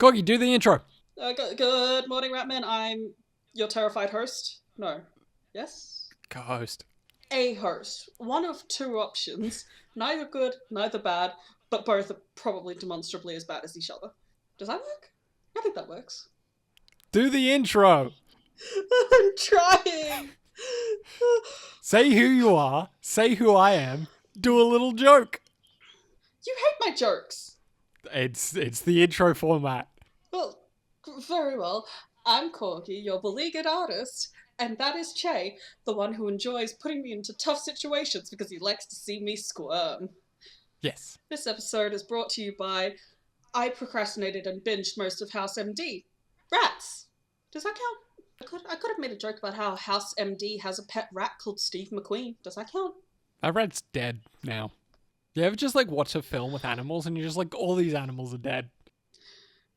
Corgi, do the intro. Good morning, Ratman. I'm your terrified host. No. Yes? Co-host. A host. One of two options. Neither good, neither bad, but both are probably demonstrably as bad as each other. Does that work? I think that works. Do the intro. I'm trying! Say who you are. Say who I am. Do a little joke. You hate my jokes! It's the intro format. Well, very well. I'm Corgi, your beleaguered artist, and that is Che, the one who enjoys putting me into tough situations because he likes to see me squirm. Yes. This episode is brought to you by I procrastinated and binged most of House MD. Rats! Does that count? I could have made a joke about how House MD has a pet rat called Steve McQueen. Does that count? That rat's dead now. You ever just watch a film with animals and you're just all these animals are dead?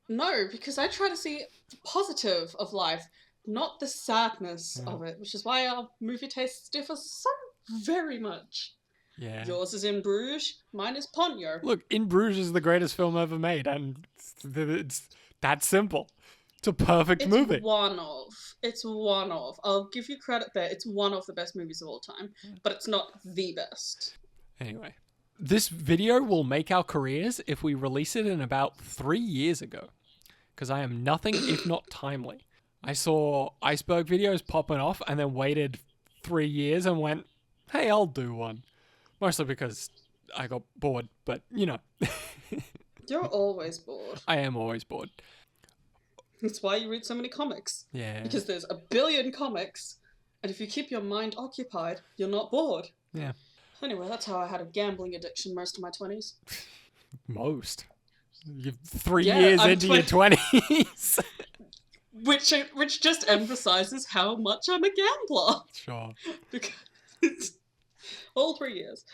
No, because I try to see the positive of life, not the sadness of it, which is why our movie tastes differ so very much. Yeah. Yours is In Bruges, mine is Ponyo. Look, In Bruges is the greatest film ever made, and it's that simple. It's a perfect movie. It's one of. I'll give you credit there. It's one of the best movies of all time, but it's not the best. Anyway, this video will make our careers if we release it in about 3 years ago, because I am nothing if not timely. I saw Iceberg videos popping off and then waited 3 years and went, hey, I'll do one. Mostly because I got bored, but you know. You're always bored. I am always bored. That's why you read so many comics. Yeah. Because there's a billion comics, and if you keep your mind occupied, you're not bored. Yeah. Anyway, that's how I had a gambling addiction most of my 20s. Most? You're 3 years into your 20s. Which just emphasizes how much I'm a gambler. Sure. Because all 3 years.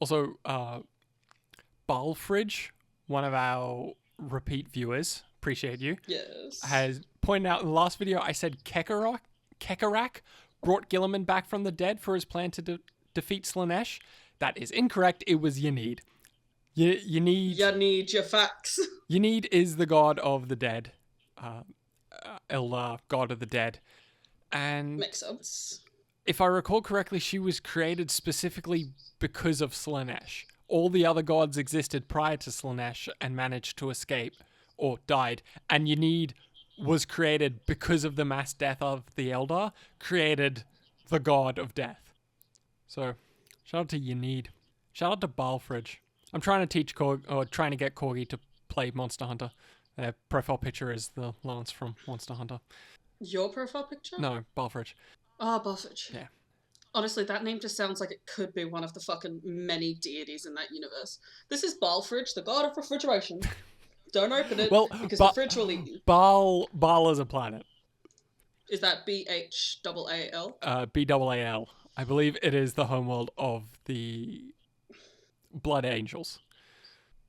Also, Balfridge, one of our repeat viewers, appreciate you, yes, has pointed out in the last video I said Kekarak brought Gilliman back from the dead for his plan to defeat Slaanesh. That is incorrect. It was Ynid. You need your facts. Ynid is the god of the dead. Eldar, god of the dead. And makes sense. If I recall correctly, she was created specifically because of Slaanesh. All the other gods existed prior to Slaanesh and managed to escape or died. And Ynid was created because of the mass death of the Eldar, created the god of death. So, shout out to Ynid. Shout out to Balfridge. I'm trying to get Corgi to play Monster Hunter. Their profile picture is the Lance from Monster Hunter. Your profile picture? No, Balfridge. Ah, Balfridge. Yeah. Honestly, that name just sounds like it could be one of the fucking many deities in that universe. This is Balfridge, the god of refrigeration. Don't open it, because the fridge will eat you. Baal is a planet. Is that B-H-A-A-L? B-A-A-L. I believe it is the homeworld of the Blood Angels.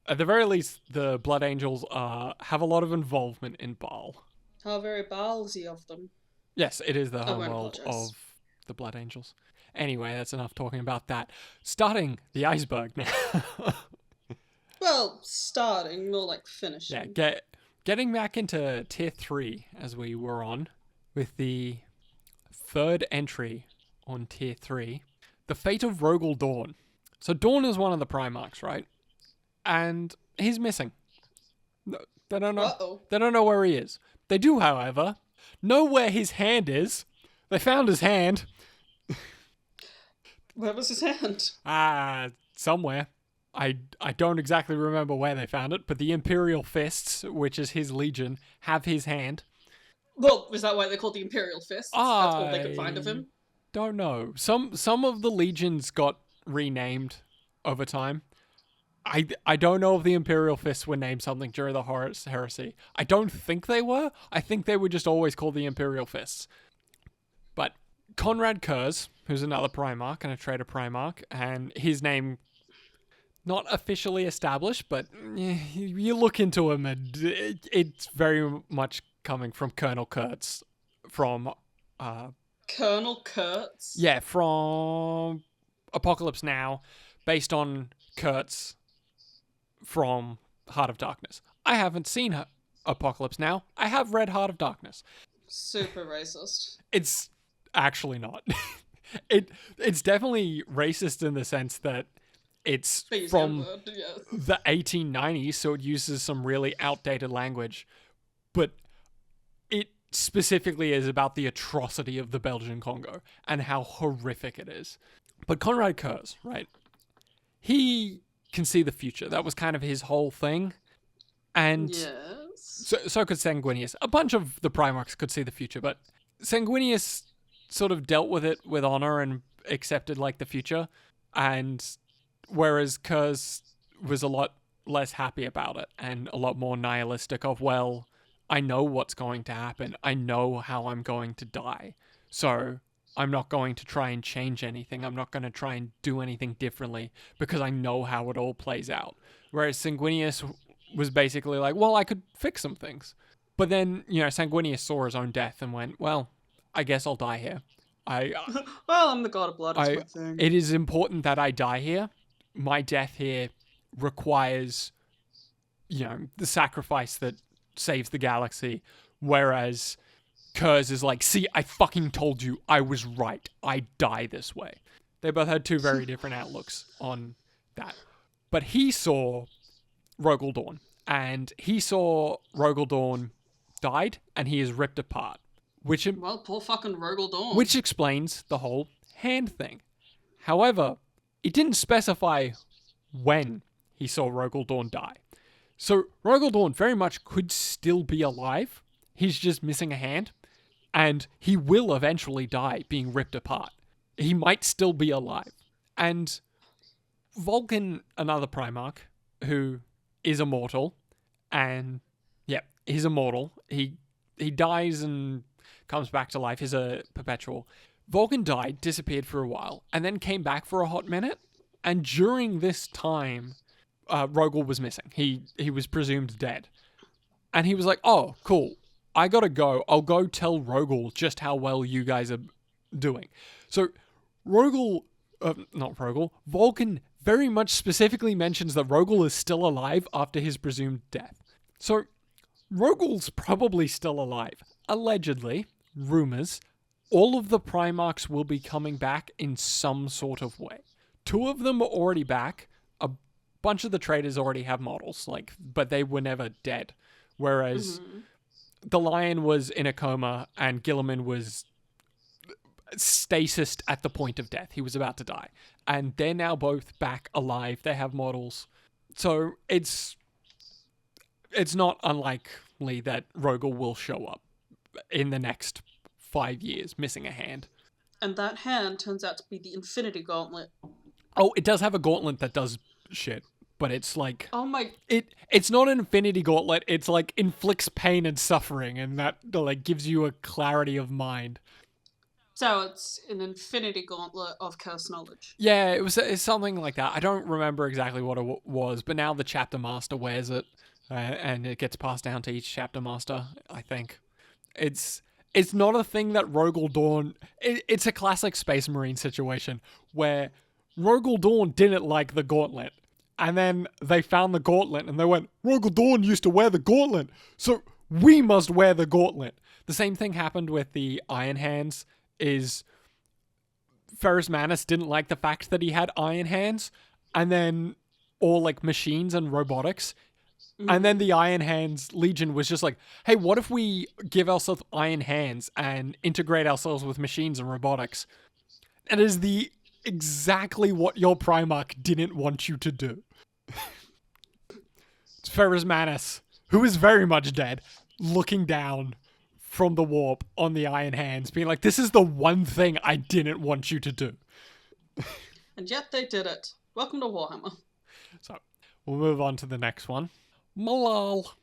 At the very least, the Blood Angels have a lot of involvement in Baal. How very ballsy of them. Yes, it is the homeworld of the Blood Angels. Anyway, that's enough talking about that. Starting the Iceberg now. Well, starting, more like finishing. Yeah, getting back into Tier 3, as we were on, with the third entry on Tier 3, The Fate of Rogel Dawn. So Dawn is one of the Primarchs, right? And he's missing. They don't know. Uh-oh. They don't know where he is. They do, however, know where his hand is. They found his hand. Where was his hand? Somewhere. I don't exactly remember where they found it, but the Imperial Fists, which is his legion, have his hand. Well, is that why they're called the Imperial Fists? That's all they could find of him? Don't know. Some of the legions got renamed over time. I don't know if the Imperial Fists were named something during the Horus Heresy. I don't think they were. I think they were just always called the Imperial Fists. But Conrad Kurz, who's another Primarch and a traitor Primarch, and his name not officially established, but you look into him and it's very much coming from Colonel Kurtz from... Colonel Kurtz? Yeah, from Apocalypse Now, based on Kurtz from Heart of Darkness. I haven't seen Apocalypse Now. I have read Heart of Darkness. Super racist. It's actually not. It's definitely racist in the sense that it's from the 1890s, so it uses some really outdated language, but it specifically is about the atrocity of the Belgian Congo and how horrific it is. But Konrad Kurz, right? He can see the future. That was kind of his whole thing. And so could Sanguinius. A bunch of the Primarchs could see the future, but Sanguinius sort of dealt with it with honor and accepted like the future, and whereas Kurz was a lot less happy about it and a lot more nihilistic of, well, I know what's going to happen. I know how I'm going to die. So I'm not going to try and change anything. I'm not going to try and do anything differently because I know how it all plays out. Whereas Sanguinius was basically like, well, I could fix some things. But then, Sanguinius saw his own death and went, well, I guess I'll die here. Well, I'm the god of blood. It's my thing. It is important that I die here. My death here requires, the sacrifice that saves the galaxy. Whereas Kurz is like, see, I fucking told you I was right. I die this way. They both had two very different outlooks on that. But he saw Rogel Dawn, and he saw Rogel Dawn died, and he is ripped apart. Well, poor fucking Rogel Dawn. Which explains the whole hand thing. However, it didn't specify when he saw Rogel Dawn die. So Rogel Dawn very much could still be alive. He's just missing a hand. And he will eventually die being ripped apart. He might still be alive. And Vulcan, another Primarch, who is immortal. And, he's immortal. He dies and comes back to life. He's a perpetual. Vulcan died, disappeared for a while, and then came back for a hot minute. And during this time, Rogel was missing. He was presumed dead. And he was like, oh, cool. I gotta go. I'll go tell Rogel just how well you guys are doing. So Vulcan very much specifically mentions that Rogel is still alive after his presumed death. So Rogel's probably still alive. Allegedly, rumors, all of the Primarchs will be coming back in some sort of way. 2 of them are already back. A bunch of the traders already have models, but they were never dead. Whereas the Lion was in a coma and Guilliman was stasis at the point of death. He was about to die. And they're now both back alive. They have models. So it's not unlikely that Rogel will show up in the next 5 years, missing a hand. And that hand turns out to be the Infinity Gauntlet. Oh, it does have a gauntlet that does shit, but it's like... Oh my... It's not an Infinity Gauntlet, it's like inflicts pain and suffering, and that gives you a clarity of mind. So it's an Infinity Gauntlet of Curse Knowledge. Yeah, it's something like that. I don't remember exactly what it was, but now the Chapter Master wears it, and it gets passed down to each Chapter Master, I think. It's not a thing that Rogel Dawn... It's a classic Space Marine situation, where Rogel Dawn didn't like the gauntlet, and then they found the gauntlet, and they went, Rogel Dawn used to wear the gauntlet, so we must wear the gauntlet. The same thing happened with the Iron Hands, is Ferrus Manus didn't like the fact that he had iron hands, and then all machines and robotics, and then the Iron Hands Legion was just like, hey, what if we give ourselves iron hands and integrate ourselves with machines and robotics? That is exactly what your Primarch didn't want you to do. It's Ferrus Manus, who is very much dead, looking down from the warp on the Iron Hands, being like, this is the one thing I didn't want you to do. And yet they did it. Welcome to Warhammer. So, we'll move on to the next one. Malal.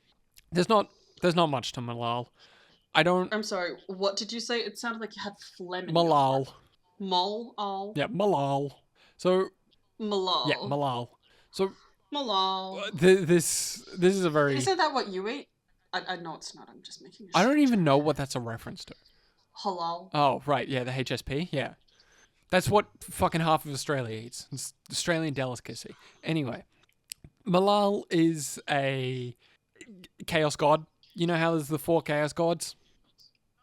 There's not much to Malal. I'm sorry, what did you say? It sounded like you had phlegm in Malal. Malal? Yeah, Malal. So... Malal. Yeah, Malal. So... Malal. This is a very... Isn't that what you eat? I know it's not, I'm just making a I don't even know what that's a reference to. Halal. Oh, right, yeah, the HSP, yeah. That's what fucking half of Australia eats. It's Australian delicacy. Anyway, Malal is a chaos god. You know how there's the 4 Chaos Gods?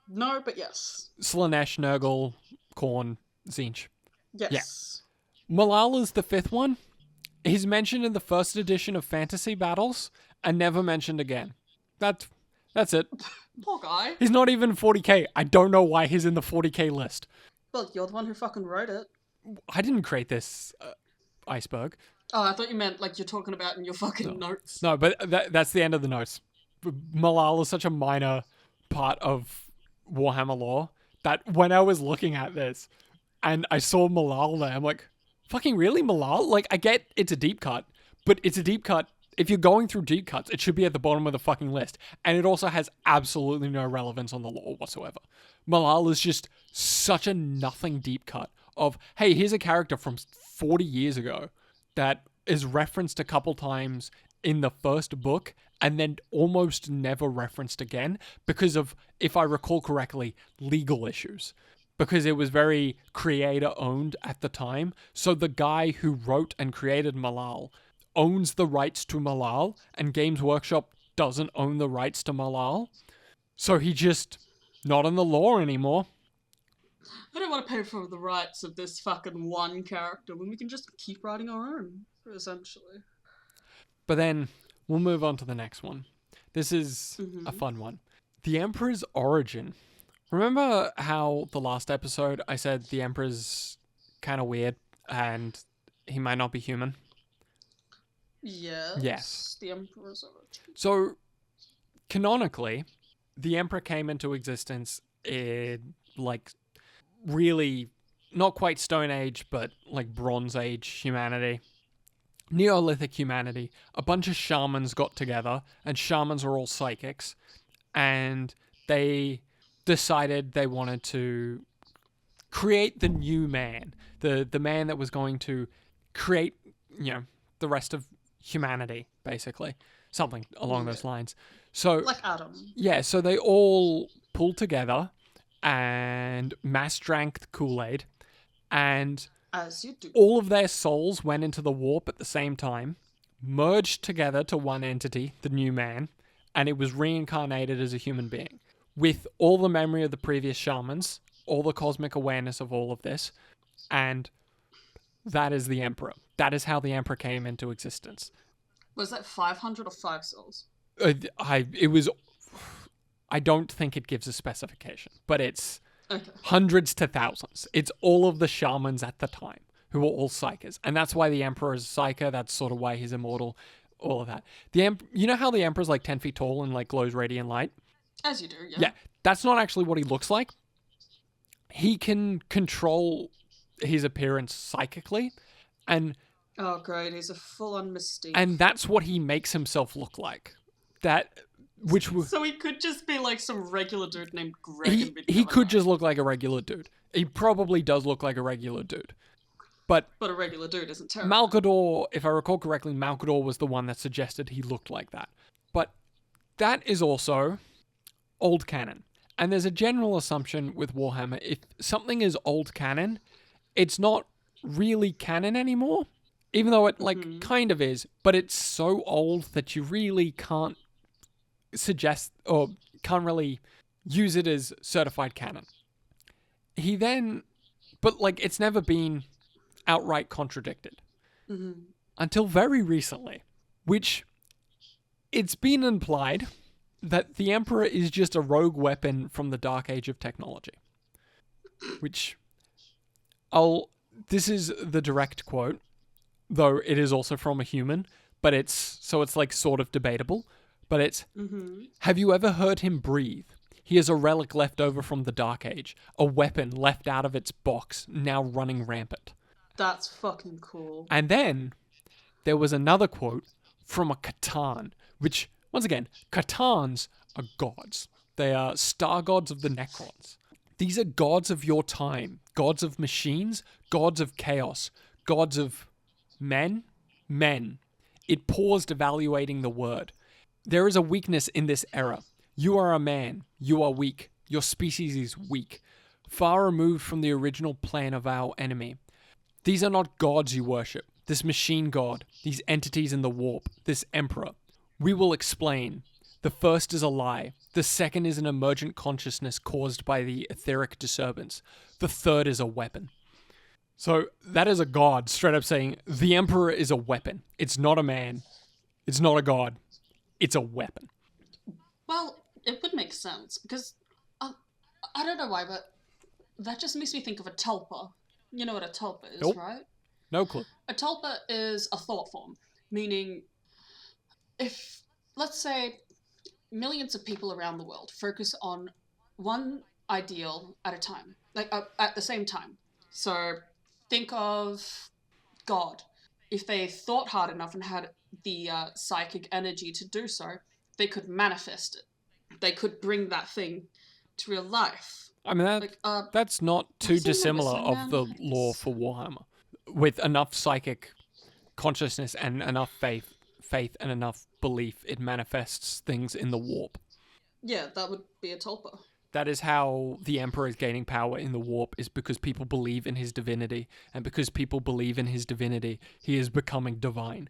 No, but yes. Slanesh, Nurgle, Khorne, Tzeentch. Yes. Malal is the 5th one. He's mentioned in the 1st edition of Fantasy Battles and never mentioned again. That's it. Poor guy. He's not even 40k. I don't know why he's in the 40k list. Well, you're the one who fucking wrote it. I didn't create this, Iceberg. Oh, I thought you meant like you're talking about in your fucking notes. No, but that's the end of the notes. Malal is such a minor part of Warhammer lore that when I was looking at this and I saw Malal there, I'm like, fucking really, Malal? Like, I get it's a deep cut, but it's a deep cut. If you're going through deep cuts, it should be at the bottom of the fucking list. And it also has absolutely no relevance on the lore whatsoever. Malal is just such a nothing deep cut of, hey, here's a character from 40 years ago that is referenced a couple times in the first book and then almost never referenced again because of, if I recall correctly, legal issues. Because it was very creator-owned at the time. So the guy who wrote and created Malal owns the rights to Malal, and Games Workshop doesn't own the rights to Malal. So he just not in the lore anymore. I don't want to pay for the rights of this fucking one character when we can just keep writing our own, essentially. But then we'll move on to the next one. This is a fun one. The Emperor's origin. Remember how the last episode I said the Emperor's kind of weird and he might not be human? Yes. The Emperor's origin. So, canonically, the Emperor came into existence in, like, really, not quite Stone Age, but, like, Bronze Age humanity. Neolithic humanity. A bunch of shamans got together, and shamans are all psychics, and they decided they wanted to create the new man. The man that was going to create, the rest of humanity, basically. Something along those lines. So, like Adam. Yeah, so they all pulled together and mass drank the Kool-Aid, and as you do, all of their souls went into the warp at the same time, merged together to one entity, the new man, and it was reincarnated as a human being. With all the memory of the previous shamans, all the cosmic awareness of all of this, and that is the Emperor. That is how the Emperor came into existence. Was that 500 or 5 souls? I don't think it gives a specification, but it's Okay. hundreds to thousands. It's all of the shamans at the time who were all psychers, and that's why the Emperor is a psyker. That's sort of why he's immortal. All of that. You know how the Emperor's like 10 feet tall and like glows radiant light? As you do, yeah. Yeah, that's not actually what he looks like. He can control his appearance psychically, and oh great, he's a full-on Mystique. And that's what he makes himself look like. So he could just be like some regular dude named Greg. He could just look like a regular dude. He probably does look like a regular dude. But a regular dude isn't terrible. Malcador, if I recall correctly, Malcador was the one that suggested he looked like that. But that is also old canon. And there's a general assumption with Warhammer, if something is old canon, it's not really canon anymore. Even though it kind of is, but it's so old that you really can't suggest or can't really use it as certified canon. But it's never been outright contradicted until very recently, which it's been implied that the Emperor is just a rogue weapon from the dark age of technology, which this is the direct quote, though it is also from a human, but it's like sort of debatable, but it's, have you ever heard him breathe? He is a relic left over from the Dark Age, a weapon left out of its box, now running rampant. That's fucking cool. And then there was another quote from a Catan, which, once again, Catans are gods. They are star gods of the Necrons. These are gods of your time, gods of machines, gods of chaos, gods of men. It paused evaluating the word. There is a weakness in this era. You are a man. You are weak. Your species is weak. Far removed from the original plan of our enemy. These are not gods you worship. This machine god, these entities in the warp, this emperor. We will explain. The first is a lie. The second is an emergent consciousness caused by the etheric disturbance. The third is a weapon. So that is a god straight up saying the Emperor is a weapon. It's not a man. It's not a god. It's a weapon. Well, it would make sense because I don't know why, but that just makes me think of a tulpa. You know what a tulpa is, Nope. right? No clue. A tulpa is a thought form, meaning if, let's say, millions of people around the world focus on one ideal at a time, like at the same time. So think of God. If they thought hard enough and had the psychic energy to do so, they could manifest it. They could bring that thing to real life. I mean, that's not too dissimilar of the Man? lore for Warhammer. With enough psychic consciousness and enough faith and enough belief, it manifests things in the warp. Yeah, that would be a tulpa. That is how the Emperor is gaining power in the warp, is because people believe in his divinity. And because people believe in his divinity, he is becoming divine.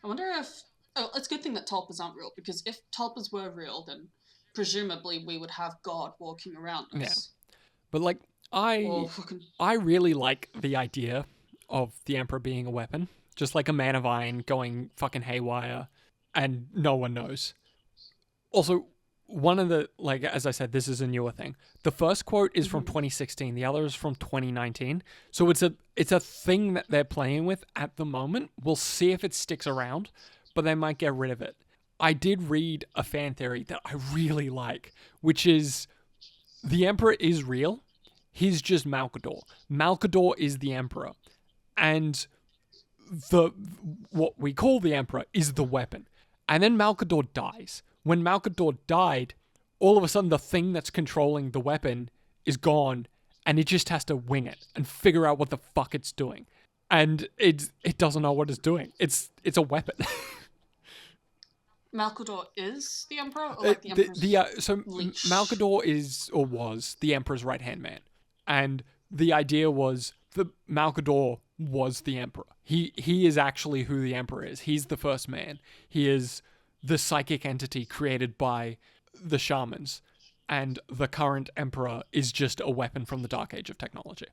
I wonder if... Oh, it's a good thing that tulpas aren't real, because if tulpas were real, then presumably we would have God walking around us. Yeah. But, like, I really like the idea of the Emperor being a weapon. Just like a man of iron going fucking haywire, and no one knows. Also, one of the, like, as I said, this is a newer thing. The first quote is from 2016. The other is from 2019. So it's a thing that they're playing with at the moment. We'll see if it sticks around, but they might get rid of it. I did read a fan theory that I really like, which is the Emperor is real. He's just Malcador. Malcador is the Emperor. And what we call the Emperor is the weapon. And then Malcador dies. When Malcador died, all of a sudden the thing that's controlling the weapon is gone, and it just has to wing it and figure out what the fuck it's doing. And it doesn't know what it's doing. It's a weapon. Malcador is the Emperor? Or like the Emperor's so leash? Malcador is, or was, the Emperor's right-hand man. And the idea was that Malcador was the Emperor. He is actually who the Emperor is. He's the first man. He is the psychic entity created by the shamans. And the current Emperor is just a weapon from the Dark Age of technology.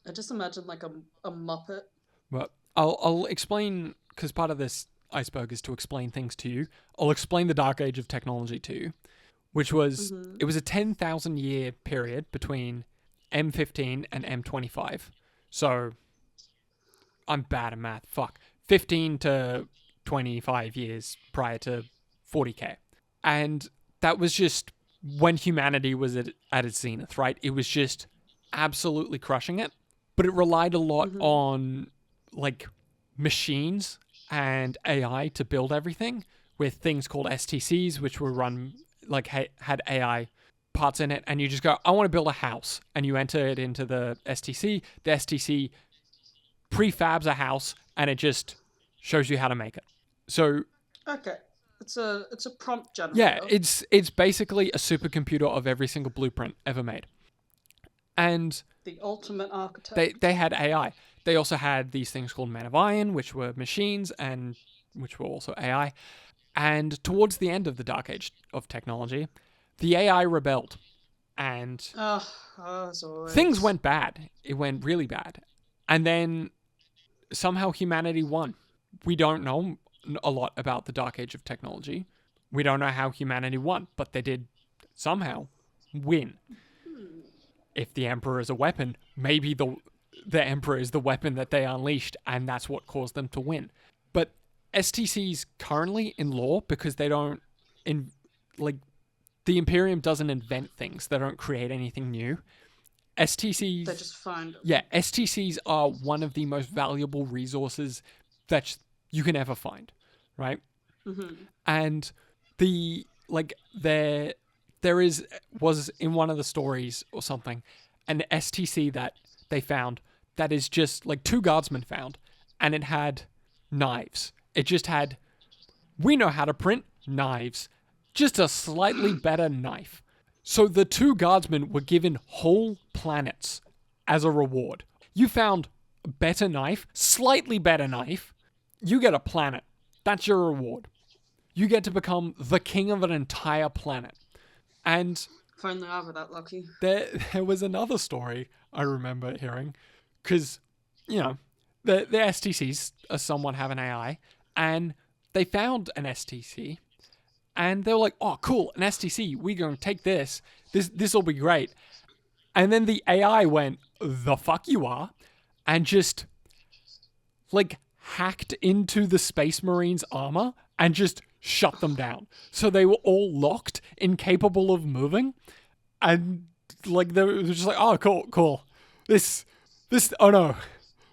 I just imagine like a Muppet. But I'll explain, because part of this Iceberg is to explain things to you. I'll explain the Dark Age of technology to you, which was, it was a 10,000 year period between M15 and M25. So, I'm bad at math. Fuck. 15 to 25 years prior to 40k. And that was just when humanity was at its zenith, right? It was just absolutely crushing it. But it relied a lot on, like, machines and AI to build everything, with things called STCs, which were run, like, had AI parts in it, and you just go, I want to build a house, and you enter it into the STC. The STC prefabs a house, and it just shows you how to make it. So okay, it's a prompt generator. Yeah, it's basically a supercomputer of every single blueprint ever made. And the ultimate architect. They had AI. They also had these things called Men of Iron, which were machines and which were also AI. And towards the end of the Dark Age of technology, the AI rebelled, and things went bad. It went really bad. And then somehow humanity won. We don't know a lot about the Dark Age of technology. We don't know how humanity won, but they did somehow win. If the Emperor is a weapon, maybe the Emperor is the weapon that they unleashed, and that's what caused them to win. But STCs currently in lore, because they don't, the Imperium doesn't invent things. They don't create anything new. STCs... They just find them. Yeah, STCs are one of the most valuable resources that you can ever find, right? And there was in one of the stories or something, an STC that they found that is just, like, two guardsmen found, and it had knives. It just had, we know how to print knives, just a slightly better knife. So the two guardsmen were given whole planets as a reward. You found a better knife, slightly better knife, you get a planet. That's your reward. you get to become the king of an entire planet. And If only I were that lucky. there was another story I remember hearing, because, you know, the STCs are somewhat have an AI, and they found an STC, and they were like, oh, cool, an STC, we're going to take this will be great. And then the AI went, the fuck you are, and just, like, hacked into the Space Marines' armor and just shut them down. So they were all locked, incapable of moving, and, like, they were just like, oh, cool. This, oh no,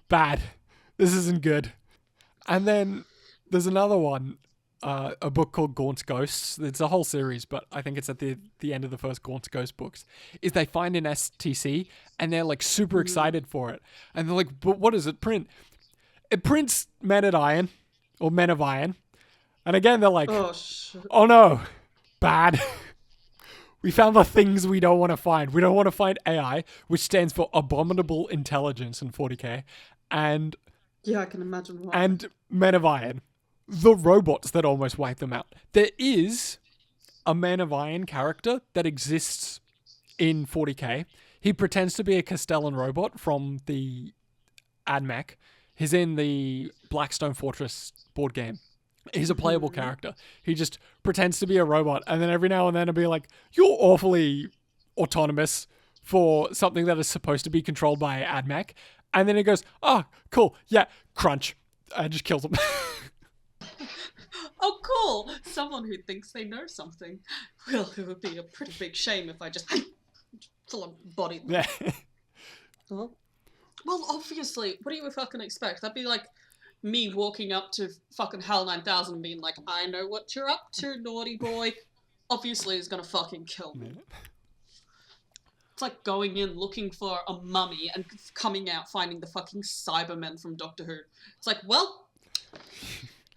bad. This isn't good. And then there's another one, a book called Gaunt's Ghosts. It's a whole series, but I think it's at the end of the first Gaunt's Ghost books. Is they find an STC and they're like super excited for it. And they're like, but what does it print? It prints Men at Iron, or Men of Iron. And again, they're like, oh no, bad. We found the things we don't want to find. We don't want to find AI, which stands for Abominable Intelligence in 40k. And yeah, I can imagine why. And Men of Iron, the robots that almost wipe them out. There is a Man of Iron character that exists in 40k. He pretends to be a Castellan robot from the AdMech. He's in the Blackstone Fortress board game. He's a playable character. He just pretends to be a robot, and then every now and then it'll be like, you're awfully autonomous for something that is supposed to be controlled by AdMech. And then it goes, oh, cool, yeah, crunch. I just killed him. Oh, cool. Someone who thinks they know something. Well, it would be a pretty big shame if I just full body them. Yeah. Well, obviously, what do you fucking expect? That'd be like me walking up to fucking Hell 9000 and being like, I know what you're up to, naughty boy. Obviously, he's gonna fucking kill me. It's like going in looking for a mummy and coming out finding the fucking Cybermen from Doctor Who. It's like, well,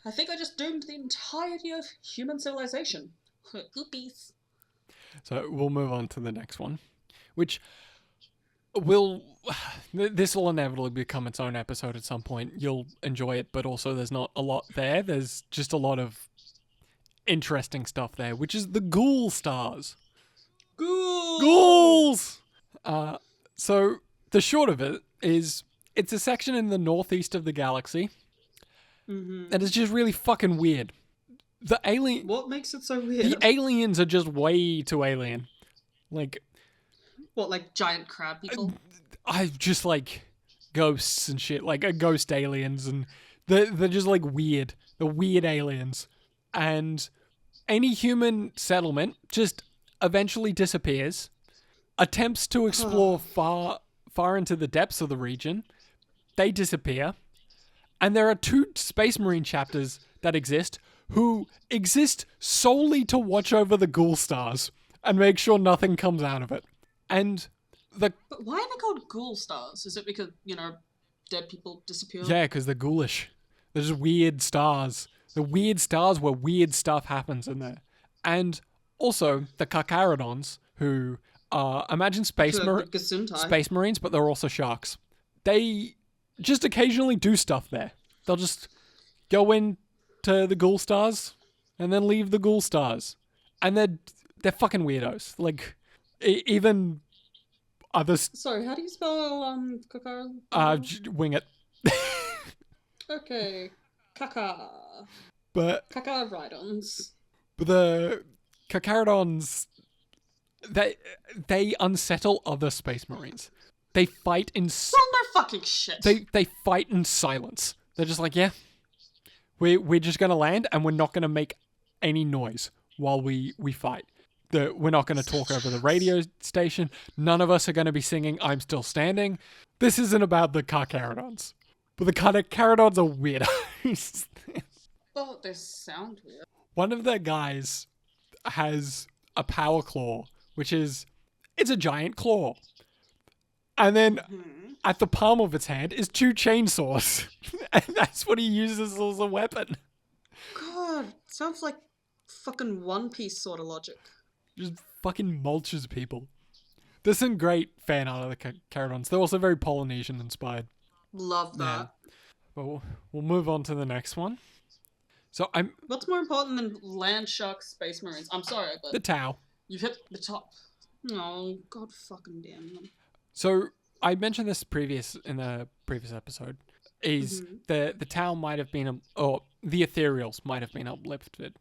I think I just doomed the entirety of human civilization. Oopies. So we'll move on to the next one, which this will inevitably become its own episode at some point. You'll enjoy it, but also there's not a lot there. There's just a lot of interesting stuff there, which is the Ghoul Stars. Ghouls! So the short of it is, it's a section in the northeast of the galaxy that is just really fucking weird. What makes it so weird? The aliens are just way too alien. Like, what, like giant crab people? I just like ghosts and shit, like ghost aliens, and they're just like weird. The weird aliens. And any human settlement just eventually disappears, attempts to explore far into the depths of the region, they disappear, and there are 2 Space Marine chapters that exist who exist solely to watch over the Ghoul Stars and make sure nothing comes out of it. And But why are they called Ghoul Stars? Is it because, dead people disappear? Yeah, because they're ghoulish. They're just weird stars. The weird stars where weird stuff happens in there. And also the Carcharodons, who are, imagine Space Marines, but they're also sharks. They just occasionally do stuff there. They'll just go into the Ghoul Stars and then leave the Ghoul Stars. And they're fucking weirdos. Like, even others. Sorry, how do you spell Kakar? Wing it. Okay, Kaka. But Carcharodons. But the Carcharodons, they unsettle other Space Marines. They fight in. Well, no fucking shit. They fight in silence. They're just like, yeah, we're just gonna land and we're not gonna make any noise while we fight. We're not going to talk over the radio station. None of us are going to be singing I'm Still Standing. This isn't about the Carcharodons. But the Carcharodons are weird. Oh, they sound weird. One of their guys has a power claw, which is, it's a giant claw. And then at the palm of its hand is 2 chainsaws. And that's what he uses as a weapon. God, sounds like fucking One Piece sort of logic. Just fucking mulches people. There's some great fan art of the Carcharodons. They're also very Polynesian inspired. Love that. Yeah. But we'll move on to the next one. So I'm What's more important than land sharks, space marines? I'm sorry, the but Tau. you've hit the top. Oh, god fucking damn them. So I mentioned this in the previous episode. Is Mhm. the Tau might have been, or the ethereals might have been uplifted,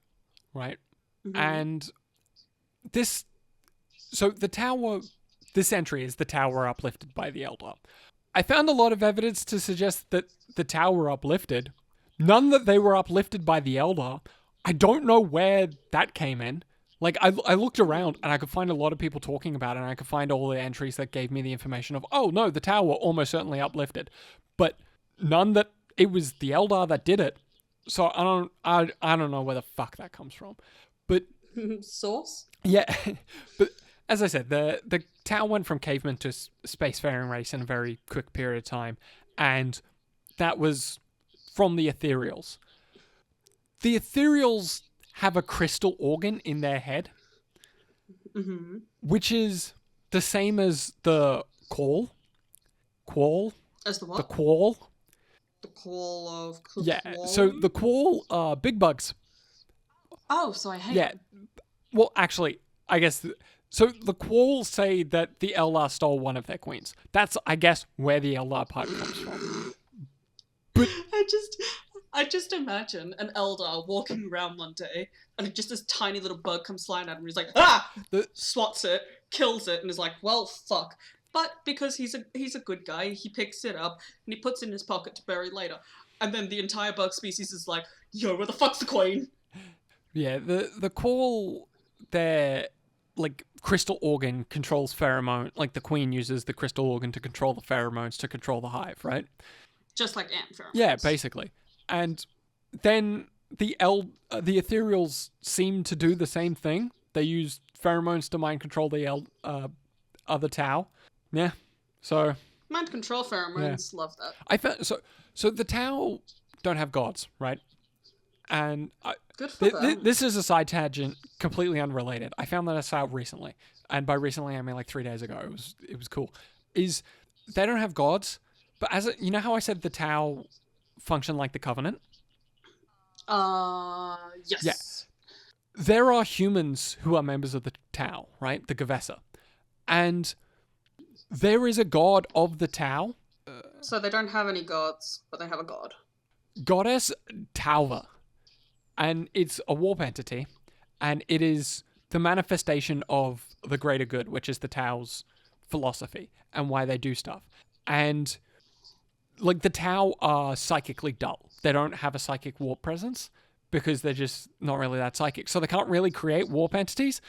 right? Mhm. And this, so the Tower, this entry is the Tower uplifted by the Elder. I found a lot of evidence to suggest that the Tower uplifted. None that they were uplifted by the Elder. I don't know where that came in. Like, I looked around and I could find a lot of people talking about it, and I could find all the entries that gave me the information of, oh no, the Tower almost certainly uplifted. But none that it was the Eldar that did it. So I don't know where the fuck that comes from. But Source? yeah, but as I said, the Tau went from caveman to spacefaring race in a very quick period of time, and that was from the ethereals. The ethereals have a crystal organ in their head, Mm-hmm. which is the same as the qual. As the The what? qual. The call of Yeah. So the qual are big bugs. Oh, so I hate Yeah. them. Well, actually, I guess. So the Qualls say that the Eldar stole one of their queens. That's, I guess, where the Eldar part comes from. But I just imagine an Eldar walking around one day and just this tiny little bug comes flying at him and he's like, ah! Swats it, kills it, and is like, well, fuck. But because he's a good guy, he picks it up and he puts it in his pocket to bury later. And then the entire bug species is like, yo, where the fuck's the queen? yeah, the Quall, their like crystal organ controls pheromone. Like the queen uses the crystal organ to control the pheromones to control the hive, right? Just like ant pheromones. Yeah, basically. And then the ethereals seem to do the same thing. They use pheromones to mind control the other Tau. Yeah. So Mind control pheromones, love that. I found so the Tau don't have gods, right? And Good for them. this is a side tangent, completely unrelated. I found that out recently, and by recently I mean like 3 days ago. It was cool. Is they don't have gods, but you know how I said the Tau function like the Covenant? Yes. Yeah. There are humans who are members of the Tau, right? The Gavessa, and there is a god of the Tau, So they don't have any gods, but they have a god. goddess Tauva. And it's a warp entity, and it is the manifestation of the greater good, which is the Tau's philosophy and why they do stuff. And like the Tau are psychically dull. They don't have a psychic warp presence because they're just not really that psychic. So they can't really create warp entities.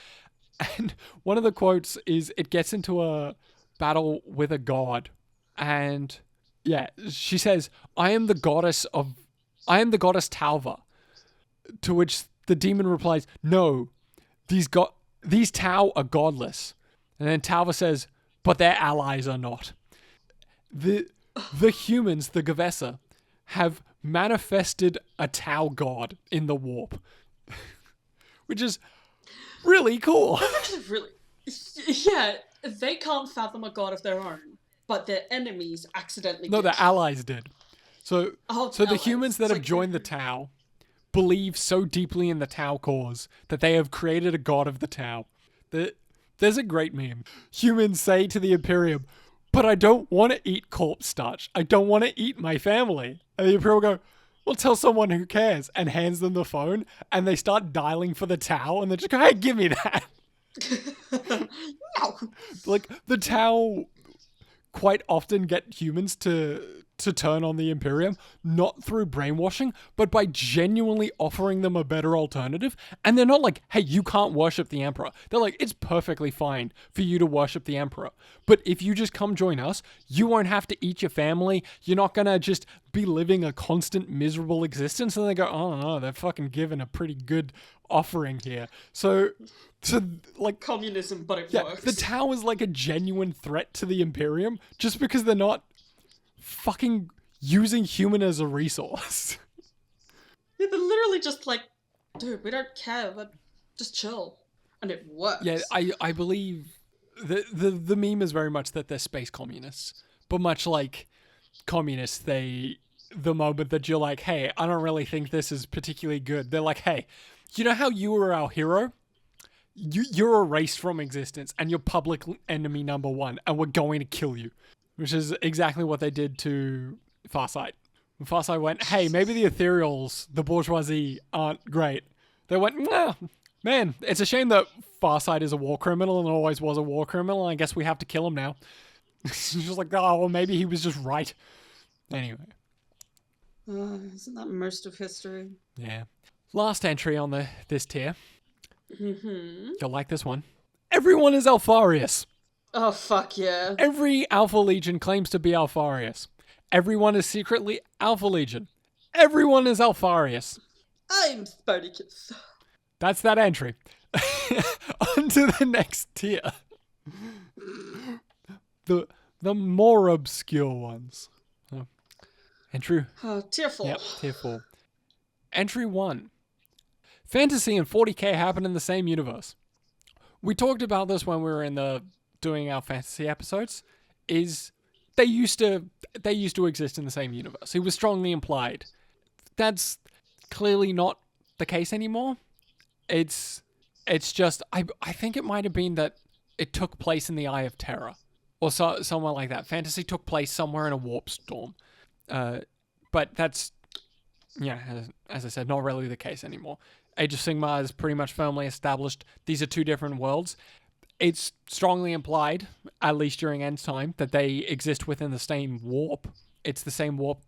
And one of the quotes is it gets into a battle with a god. And yeah, she says, I am the goddess Tauva. To which the demon replies, no, these Tau are godless. And then Tauva says, but their allies are not. The humans, the Gavessa, have manifested a Tau god in the warp. Which is really cool. That's actually really... Yeah, they can't fathom a god of their own, but their enemies accidentally No, did. their allies did. So the allies. humans that It's have like- joined the Tau believe so deeply in the Tau cause that they have created a god of the Tau. There's a great meme. Humans say to the Imperium, but I don't want to eat corpse starch. I don't want to eat my family. And the Imperium will go, well, tell someone who cares, and hands them the phone, and they start dialing for the Tau, and they just go, hey, give me that. No. Like, the Tau quite often get humans to turn on the Imperium, not through brainwashing, but by genuinely offering them a better alternative. And they're not like, hey, you can't worship the Emperor. They're like, it's perfectly fine for you to worship the Emperor. But if you just come join us, you won't have to eat your family. You're not going to just be living a constant miserable existence. And they go, oh no, they're fucking giving a pretty good offering here. So like, Communism, but it yeah, works. the Tau is like a genuine threat to the Imperium just because they're not fucking using human as a resource. Yeah, they're literally just like, dude, we don't care, but just chill. And it works. Yeah, I believe the meme is very much that they're space communists. But much like communists, they the moment that you're like, hey, I don't really think this is particularly good. They're like, hey, you know how you were our hero? You're erased from existence and you're public enemy number one and we're going to kill you. Which is exactly what they did to Farsight. When Farsight went, hey, maybe the ethereals, the bourgeoisie, aren't great. They went, nah, man, it's a shame that Farsight is a war criminal and always was a war criminal, and I guess we have to kill him now. It's just like, oh, well, maybe he was just right. Anyway. Isn't that most of history? Yeah. Last entry on this tier. Mm-hmm. You'll like this one. Everyone is Alfarius. Oh, fuck yeah. Every Alpha Legion claims to be Alfarius. Everyone is secretly Alpha Legion. Everyone is Alfarius. I'm Spartacus. That's that entry. On to the next tier. The more obscure ones. Entry. Tier 4. Yep, tier 4. Entry 1. Fantasy and 40k happen in the same universe. We talked about this when we were doing our fantasy episodes. They used to exist in the same universe. It was strongly implied. That's clearly not the case anymore. It's just I think it might have been that it took place in the Eye of Terror or somewhere like that. Fantasy took place somewhere in a warp storm. But that's, as I said, not really the case anymore. Age of Sigmar is pretty much firmly established. These are two different worlds. It's strongly implied, at least during End's time, that they exist within the same warp. It's the same warp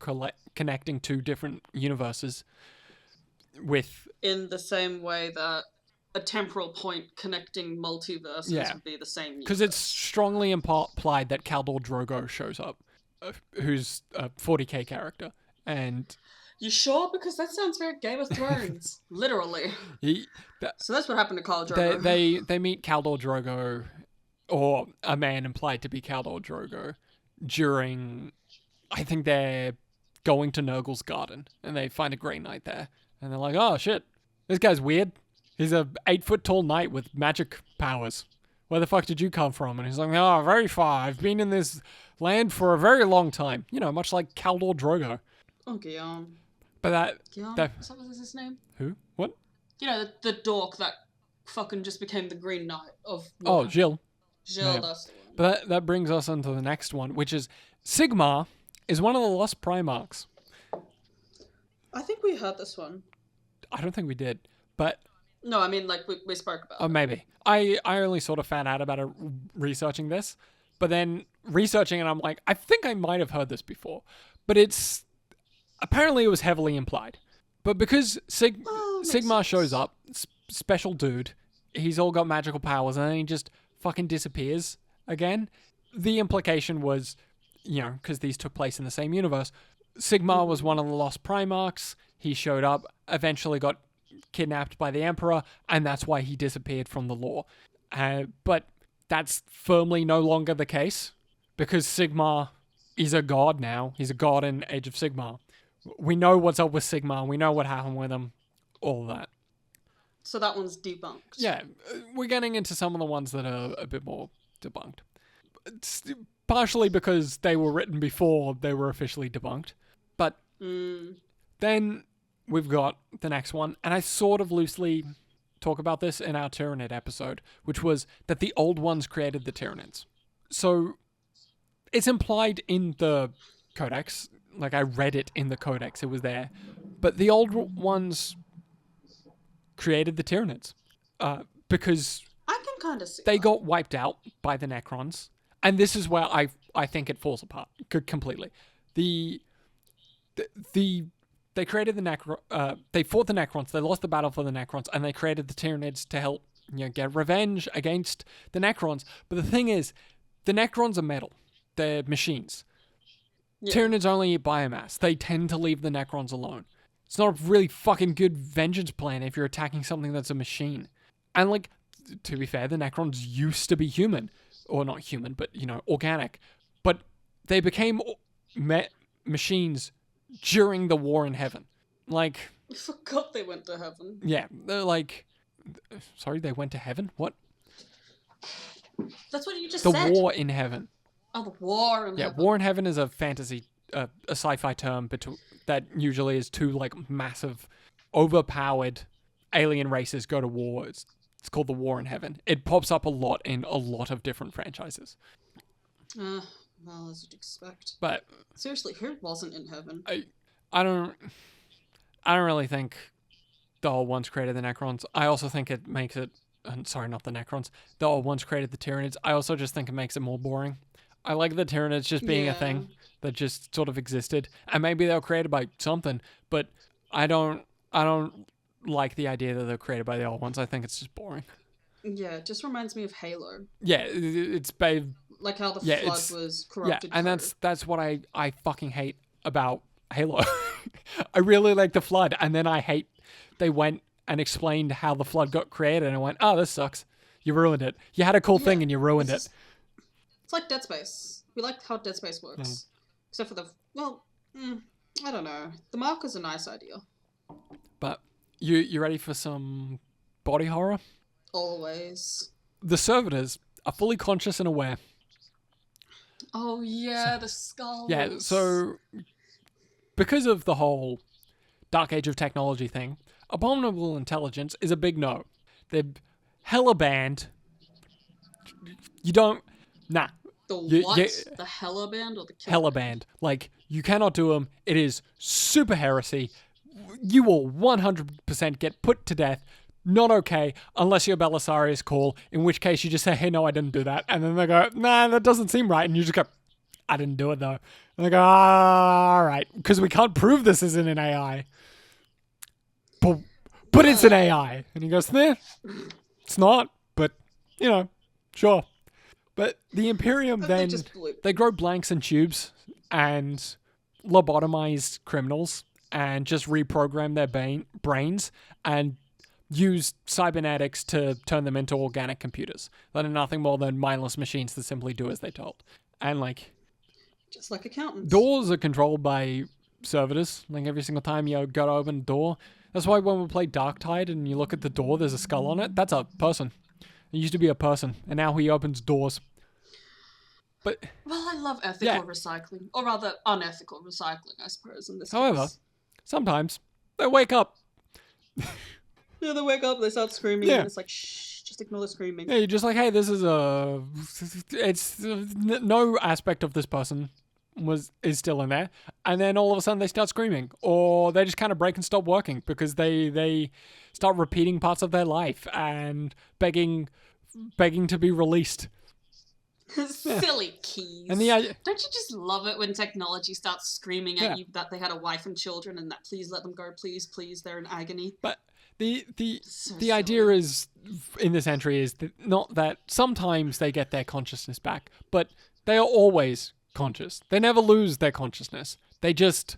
connecting two different universes. In the same way that a temporal point connecting multiverses would be the same universe. Because it's strongly implied that Khaldor Drogo shows up, who's a 40k character. And you sure? Because that sounds very Game of Thrones. Literally. So that's what happened to Khaldor Drogo. They meet Khaldor Drogo, or a man implied to be Khaldor Drogo, during, I think they're going to Nurgle's garden, and they find a Grey Knight there. And they're like, oh shit, this guy's weird. He's a 8-foot tall knight with magic powers. Where the fuck did you come from? And he's like, oh, very far. I've been in this land for a very long time. Much like Khaldor Drogo. Oh, Guillaume. But Guillaume? Is that his name? Who? What? The dork that fucking just became the Green Knight of Warhammer. Oh, Gilles. Gilles, that's the one. But that brings us on to the next one, which is Sigmar is one of the lost Primarchs. I think we heard this one. I don't think we did, but... No, I mean, we spoke about it. Oh, maybe. I only sort of found out about it researching this, but then researching it, I'm like, I think I might have heard this before. But apparently it was heavily implied. But because Sigmar shows up, special dude, he's all got magical powers, and then he just fucking disappears again. The implication was, because these took place in the same universe, Sigmar was one of the lost Primarchs. He showed up, eventually got kidnapped by the Emperor, and that's why he disappeared from the lore. But that's firmly no longer the case, because Sigmar is a god now. He's a god in Age of Sigmar. We know what's up with Sigmar. We know what happened with him. All that. So that one's debunked. Yeah, we're getting into some of the ones that are a bit more debunked. It's partially because they were written before they were officially debunked. But then we've got the next one, and I sort of loosely talk about this in our Tyranid episode, which was that the old ones created the Tyranids. So it's implied in the Codex, like I read it in the Codex, it was there, but the old ones created the Tyranids because I can kind of see they that. got wiped out by the Necrons, and this is where I think it falls apart completely. They created the they fought the Necrons, they lost the battle for the Necrons, and they created the Tyranids to help get revenge against the Necrons. But the thing is, the Necrons are metal. They're machines. Yeah. Tyranids only eat biomass. They tend to leave the Necrons alone. It's not a really fucking good vengeance plan if you're attacking something that's a machine. And to be fair, the Necrons used to be human. Or not human, but, organic. But they became machines during the war in heaven. I forgot they went to heaven. Yeah, they're sorry, they went to heaven? What? That's what you just said. The war in heaven. Oh, the war in heaven. Yeah, War in Heaven is a fantasy a sci-fi term that usually is two like massive, overpowered alien races go to war. It's called the War in Heaven. It pops up a lot in a lot of different franchises. Well, as you'd expect. But Seriously, who wasn't in heaven? I don't really think the old ones created the Necrons. I also think it makes it. Sorry, not the Necrons. The old ones created the Tyranids. I also just think it makes it more boring. I like the Tyranids just being a thing that just sort of existed, and maybe they were created by something. But I don't like the idea that they're created by the old ones. I think it's just boring. Yeah, it just reminds me of Halo. Yeah, it's like how the flood was corrupted. Yeah, and that's what I fucking hate about Halo. I really like the flood, and then I hate they went and explained how the flood got created, and I went, oh, this sucks. You ruined it. You had a cool thing, and you ruined it. It's like Dead Space. We like how Dead Space works. Except for I don't know. The mark is a nice idea. But you ready for some body horror? Always. The servitors are fully conscious and aware. Oh, yeah, the skulls. Yeah, so because of the whole Dark Age of Technology thing, abominable intelligence is a big no. They're hella banned. You don't... Nah. The what? The hella banned or the kill hella banned. Like, you cannot do them. It is super heresy. You will 100% get put to death. Not okay, unless you're Belisarius Call, in which case you just say, hey, no, I didn't do that. And then they go, nah, that doesn't seem right. And you just go, I didn't do it, though. And they go, all right, because we can't prove this isn't an AI. But it's an AI. And he goes, nah, it's not, but, sure. But the Imperium then, they grow blanks and tubes and lobotomize criminals and just reprogram their brains and use cybernetics to turn them into organic computers that are nothing more than mindless machines that simply do as they're told. And just like accountants. Doors are controlled by servitors. Like every single time you go to open a door. That's why when we play Darktide and you look at the door, there's a skull on it. That's a person. It used to be a person, and now he opens doors. But I love ethical recycling, or rather unethical recycling, I suppose. In this however, case. Sometimes they wake up. Yeah, they wake up, they start screaming, and it's like, shh, just ignore the screaming. Yeah, you're just like, hey, this is no aspect of this person is still in there, and then all of a sudden they start screaming, or they just kind of break and stop working because they start repeating parts of their life and begging to be released. Silly keys. And don't you just love it when technology starts screaming at you that they had a wife and children and that please let them go, please, they're in agony. But the idea is in this entry is that not that sometimes they get their consciousness back, but they are always conscious. They never lose their consciousness. They just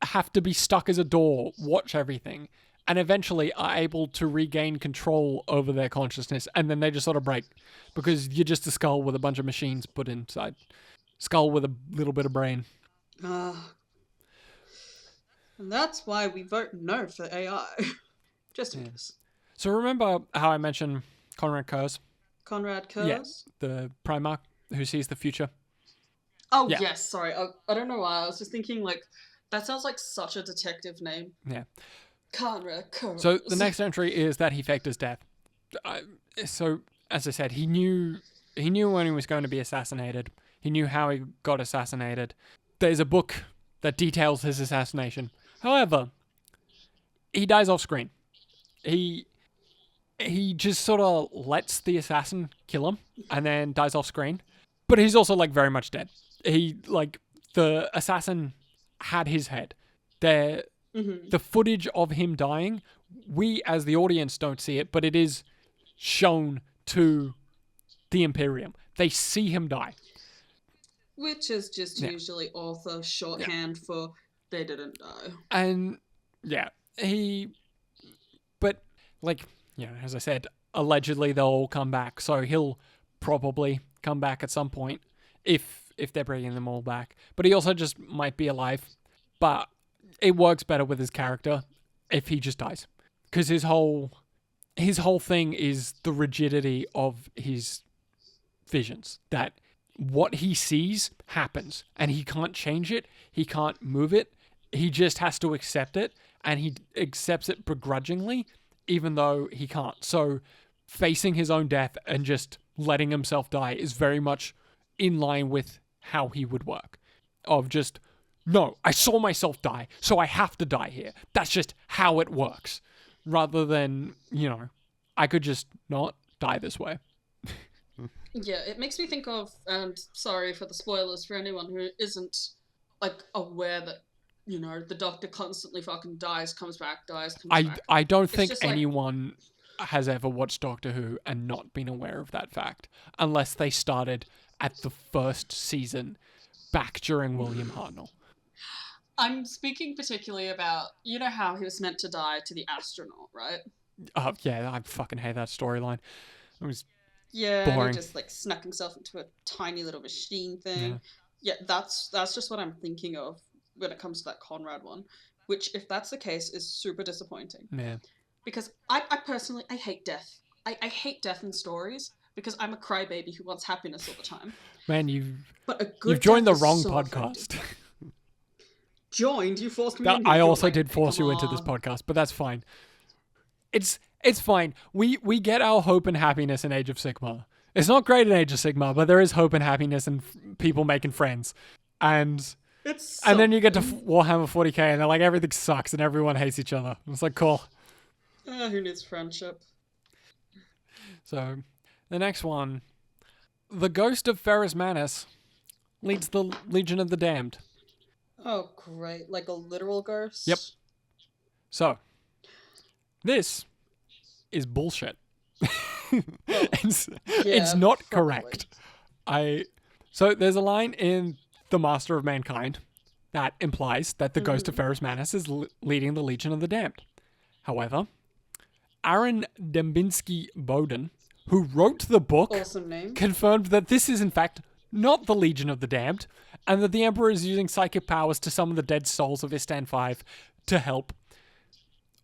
have to be stuck as a door, watch everything, and eventually are able to regain control over their consciousness, and then they just sort of break because you're just a skull with a bunch of machines put inside. Skull with a little bit of brain. And that's why we vote no for AI. Just in case. So remember how I mentioned Conrad Kurz? Conrad Kurz? Yes, the Primarch who sees the future. Oh, yes, sorry. I don't know why. I was just thinking, that sounds like such a detective name. Yeah. Conrad Kurz. So the next entry is that he faked his death. So, as I said, he knew when he was going to be assassinated. He knew how he got assassinated. There's a book that details his assassination. However, he dies off screen. He just sort of lets the assassin kill him and then dies off screen. But he's also very much dead. The assassin had his head. The footage of him dying, we as the audience don't see it, but it is shown to the Imperium. They see him die. Which is just usually author shorthand for they didn't die. And as I said, allegedly they'll all come back. So he'll probably come back at some point if they're bringing them all back. But he also just might be alive. But it works better with his character if he just dies. Because his whole thing is the rigidity of his visions. That what he sees happens, and he can't change it, he can't move it, he just has to accept it, and he accepts it begrudgingly, even though he can't. So facing his own death and just letting himself die is very much in line with how he would work. Of just, no, I saw myself die, so I have to die here. That's just how it works. Rather than, I could just not die this way. Yeah, it makes me think of, and sorry for the spoilers for anyone who isn't, aware that, the Doctor constantly fucking dies, comes back. I don't think just anyone has ever watched Doctor Who and not been aware of that fact, unless they started at the first season back during William Hartnell. I'm speaking particularly about, how he was meant to die to the astronaut, right? Yeah, I fucking hate that storyline. It was He boring. just snuck himself into a tiny little machine thing. Yeah, that's just what I'm thinking of when it comes to that Conrad one, which, if that's the case, is super disappointing. Yeah. Because I personally, I hate death. I hate death in stories because I'm a crybaby who wants happiness all the time. Man, you've joined the wrong podcast. Joined? You forced me. I also did force you into this podcast, but that's fine. It's fine. We get our hope and happiness in Age of Sigmar. It's not great in Age of Sigmar, but there is hope and happiness and people making friends. And then you get to Warhammer 40k and they're like, everything sucks and everyone hates each other. It's like, cool. Who needs friendship? So, the next one. The ghost of Ferrus Manus leads the Legion of the Damned. Oh, great. Like a literal ghost? Yep. So, this is bullshit. It's not correct. So there's a line in The Master of Mankind that implies that the ghost of Ferrus Manus is leading the Legion of the Damned. However, Aaron Dembinski Bowden, who wrote the book, awesome name, confirmed that this is in fact not the Legion of the Damned, and that the Emperor is using psychic powers to summon the dead souls of Istan 5 to help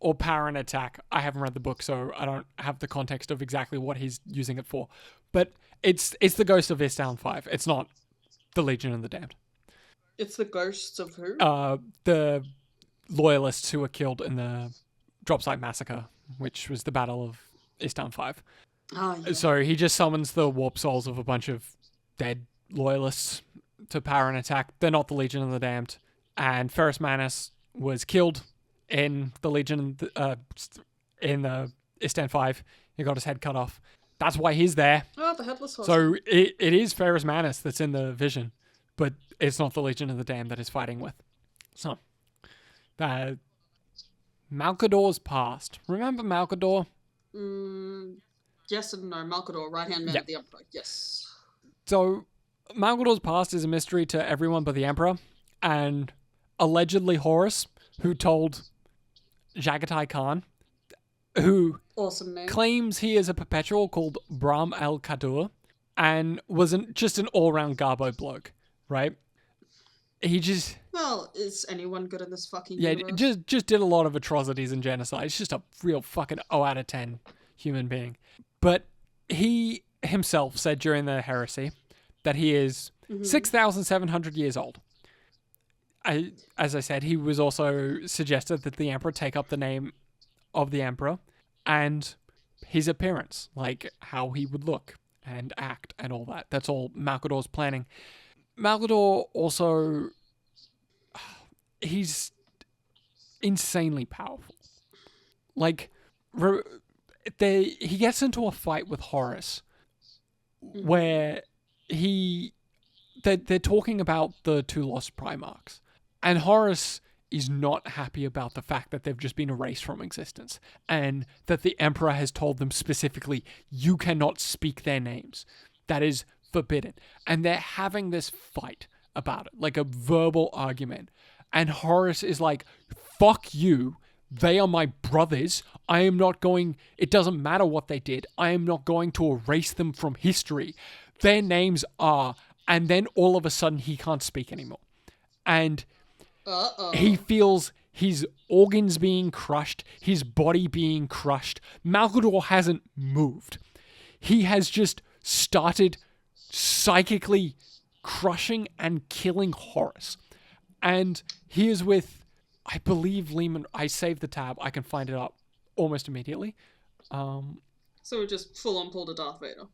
or power an attack. I haven't read the book, so I don't have the context of exactly what he's using it for. But it's the ghost of Istan 5. It's not the Legion of the Damned. It's the ghosts of who? The loyalists who were killed in the Dropsite Massacre, which was the Battle of Istan 5. Oh, yeah. So he just summons the warp souls of a bunch of dead loyalists to power an attack. They're not the Legion of the Damned. And Ferrus Manus was killed in the Legion, in the Istan 5. He got his head cut off. That's why he's there. Oh, the headless horse. So it is Ferrus Manus that's in the vision, but it's not the Legion of the Damned that he's fighting with. So, Malcador's past. Remember Malcador? Yes and no. Malcador, right-hand man of the Emperor. Yes. So, Malcador's past is a mystery to everyone but the Emperor, and allegedly Horus, who told Jagatai Khan, who awesome name, claims he is a perpetual called Brahm el-Kadur, and was just an all-round garbo bloke, right? He just... Well, is anyone good in this fucking universe? just did a lot of atrocities and genocide. He's just a real fucking 0 out of 10 human being. But he himself said during the heresy that he is 6,700 years old. As I said, he was also suggested that the Emperor take up the name of the Emperor and his appearance, like how he would look and act and all that. That's all Malcador's planning. Malcador also... He's insanely powerful. Like, he gets into a fight with Horus where they're talking about the 2 lost Primarchs. And Horus is not happy about the fact that they've just been erased from existence, and that the Emperor has told them specifically, you cannot speak their names. That is forbidden. And they're having this fight about it, like a verbal argument. And Horus is like, fuck you. They are my brothers. I am not going... It doesn't matter what they did. I am not going to erase them from history. Their names are... And then all of a sudden he can't speak anymore. And he feels his organs being crushed, his body being crushed. Malcador hasn't moved. He has just started psychically crushing and killing Horus. And he is with, I believe, Lehman. I saved the tab. I can find it up almost immediately. So we just full on pulled a Darth Vader.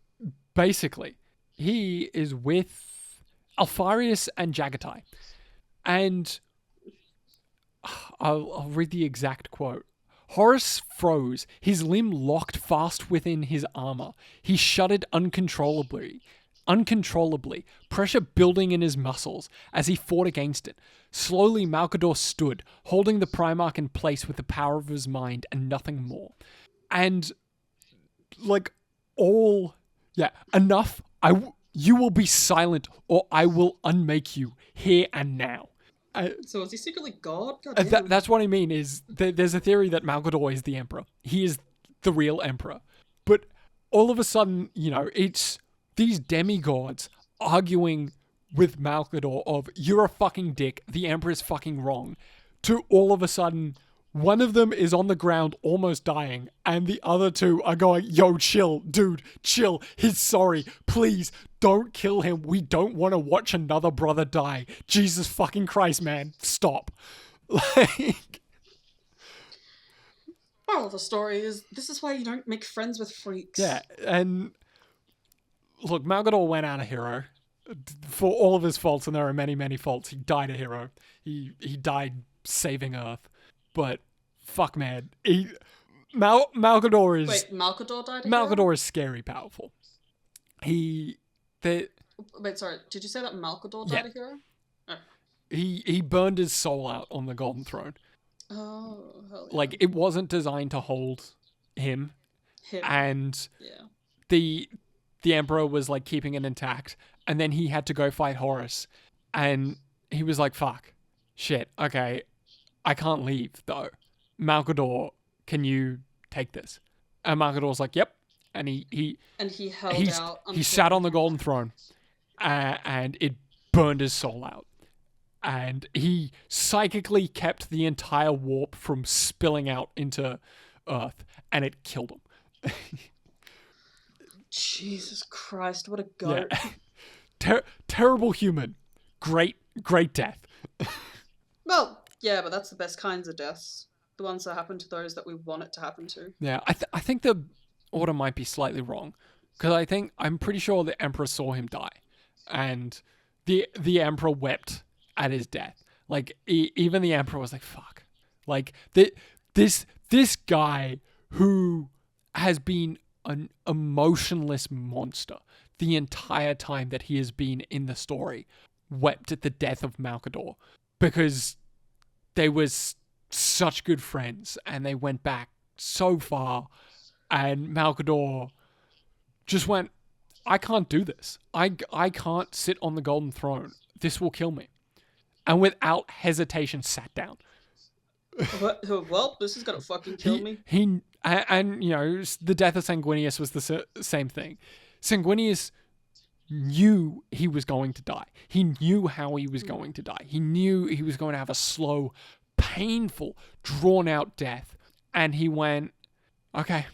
Basically, he is with Alfarius and Jagatai. And I'll read the exact quote. Horus froze, his limb locked fast within his armor. He shuddered uncontrollably, pressure building in his muscles as he fought against it. Slowly, Malcador stood, holding the Primarch in place with the power of his mind and nothing more. And, enough. You will be silent, or I will unmake you here and now. So is he secretly God? That's what I mean, is there's a theory that Malcador is the Emperor. He is the real Emperor. But all of a sudden, it's these demigods arguing with Malcador of, you're a fucking dick, the Emperor's fucking wrong, to all of a sudden, one of them is on the ground almost dying, and the other two are going, yo, chill, dude, chill, he's sorry, please, don't kill him, we don't want to watch another brother die, Jesus fucking Christ, man, stop. Moral of the story is, this is why you don't make friends with freaks. Yeah, and look, Malcador went out a hero. For all of his faults, and there are many, many faults, he died a hero. He died saving Earth. But, fuck man, Malcador is... Wait, Malcador died a Malcador hero? is scary powerful. Wait, sorry, did you say that Malcador died a hero? Oh. He burned his soul out on the Golden Throne. Oh, hell yeah. It wasn't designed to hold him. And the Emperor was, keeping it intact. And then he had to go fight Horus. And he was like, fuck. Shit, okay. I can't leave, though. Malcador, can you take this? And Malcador's like, yep. And he held out. He sat on the Golden Throne. And it burned his soul out. And he psychically kept the entire warp from spilling out into Earth. And it killed him. Jesus Christ, what a goat. Yeah. Terrible human. Great death. Well, yeah, but that's the best kinds of deaths. The ones that happen to those that we want it to happen to. Yeah, I think the order might be slightly wrong. Because I'm pretty sure the Emperor saw him die. And the Emperor wept at his death. Even the Emperor was like, fuck. This guy who has been an emotionless monster the entire time that he has been in the story wept at the death of Malcador because they were such good friends and they went back so far, and Malcador just went, I can't do this. I can't sit on the Golden Throne. This will kill me. And without hesitation sat down. Well, this is gonna fucking kill me. And the death of Sanguinius was the same thing. Sanguinius knew he was going to die. He knew how he was going to die. He knew he was going to have a slow, painful, drawn-out death. And he went, okay,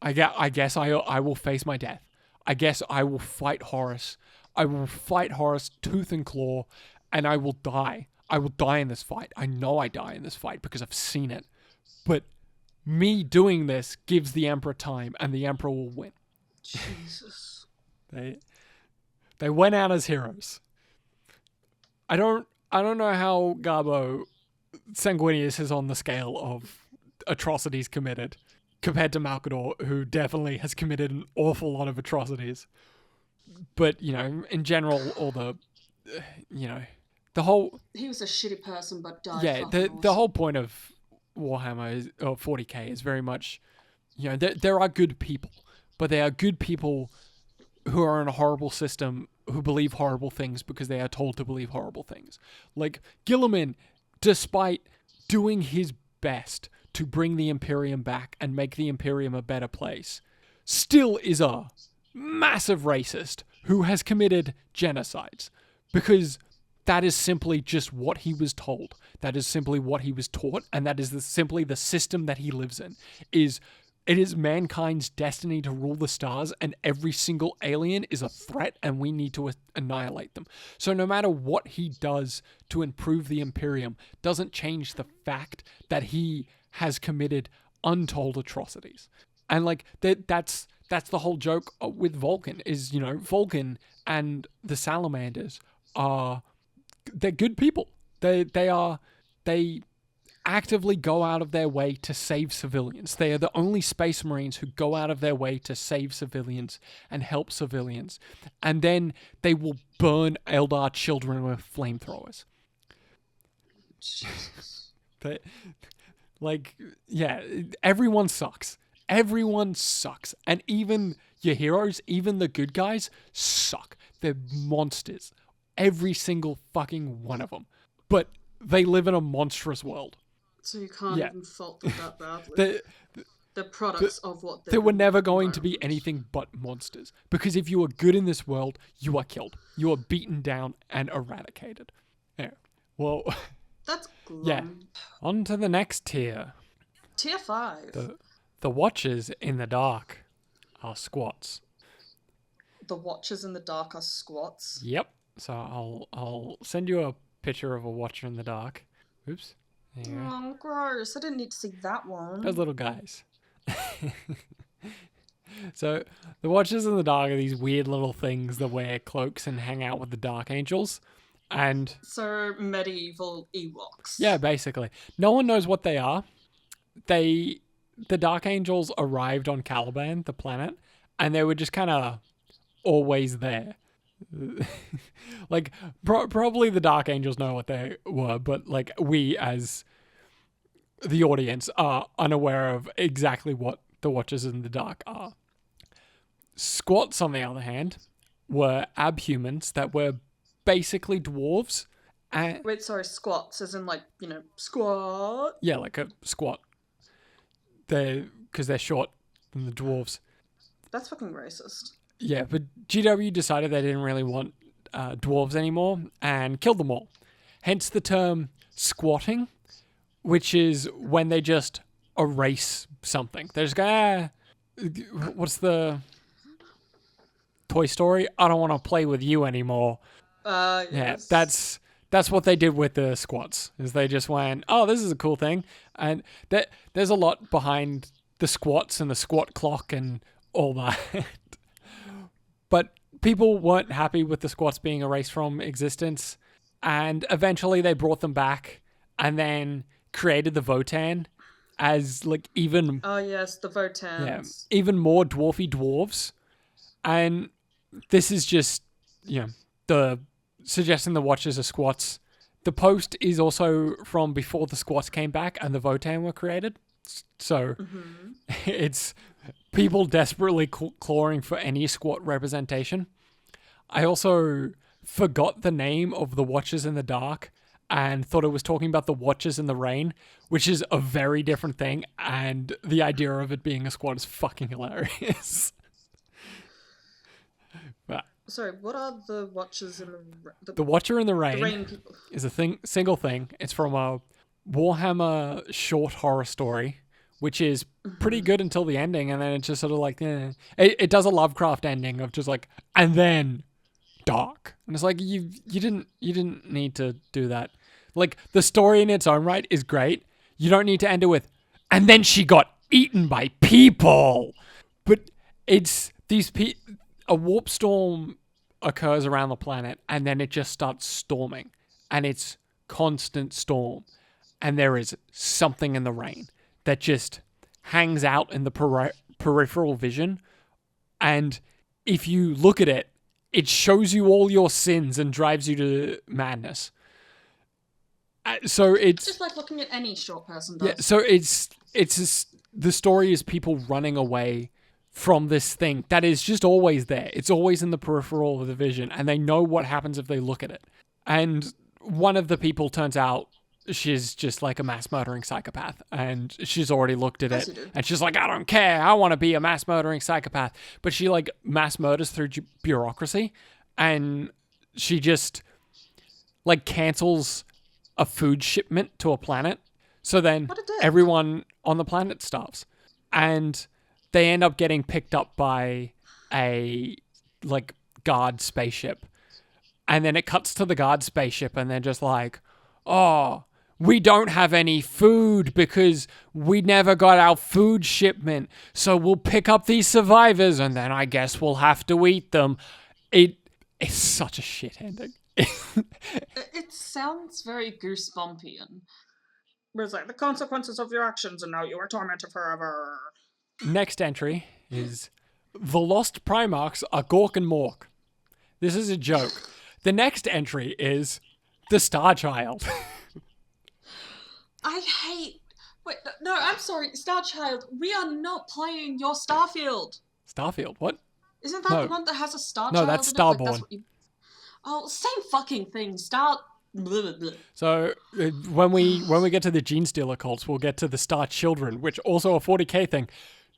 I guess I will face my death. I guess I will fight Horus. I will fight Horus tooth and claw, and I will die. I will die in this fight. I know I die in this fight because I've seen it. But me doing this gives the Emperor time, and the Emperor will win. Jesus. They went out as heroes. I don't know how Garbo Sanguinius is on the scale of atrocities committed compared to Malcador, who definitely has committed an awful lot of atrocities. But, in general, all the, the whole... He was a shitty person, but died. Yeah, the whole point of Warhammer or 40k is very much, there are good people, but they are good people who are in a horrible system, who believe horrible things because they are told to believe horrible things. Guilliman, despite doing his best to bring the Imperium back and make the Imperium a better place, still is a massive racist who has committed genocides because that is simply just what he was told. That is simply what he was taught, and that is simply the system that he lives in, is It is mankind's destiny to rule the stars, and every single alien is a threat, and we need to annihilate them. So no matter what he does to improve the Imperium, doesn't change the fact that he has committed untold atrocities. And like that's the whole joke with Vulcan is, Vulcan and the Salamanders they're good people. They actively go out of their way to save civilians. They are the only space marines who go out of their way to save civilians and help civilians. And then they will burn Eldar children with flamethrowers. But, everyone sucks. Everyone sucks. And even your heroes, even the good guys, suck. They're monsters. Every single fucking one of them. But they live in a monstrous world. So you can't even fault them that badly. They're products of what they were never going to be anything but monsters. Because if you are good in this world, you are killed. You are beaten down and eradicated. Yeah. Well... That's glum. Yeah. On to the next tier. Tier 5. The Watchers in the Dark are squats. The Watchers in the Dark are squats? Yep. So I'll send you a picture of a Watcher in the Dark. Oops. There you go. Oh, gross. I didn't need to see that one. Those little guys. So the Watchers in the Dark are these weird little things that wear cloaks and hang out with the Dark Angels. And so medieval Ewoks. Yeah, basically. No one knows what they are. The Dark Angels arrived on Caliban, the planet, and they were just kind of always there. Like, probably the Dark Angels know what they were, but, like, we as the audience are unaware of exactly what the Watchers in the Dark are. Squats, on the other hand, were abhumans that were basically dwarves. Wait, sorry, squats, as in, like, squat? Yeah, like a squat. Because they're short than the dwarves. That's fucking racist. Yeah, but GW decided they didn't really want dwarves anymore and killed them all. Hence the term squatting, which is when they just erase something. They just go, what's the Toy Story? I don't want to play with you anymore. Yes. Yeah, that's what they did with the squats, is they just went, oh, this is a cool thing. And there's a lot behind the squats and the squat clock and all that. But people weren't happy with the squats being erased from existence. And eventually they brought them back and then created the Votan as like even... Oh, yes, the Votans. Yeah, even more dwarfy dwarves. And this is just, the suggesting the Watchers are squats. The post is also from before the squats came back and the Votan were created. So it's people desperately clawing for any squat representation. I also forgot the name of the Watchers in the Dark and thought it was talking about the Watchers in the Rain, which is a very different thing. And the idea of it being a squat is fucking hilarious. But sorry, what are the Watchers in the Watcher in the Rain? The Rain people is a single thing. It's from a Warhammer short horror story, which is pretty good until the ending, and then it's just sort of like, it does a Lovecraft ending of just like, and then dark, and it's like you didn't need to do that. Like, the story in its own right is great. You don't need to end it with, and then she got eaten by people. But it's a warp storm occurs around the planet, and then it just starts storming, and it's constant storm, and there is something in the rain that just hangs out in the peripheral vision, and if you look at it, it shows you all your sins and drives you to madness. So it's just like looking at any short person does. Yeah, so the story is people running away from this thing that is just always there. It's always in the peripheral of the vision, and they know what happens if they look at it. And one of the people turns out she's just like a mass murdering psychopath, and she's already looked at it, and she's like, I don't care, I want to be a mass murdering psychopath. But she like mass murders through bureaucracy, and she just like cancels a food shipment to a planet, so then everyone on the planet starves. And they end up getting picked up by a like guard spaceship. And then it cuts to the guard spaceship and they're just like, oh, we don't have any food because we never got our food shipment. So we'll pick up these survivors and then I guess we'll have to eat them. It's such a shit ending. It sounds very goosebumpian. It's like the consequences of your actions and now you are tormented forever. Next entry is the Lost Primarchs are Gork and Mork. This is a joke. The next entry is the Star Child. I hate... Wait, no, I'm sorry. Star Child, we are not playing your Starfield. Starfield? What? Isn't that the one that has a Star Child? No, that's Starborn. Oh, same fucking thing. Blah, blah, blah. So when we get to the Gene Stealer cults, we'll get to the Star Children, which also a 40k thing.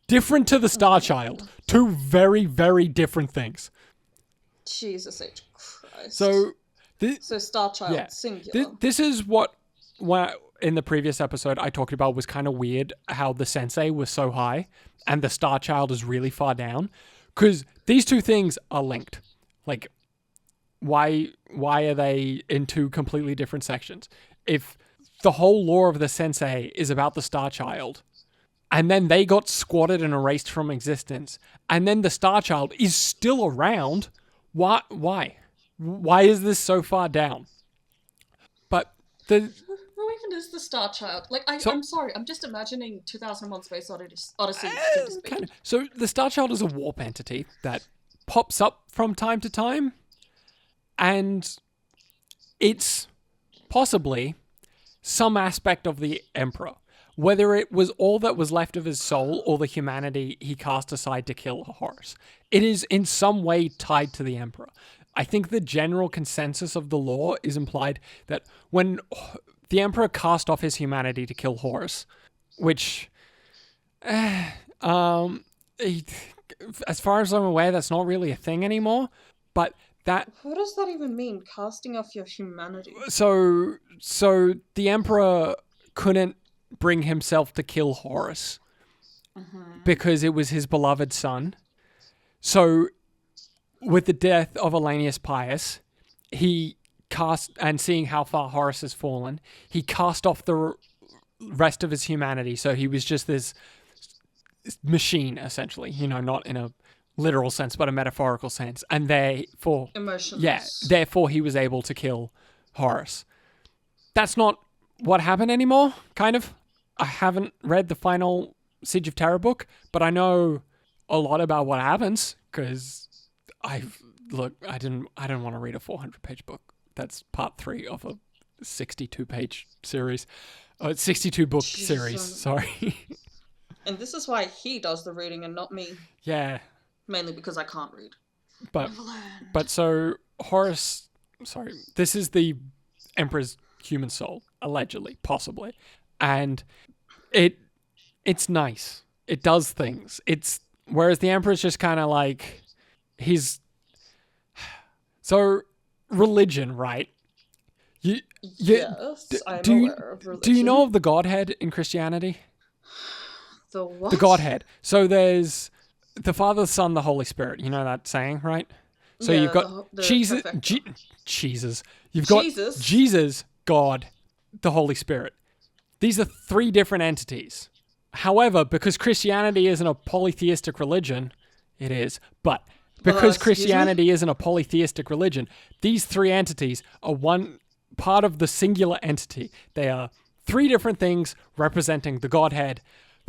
Different to the Star Child. Two very, very different things. Jesus H. Christ. So Star Child, singular. This is what in the previous episode I talked about was kind of weird, how the Sensei was so high and the Star Child is really far down. Because these two things are linked. Like, why are they in two completely different sections? If the whole lore of the Sensei is about the Star Child, and then they got squatted and erased from existence, and then the Star Child is still around, why? Why is this so far down? But Who even is the Star Child? Like, I'm sorry, I'm just imagining 2001 Space Odyssey. Kind of. So the Star Child is a warp entity that pops up from time to time, and it's possibly some aspect of the Emperor. Whether it was all that was left of his soul or the humanity he cast aside to kill Horus, it is in some way tied to the Emperor. I think the general consensus of the lore is implied that when the Emperor cast off his humanity to kill Horus, which, as far as I'm aware, that's not really a thing anymore, but that... What does that even mean, casting off your humanity? So the Emperor couldn't bring himself to kill Horus because it was his beloved son. So with the death of Elanius Pius, he cast, and seeing how far Horus has fallen, he cast off the rest of his humanity. So he was just this machine, essentially, not in a literal sense, but a metaphorical sense. And therefore, emotionless. Yeah, therefore he was able to kill Horus. That's not what happened anymore, kind of. I haven't read the final Siege of Terror book, but I know a lot about what happens because I didn't want to read a 400-page book. That's part 3 of a 62-page series. 62-book series, sorry. And this is why he does the reading and not me. Yeah. Mainly because I can't read. But so Horus, this is the Emperor's human soul, allegedly, possibly. And it's nice. It does things. Whereas the Emperor's just kind of like, so religion, right? Yes, I'm aware of religion. Do you know of the Godhead in Christianity? The what? The Godhead. So there's the Father, the Son, the Holy Spirit. You know that saying, right? So you've got Jesus. You've got Jesus, God, the Holy Spirit. These are 3 different entities. However, because Christianity isn't a polytheistic religion, it is, but because Christianity isn't a polytheistic religion, these 3 entities are one part of the singular entity. They are 3 different things representing the Godhead.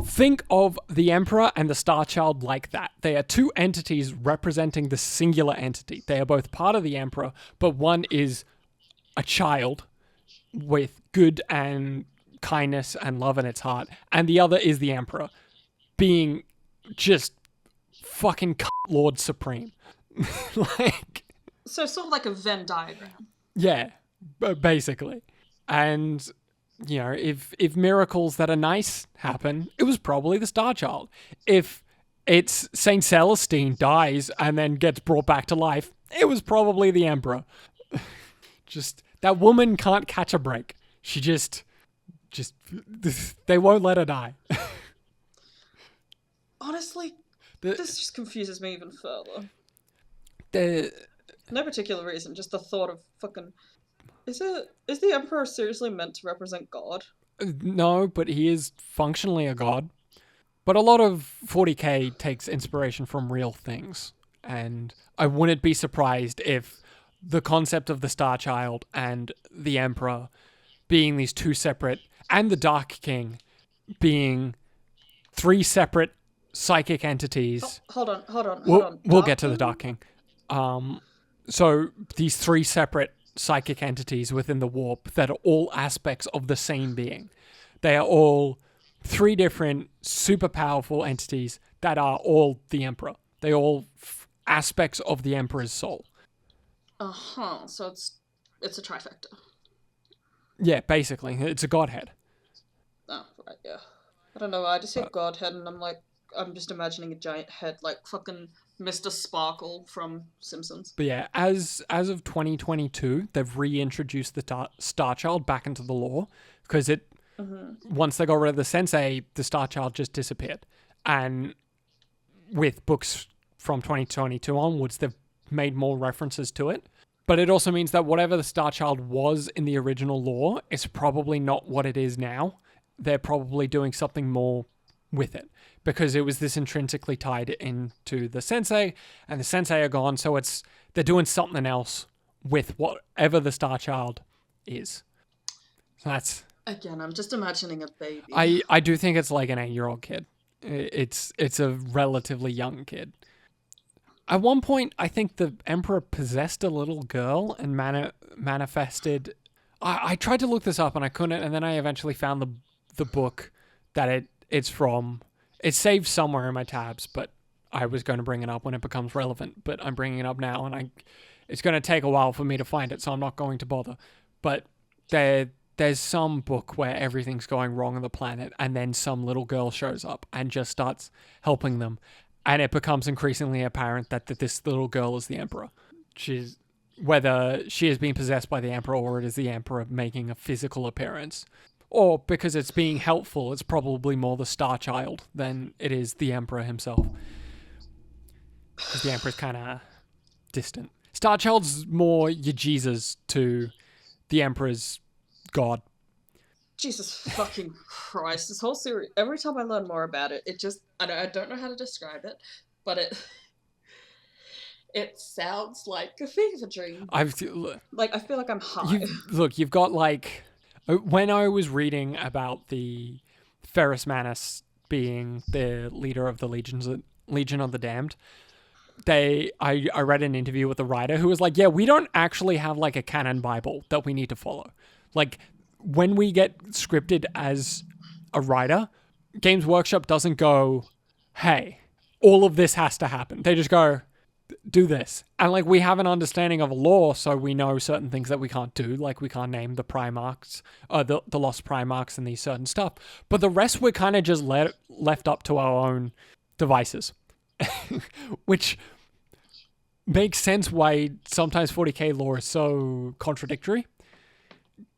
Think of the Emperor and the Star Child like that. They are 2 entities representing the singular entity. They are both part of the Emperor, but one is a child with good and kindness and love in its heart, and the other is the Emperor being just fucking Lord Supreme. So sort of like a Venn diagram. Yeah, basically. And if miracles that are nice happen, it was probably the Star Child. If it's Saint Celestine dies and then gets brought back to life, it was probably the Emperor. Just that woman can't catch a break. She just they won't let her die. Honestly, The, this just confuses me even further. the No particular reason, just the thought of fucking. Is the Emperor seriously meant to represent God? no, but he is functionally a god. But a lot of 40k takes inspiration from real things, and I wouldn't be surprised if the concept of the Star Child and the Emperor being these two separate, and the Dark King being three separate psychic entities. Hold on. We'll get to the Dark King. So these three separate psychic entities within the warp that are all aspects of the same being. They are all three different super powerful entities that are all the Emperor. They all aspects of the Emperor's soul. So it's a trifecta. Yeah, basically, it's a godhead. Oh, right, yeah. I don't know. I just hear Godhead, and I'm just imagining a giant head, like fucking Mr. Sparkle from Simpsons. But yeah, as of 2022, they've reintroduced the Star Child back into the lore because once they got rid of the Sensei, the Star Child just disappeared. And with books from 2022 onwards, they've made more references to it. But it also means that whatever the Star Child was in the original lore is probably not what it is now. They're probably doing something more with it because it was this intrinsically tied into the Sensei, and the Sensei are gone, so they're doing something else with whatever the Star Child is. So that's... Again, I'm just imagining a baby. I do think it's like an 8-year-old kid. It's a relatively young kid. At one point, I think the Emperor possessed a little girl and manifested... I tried to look this up and I couldn't, and then I eventually found the book that it's from. It's saved somewhere in my tabs, but I was going to bring it up when it becomes relevant, but I'm bringing it up now, and it's going to take a while for me to find it, so I'm not going to bother. But there's some book where everything's going wrong on the planet, and then some little girl shows up and just starts helping them. And it becomes increasingly apparent that this little girl is the Emperor. Whether she is being possessed by the Emperor or it is the Emperor making a physical appearance. Or because it's being helpful, it's probably more the Star Child than it is the Emperor himself. Because the Emperor's kind of distant. Star Child's more your Jesus to the Emperor's God. Jesus fucking Christ. This whole series, every time I learn more about it, it just, I don't know how to describe it, but it sounds like a fever dream. I feel like I'm high. You've got like, when I was reading about the Ferrus Manus being the leader of the Legion of the Damned, I read an interview with the writer who was like, yeah, we don't actually have like a canon Bible that we need to follow. Like, when we get scripted as a writer, Games Workshop doesn't go, hey, all of this has to happen. They just go, do this. And like, we have an understanding of law, so we know certain things that we can't do. Like, we can't name the Primarchs, the Lost Primarchs and these certain stuff. But the rest we're kind of just left up to our own devices. Which makes sense why sometimes 40k lore is so contradictory.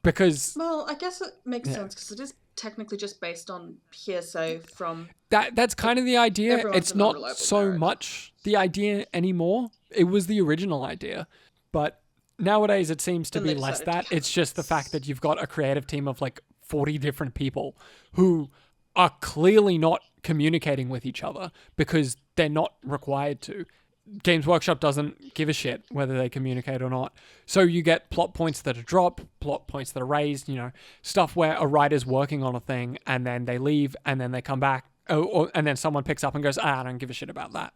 Because... Well, I guess it makes sense because it is technically just based on hearsay from... That's kind of the idea. It's not so much the idea anymore. It was the original idea. But nowadays it seems to be less that. It's just the fact that you've got a creative team of like 40 different people who are clearly not communicating with each other because they're not required to. Games Workshop doesn't give a shit whether they communicate or not. So you get plot points that are dropped, plot points that are raised, stuff where a writer's working on a thing and then they leave and then they come back and then someone picks up and goes, I don't give a shit about that.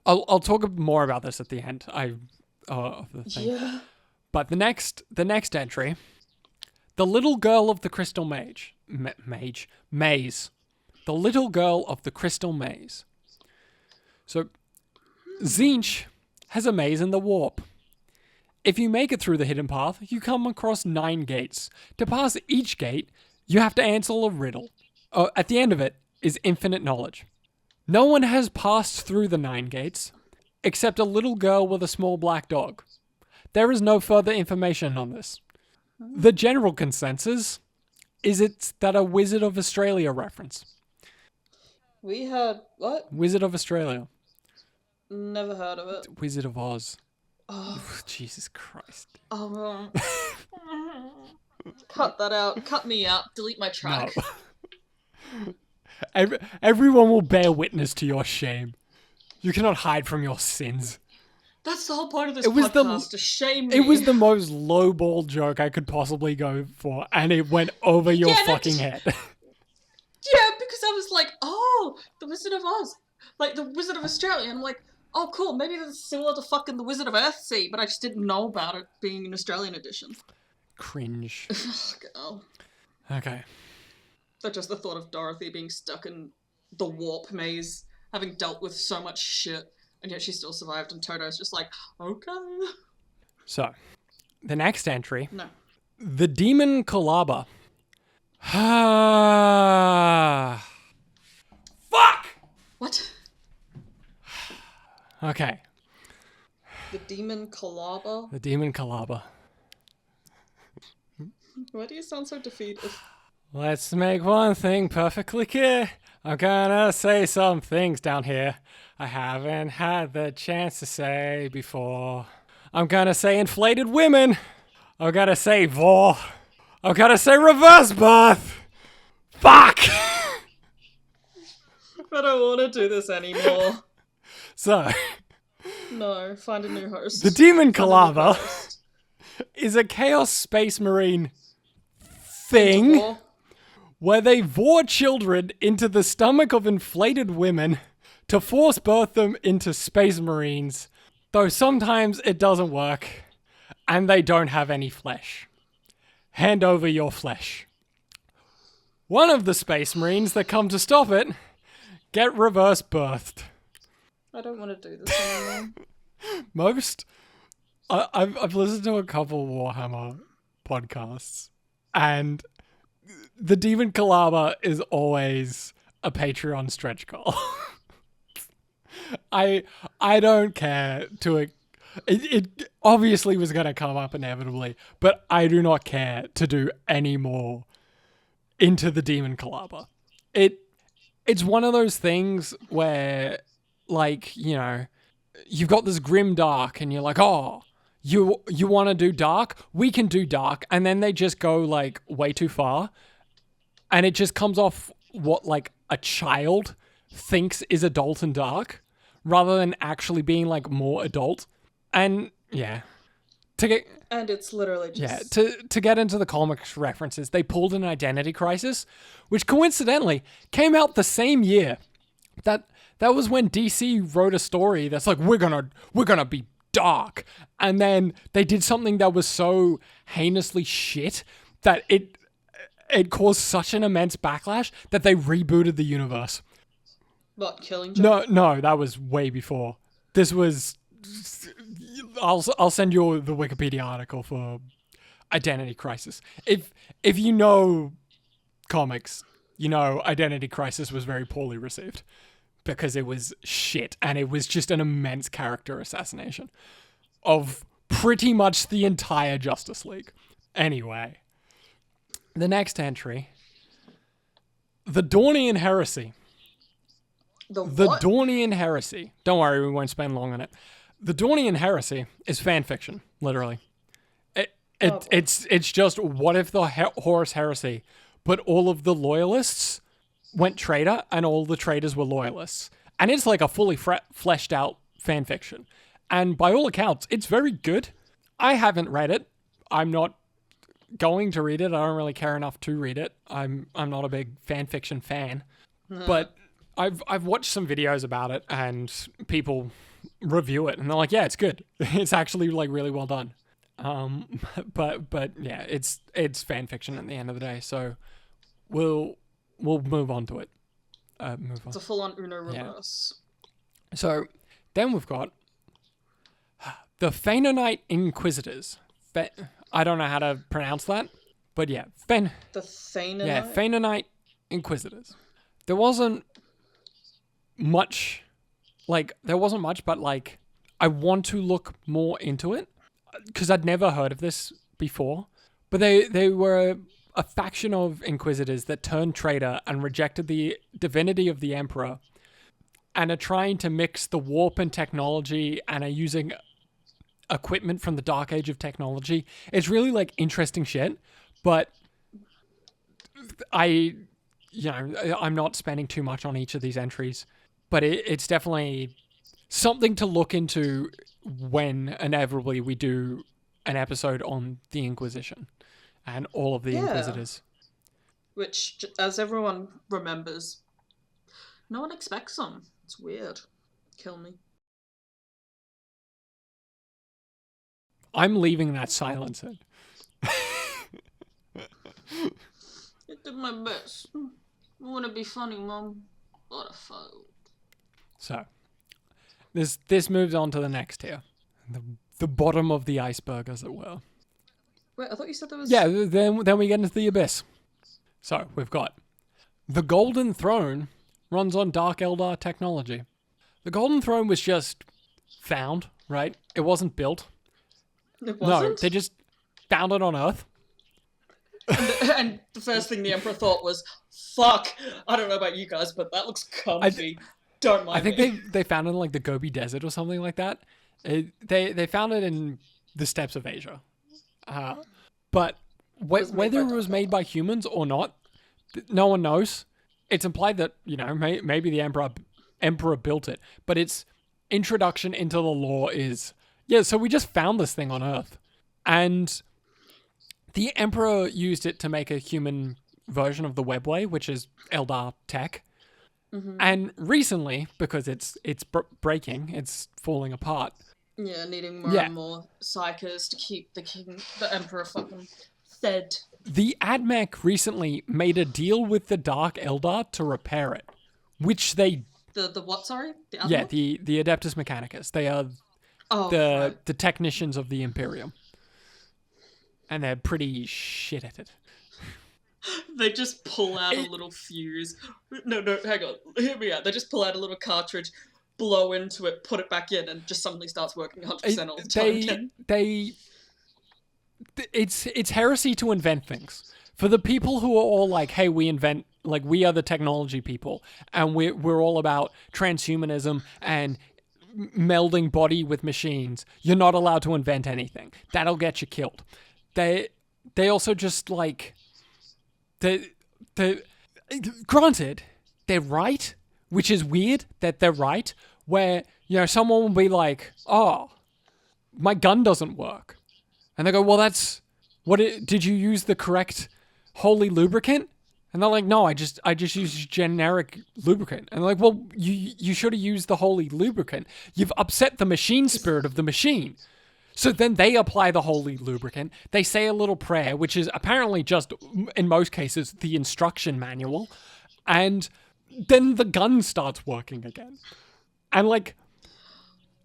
I'll talk more about this at the end of the thing. Yeah. But the next entry, the little girl of the crystal maze. The little girl of the crystal maze. So Tzeentch has a maze in the warp. If you make it through the hidden path, you come across 9 gates. To pass each gate, you have to answer a riddle. At the end of it is infinite knowledge. No one has passed through the 9 gates, except a little girl with a small black dog. There is no further information on this. The general consensus is it's that a Wizard of Australia reference. We had what? Wizard of Australia. Never heard of it. Wizard of Oz. Oh, Jesus Christ. oh cut that out. Cut me out. Delete my track. No. Everyone will bear witness to your shame. You cannot hide from your sins. That's the whole point of this podcast, to shame me. It was the most lowball joke I could possibly go for, and it went over your fucking head. Yeah, because I was like, oh, the Wizard of Oz. Like, the Wizard of Australia. And I'm like, oh, cool, maybe that's similar to fucking the Wizard of Earthsea, but I just didn't know about it being an Australian edition. Cringe. Oh. Okay. But just the thought of Dorothy being stuck in the warp maze, having dealt with so much shit, and yet she still survived, and Toto's just like, okay. So, the next entry. No. The Demon Colaba. Fuck! What? Okay. The Demon Colaba? The Demon Colaba. Why do you sound so defeated? Let's make one thing perfectly clear. I'm gonna say some things down here I haven't had the chance to say before. I'm gonna say inflated women. I'm gonna say vor. I'm gonna say reverse birth. Fuck! I don't want to do this anymore. So, no, find a new host. the Demon Colaba is a Chaos Space Marine thing where they vor children into the stomach of inflated women to force birth them into Space Marines, though sometimes it doesn't work and they don't have any flesh. Hand over your flesh. One of the Space Marines that come to stop it get reverse birthed. I don't want to do this anymore. I've listened to a couple Warhammer podcasts, and the Demon Colaba is always a Patreon stretch goal. I don't care to it obviously was going to come up inevitably, but I do not care to do any more into the Demon Colaba. It's one of those things where, like, you know, you've got this grim dark and you're like, oh, you want to do dark? We can do dark. And then they just go like way too far. And it just comes off what like a child thinks is adult and dark rather than actually being like more adult. And yeah, and it's literally just... Yeah, to get into the comics references, they pulled an Identity Crisis, which coincidentally came out the same year. That was when DC wrote a story that's like, we're gonna be dark. And then they did something that was so heinously shit that it caused such an immense backlash that they rebooted the universe. What, killing Joe? No, that was way before. This was... I'll send you the Wikipedia article for Identity Crisis. If you know comics, you know Identity Crisis was very poorly received because it was shit and it was just an immense character assassination of pretty much the entire Justice League. Anyway, the next entry, the Dornian Heresy. The Dornian Heresy. Don't worry, we won't spend long on it. The Dornian Heresy is fan fiction, literally. It's just, what if the Horus Heresy, but all of the loyalists went traitor and all the traitors were loyalists. And it's like a fully fleshed out fan fiction. And by all accounts, it's very good. I haven't read it. I'm not going to read it. I don't really care enough to read it. I'm not a big fan fiction fan. But I've watched some videos about it and people review it and they're like, yeah, it's good. It's actually like really well done. But yeah, it's fan fiction at the end of the day. So we'll move on to it. It's a full-on Uno reverse. Yeah. So then we've got the Fenonite Inquisitors. I don't know how to pronounce that, but yeah, the Fenonite. Yeah, Fenonite Inquisitors. There wasn't much, but like I want to look more into it because I'd never heard of this before. But they were a faction of Inquisitors that turned traitor and rejected the divinity of the Emperor and are trying to mix the warp and technology and are using equipment from the Dark Age of technology. It's really like interesting shit, but I'm not spending too much on each of these entries, but it's definitely something to look into when inevitably we do an episode on the Inquisition and all of the Inquisitors. Which, as everyone remembers, no one expects them. It's weird. Kill me. I'm leaving that silence in. I did my best. I want to be funny, Mum, but I failed. So, this moves on to the next tier. The bottom of the iceberg, as it were. Wait, I thought you said there was... Yeah, then we get into the abyss. So, we've got the Golden Throne runs on Dark Eldar technology. The Golden Throne was just found, right? It wasn't built. It wasn't? No, they just found it on Earth. And the first thing the Emperor thought was, fuck, I don't know about you guys, but that looks comfy. Don't mind me. I think they found it in like the Gobi Desert or something like that. They found it in the steppes of Asia. But whether it was made by humans or not, no one knows. It's implied that, maybe the Emperor built it, but its introduction into the lore is, so we just found this thing on Earth. And the Emperor used it to make a human version of the Webway, which is Eldar tech. Mm-hmm. And recently, because it's breaking, it's falling apart. Yeah, needing more and more psychers to keep the Emperor fucking fed. The AdMech recently made a deal with the Dark Eldar to repair it, which they... The what, sorry? The other one? The Adeptus Mechanicus. They are the technicians of the Imperium. And they're pretty shit at it. They just pull out a little fuse. No, hang on. Hear me out. They just pull out a little cartridge, blow into it, put it back in, and just suddenly starts working 100% all the time again. It's heresy to invent things. For the people who are all like, hey, we are the technology people, and we're all about transhumanism and melding body with machines, you're not allowed to invent anything. That'll get you killed. They also just like... Granted, they're right, which is weird that they're right, where, someone will be like, oh, my gun doesn't work. And they go, well, did you use the correct holy lubricant? And they're like, no, I just used generic lubricant. And they're like, well, you should have used the holy lubricant. You've upset the machine spirit of the machine. So then they apply the holy lubricant. They say a little prayer, which is apparently just, in most cases, the instruction manual. And then the gun starts working again. And like,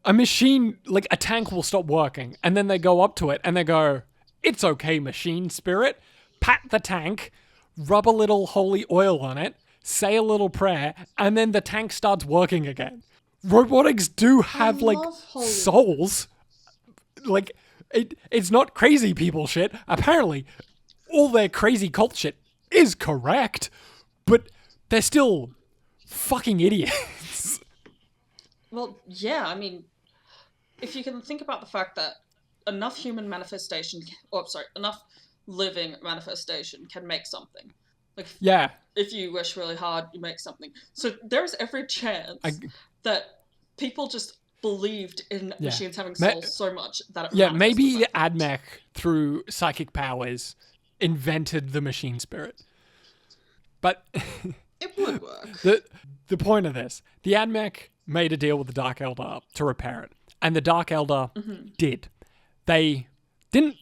a machine, like a tank will stop working. And then they go up to it and they go, it's okay, machine spirit. Pat the tank, rub a little holy oil on it, say a little prayer, and then the tank starts working again. Robotics do have like souls. Like, it's not crazy people shit. Apparently, all their crazy cult shit is correct, but they're still fucking idiots. Well, yeah, I mean, if you can think about the fact that enough enough living manifestation can make something. Like, if you wish really hard, you make something. So there's every chance that people just believed in machines having souls so much that it maybe AdMech, through psychic powers, invented the machine spirit. But it would work. The point of this, the AdMech made a deal with the Dark Eldar to repair it. And the Dark Eldar did. They didn't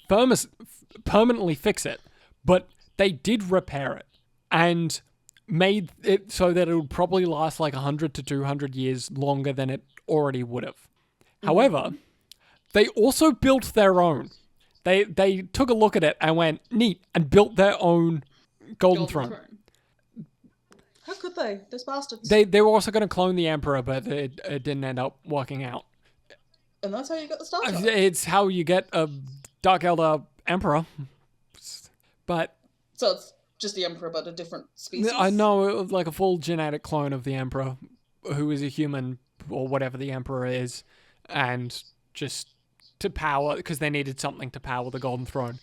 permanently fix it, but they did repair it. And made it so that it would probably last like 100 to 200 years longer than it already would have. However, they also built their own. They took a look at it and went, neat, and built their own Golden Throne. How could they? Those bastards. They were also going to clone the Emperor, but it didn't end up working out. And that's how you got the Star Trek. It's how you get a Dark Eldar Emperor. But So it's just the Emperor, but a different species? I know, it was like a full genetic clone of the Emperor, who is a human, or whatever the Emperor is, and just to power, because they needed something to power the Golden Throne.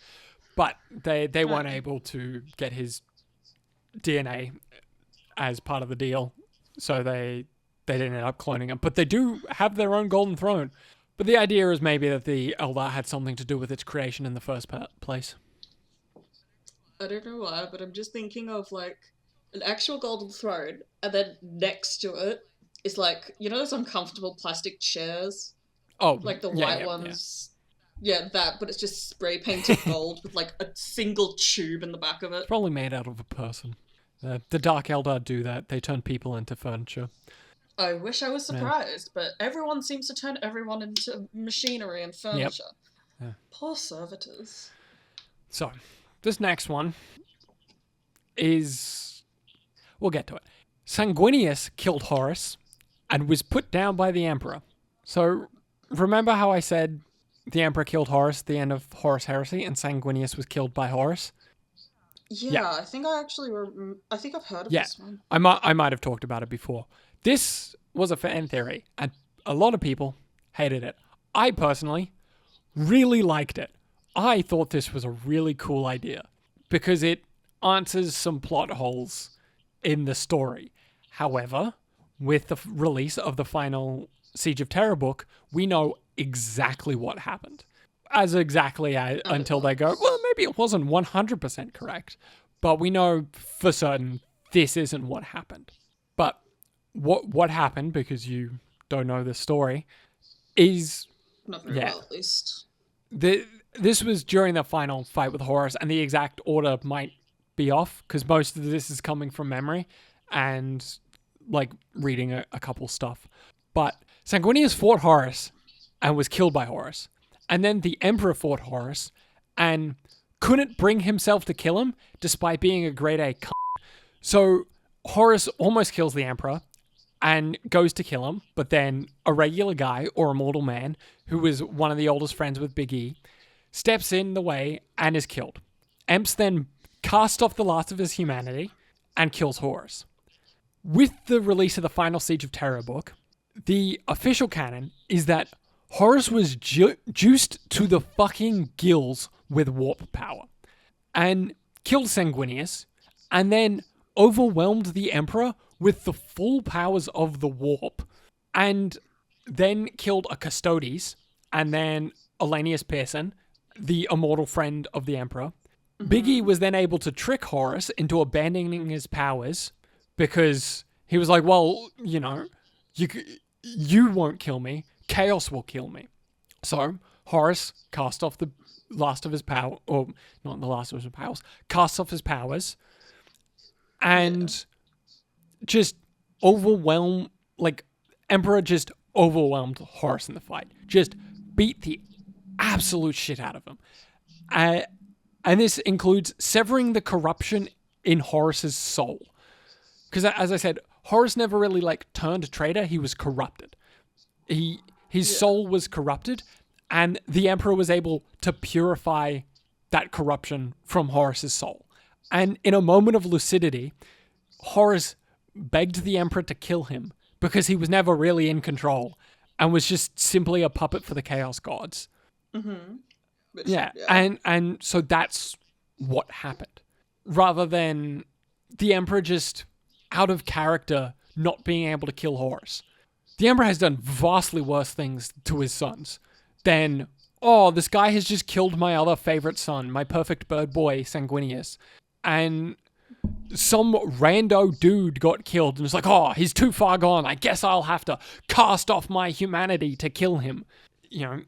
But they weren't able to get his DNA as part of the deal, so they didn't end up cloning him. But they do have their own Golden Throne. But the idea is maybe that the Eldar had something to do with its creation in the first place. I don't know why, but I'm just thinking of like an actual golden throne, and then next to it is like, you know those uncomfortable plastic chairs? Oh, Like the yeah, white ones? Yeah, that, but it's just spray painted gold with like a single tube in the back of it. It's probably made out of a person. The Dark Eldar do that. They turn people into furniture. I wish I was surprised, but everyone seems to turn everyone into machinery and furniture. Yeah. Poor servitors. So, this next one is... We'll get to it. Sanguinius killed Horus and was put down by the Emperor. So, remember how I said the Emperor killed Horus at the end of Horus Heresy and Sanguinius was killed by Horus? Yeah, I think I actually I think I've heard of this one. I might have talked about it before. This was a fan theory, and a lot of people hated it. I personally really liked it. I thought this was a really cool idea because it answers some plot holes in the story. However, with the release of the final Siege of Terror book, we know exactly what happened. Until they go, well, maybe it wasn't 100% correct, but we know for certain this isn't what happened. But what happened, because you don't know the story, is... Not very well, at least. This was during the final fight with Horus, and the exact order might be off, because most of this is coming from memory and like reading a couple stuff. But Sanguinius fought Horus and was killed by Horus. And then the Emperor fought Horus and couldn't bring himself to kill him, despite being a grade A cunt. So Horus almost kills the Emperor and goes to kill him, but then a regular guy, or a mortal man, who was one of the oldest friends with Big E, steps in the way and is killed. Emps then casts off the last of his humanity and kills Horus. With the release of the final Siege of Terror book, the official canon is that Horus was juiced to the fucking gills with warp power and killed Sanguinius, and then overwhelmed the Emperor with the full powers of the warp, and then killed a Custodes, and then Elanius Pearson, the immortal friend of the Emperor. Mm-hmm. Big E was then able to trick Horus into abandoning his powers because he was like, well, you know, you won't kill me. Chaos will kill me. So Horus cast off the last of his power, or not the last of his powers, casts off his powers and just Emperor just overwhelmed Horus in the fight. Just beat the absolute shit out of him. And this includes severing the corruption in Horus's soul. Because as I said, Horus never really turned traitor, he was corrupted. His soul was corrupted, and the Emperor was able to purify that corruption from Horus's soul. And in a moment of lucidity, Horus begged the Emperor to kill him because he was never really in control and was just simply a puppet for the Chaos Gods. Mm-hmm. Yeah, and so that's what happened. Rather than the Emperor just out of character not being able to kill Horus. The Emperor has done vastly worse things to his sons than, oh, this guy has just killed my other favorite son, my perfect bird boy, Sanguinius. And some rando dude got killed and was like, oh, he's too far gone. I guess I'll have to cast off my humanity to kill him. You know?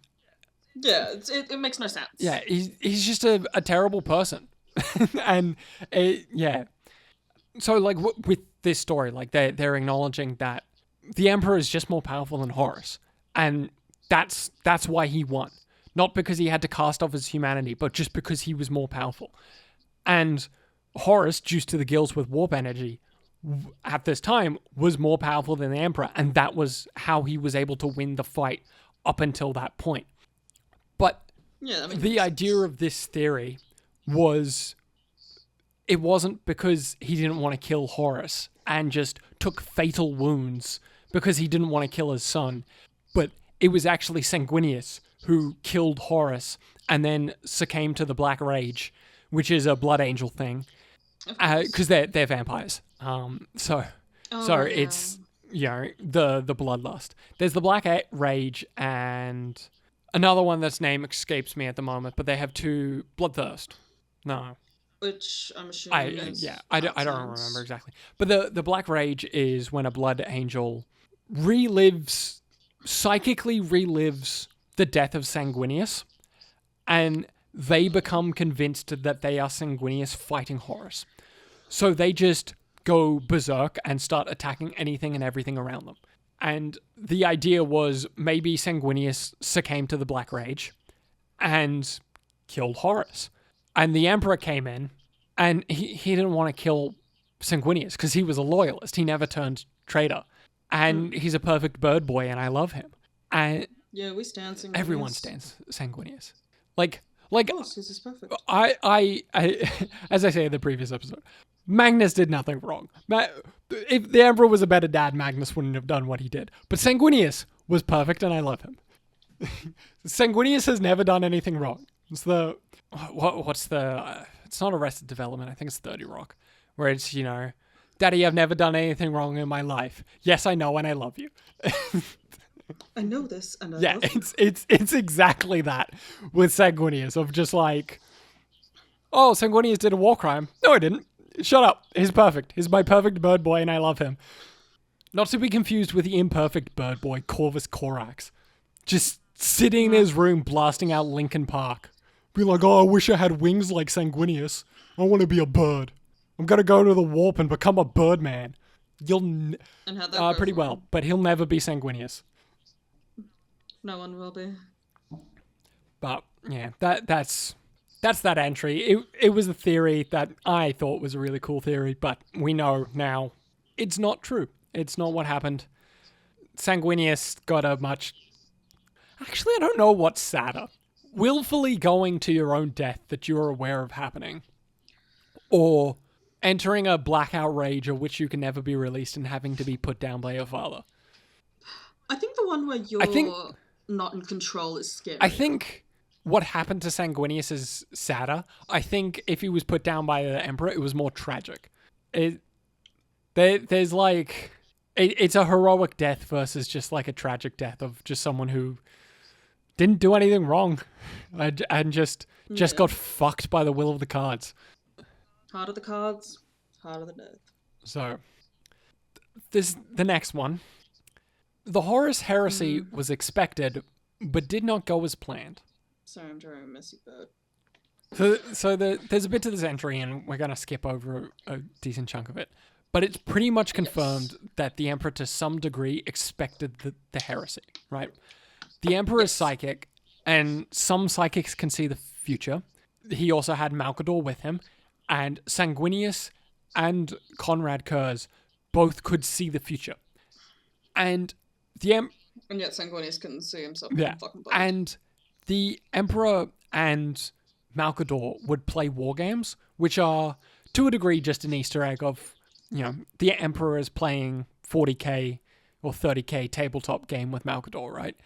Yeah, it makes no sense. Yeah, he's just a terrible person. And, yeah. So, with this story, they're acknowledging that the Emperor is just more powerful than Horus. And that's why he won. Not because he had to cast off his humanity, but just because he was more powerful. And Horus, juiced to the gills with warp energy, at this time, was more powerful than the Emperor. And that was how he was able to win the fight up until that point. But the idea of this theory was... it wasn't because he didn't want to kill Horus and just took fatal wounds because he didn't want to kill his son, but it was actually Sanguinius who killed Horus and then succumbed to the Black Rage, which is a blood angel thing, because they're vampires. So it's the bloodlust. There's the Black Rage and another one that's name escapes me at the moment, but they have two Bloodthirst. No. Which I'm assuming is... I don't remember exactly. But the Black Rage is when a blood angel psychically relives the death of Sanguinius, and they become convinced that they are Sanguinius fighting Horus. So they just go berserk and start attacking anything and everything around them. And the idea was maybe Sanguinius succumbed to the Black Rage and killed Horus. And the Emperor came in, and he didn't want to kill Sanguinius because he was a loyalist. He never turned traitor. And he's a perfect bird boy, and I love him. And yeah, we stand Sanguinius. Everyone stands Sanguinius. Like, of course, this is perfect. I as I say in the previous episode, Magnus did nothing wrong. If the Emperor was a better dad, Magnus wouldn't have done what he did. But Sanguinius was perfect, and I love him. Sanguinius has never done anything wrong. It's the... What's the... it's not Arrested Development. I think it's 30 Rock. Where it's, Daddy, I've never done anything wrong in my life. Yes, I know, and I love you. I know this, and I love you. It's exactly that with Sanguinius, of just like, oh, Sanguinius did a war crime. No, I didn't. Shut up. He's perfect. He's my perfect bird boy, and I love him. Not to be confused with the imperfect bird boy, Corvus Corax. Just sitting in his room blasting out Linkin Park. Be like, oh, I wish I had wings like Sanguinius. I want to be a bird. I'm going to go to the warp and become a bird man. And how'd that pretty well, but he'll never be Sanguinius. No one will be. But yeah, that's that entry. It was a theory that I thought was a really cool theory, but we know now it's not true. It's not what happened. Sanguinius got a much... Actually, I don't know what's sadder. Willfully going to your own death that you're aware of happening, or entering a blackout rage of which you can never be released and having to be put down by your father. I think the one where you're not in control is scary. I think what happened to Sanguinius is sadder. I think if he was put down by the Emperor, it was more tragic. There's like... It's a heroic death versus just like a tragic death of just someone who didn't do anything wrong and just got fucked by the will of the cards. Heart of the cards, heart of the death. So, the next one. The Horus heresy was expected, but did not go as planned. Sorry, I'm drawing a messy bird. So there's a bit to this entry, and we're going to skip over a decent chunk of it. But it's pretty much confirmed that the Emperor, to some degree, expected the heresy, right? The Emperor is psychic, and some psychics can see the future. He also had Malcador with him, and Sanguinius and Conrad Kurz both could see the future. And and yet Sanguinius couldn't see himself. Yeah, and the Emperor and Malcador would play war games, which are, to a degree, just an Easter egg of... the Emperor is playing 40k or 30k tabletop game with Malcador, right?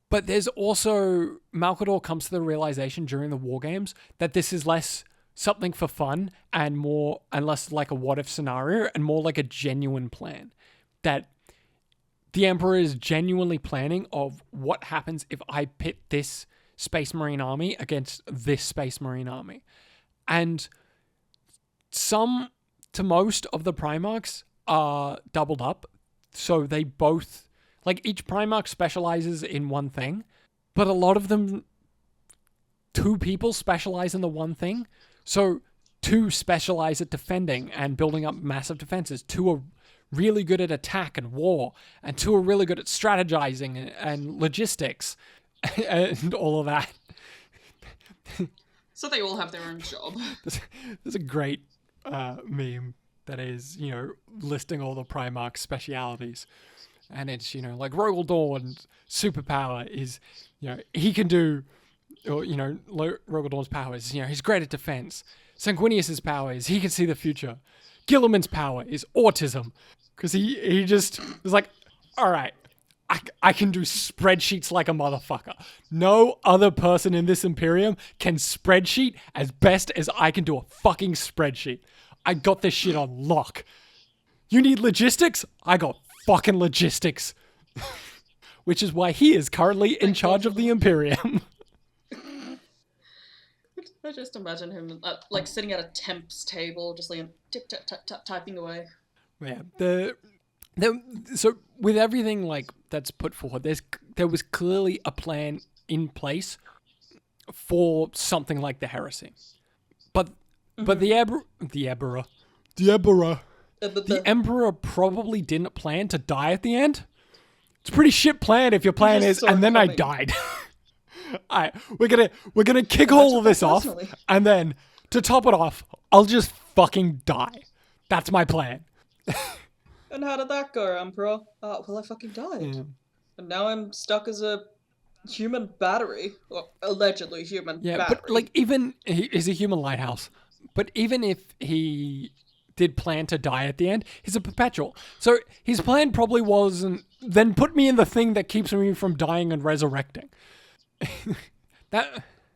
But there's also... Malcador comes to the realization during the war games that this is less something for fun and less like a what-if scenario and more like a genuine plan. That the Emperor is genuinely planning of what happens if I pit this Space Marine army against this Space Marine army. And to most of the Primarchs are doubled up. So they both... Like, each Primarch specializes in one thing, but a lot of them... 2 people specialize in the one thing. So 2 specialize at defending and building up massive defenses. 2 are really good at attack and war, and 2 are really good at strategizing and logistics and all of that. So they all have their own job. There's a great meme that is, listing all the Primarch specialities. And it's, like Rogel Dawn's superpower is, he can do, or, Rogel Dawn's power is, he's great at defense. Sanguinius's power is he can see the future. Gilliman's power is autism. Because he just was like, all right, I can do spreadsheets like a motherfucker. No other person in this Imperium can spreadsheet as best as I can do a fucking spreadsheet. I got this shit on lock. You need logistics? I got fucking logistics. Which is why he is currently in charge of the Imperium. I just imagine him like sitting at a temp's table, just like tip tap tap tap typing away. Yeah, so with everything like that's put forward, there was clearly a plan in place for something like the heresy, but the Emperor probably didn't plan to die at the end. It's a pretty shit plan if your plan is, so and then funny. I died. Alright, we're gonna kick all of this off, and then to top it off, I'll just fucking die. That's my plan. And how did that go, Emperor? Well, I fucking died. Yeah. And now I'm stuck as a human battery. Well, allegedly human battery. But like, even he's a human lighthouse. But even if he did plan to die at the end, he's a perpetual. So his plan probably wasn't, then put me in the thing that keeps me from dying and resurrecting.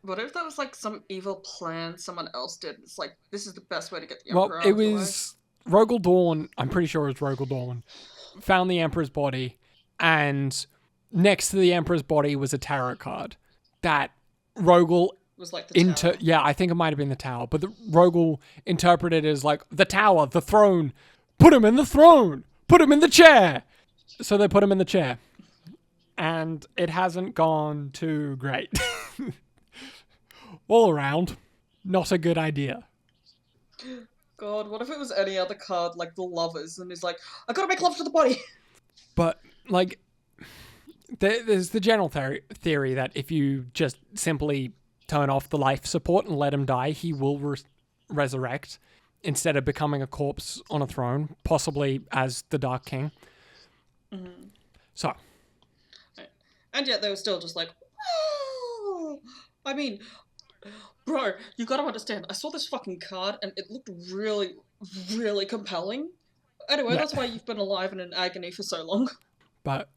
What if that was like some evil plan someone else did? It's like, this is the best way to get the Emperor out of the way. Rogel Dawn, I'm pretty sure it was Rogel Dawn, found the Emperor's body, and next to the Emperor's body was a tarot card that Rogel was like the tower. Yeah, I think it might have been the tower, but Rogel interpreted it as like the tower, the throne. Put him in the throne. Put him in the chair. So they put him in the chair, and it hasn't gone too great. All around, not a good idea. God, what if it was any other card, like the Lovers, and he's like, I gotta make love to the body. But, like, there's the general theory that if you just simply turn off the life support and let him die, he will resurrect instead of becoming a corpse on a throne, possibly as the Dark King. Mm-hmm. So. And yet they were still just like, oh! I mean, bro, you gotta understand, I saw this fucking card and it looked really, really compelling. Anyway, That's why you've been alive and in agony for so long. But,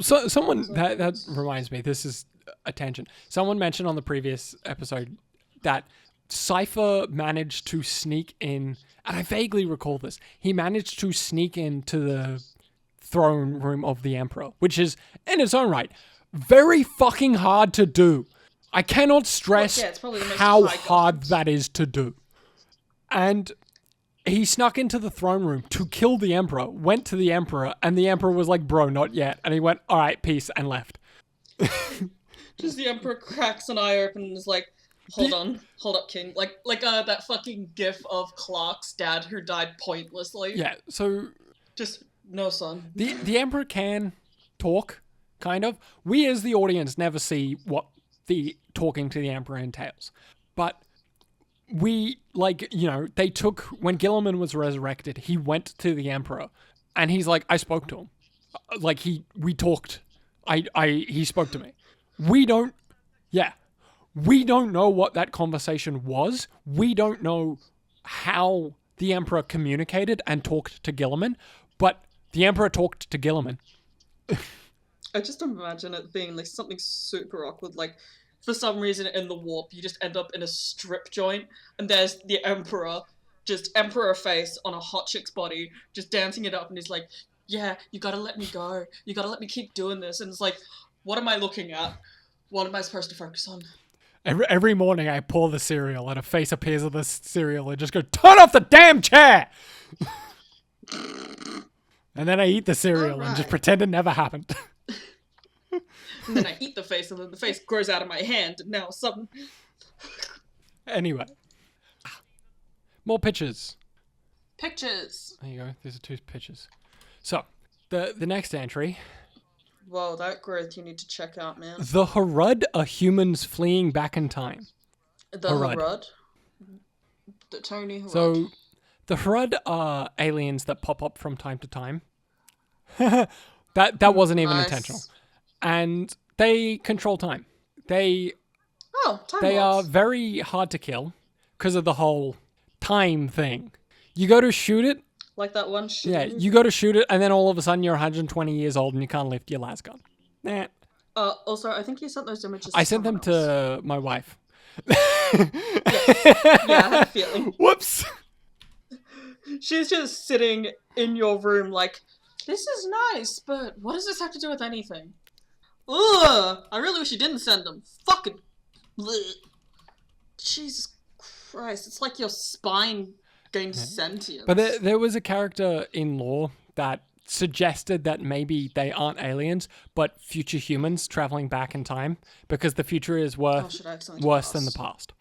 someone, that reminds me, this is a tangent. Someone mentioned on the previous episode that Cypher managed to sneak in, and I vaguely recall this, he managed to sneak into the throne room of the Emperor, which is, in its own right, very fucking hard to do. I cannot stress how hard that is to do. And he snuck into the throne room to kill the Emperor, went to the Emperor, and the Emperor was like, bro, not yet. And he went, all right, peace, and left. Just the Emperor cracks an eye open and is like, hold up, King. Like that fucking gif of Clark's dad who died pointlessly. Yeah, so... Just, no, son. The Emperor can talk, kind of. We as the audience never see what the talking to the Emperor entails. But we, like, you know, they took, when Gilliman was resurrected, he went to the Emperor and he's like, I spoke to him. Like, we talked. He spoke to me. We don't know what that conversation was. We don't know how the Emperor communicated and talked to Gilliman, but the Emperor talked to Gilliman. I just imagine it being like something super awkward, like for some reason in the warp you just end up in a strip joint and there's the Emperor, just Emperor face on a hot chick's body, just dancing it up, and he's like, yeah, you gotta let me go, you gotta let me keep doing this. And it's like, what am I looking at? What am I supposed to focus on? Every morning I pour the cereal and a face appears on the cereal and just go, turn off the damn chair! And then I eat the cereal and just pretend it never happened. And then I eat the face, and then the face grows out of my hand, and now some... Anyway. More pictures. Pictures! There you go. These are 2 pictures. So, the next entry... Whoa, that growth you need to check out, man. The Harud are humans fleeing back in time. The Harud? The Tony Harud. So, the Harud are aliens that pop up from time to time. That wasn't even intentional. And they control time. They time are very hard to kill, because of the whole time thing. You go to shoot it, Like that one shooting. yeah, you go to shoot it, and then all of a sudden you're 120 years old and you can't lift your las gun. Nah. Also, I think you sent those images I sent them someone else. to my wife. Yes. Yeah, I had a feeling. Whoops. She's just sitting in your room like, this is nice, but what does this have to do with anything? Ugh! I really wish you didn't send them. Fucking... Blech. Jesus Christ, it's like your spine gained sentience. But there was a character in lore that suggested that maybe they aren't aliens, but future humans traveling back in time, because the future is worse than the past.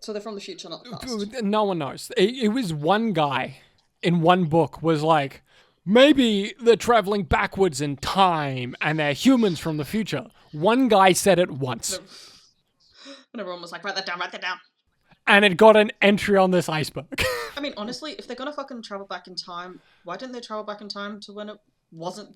So they're from the future, not the past. No one knows. It was one guy in one book was like, maybe they're traveling backwards in time and they're humans from the future. One guy said it once. And everyone was like, write that down, write that down. And it got an entry on this iceberg. I mean, honestly, if they're gonna fucking travel back in time, why didn't they travel back in time to when it wasn't...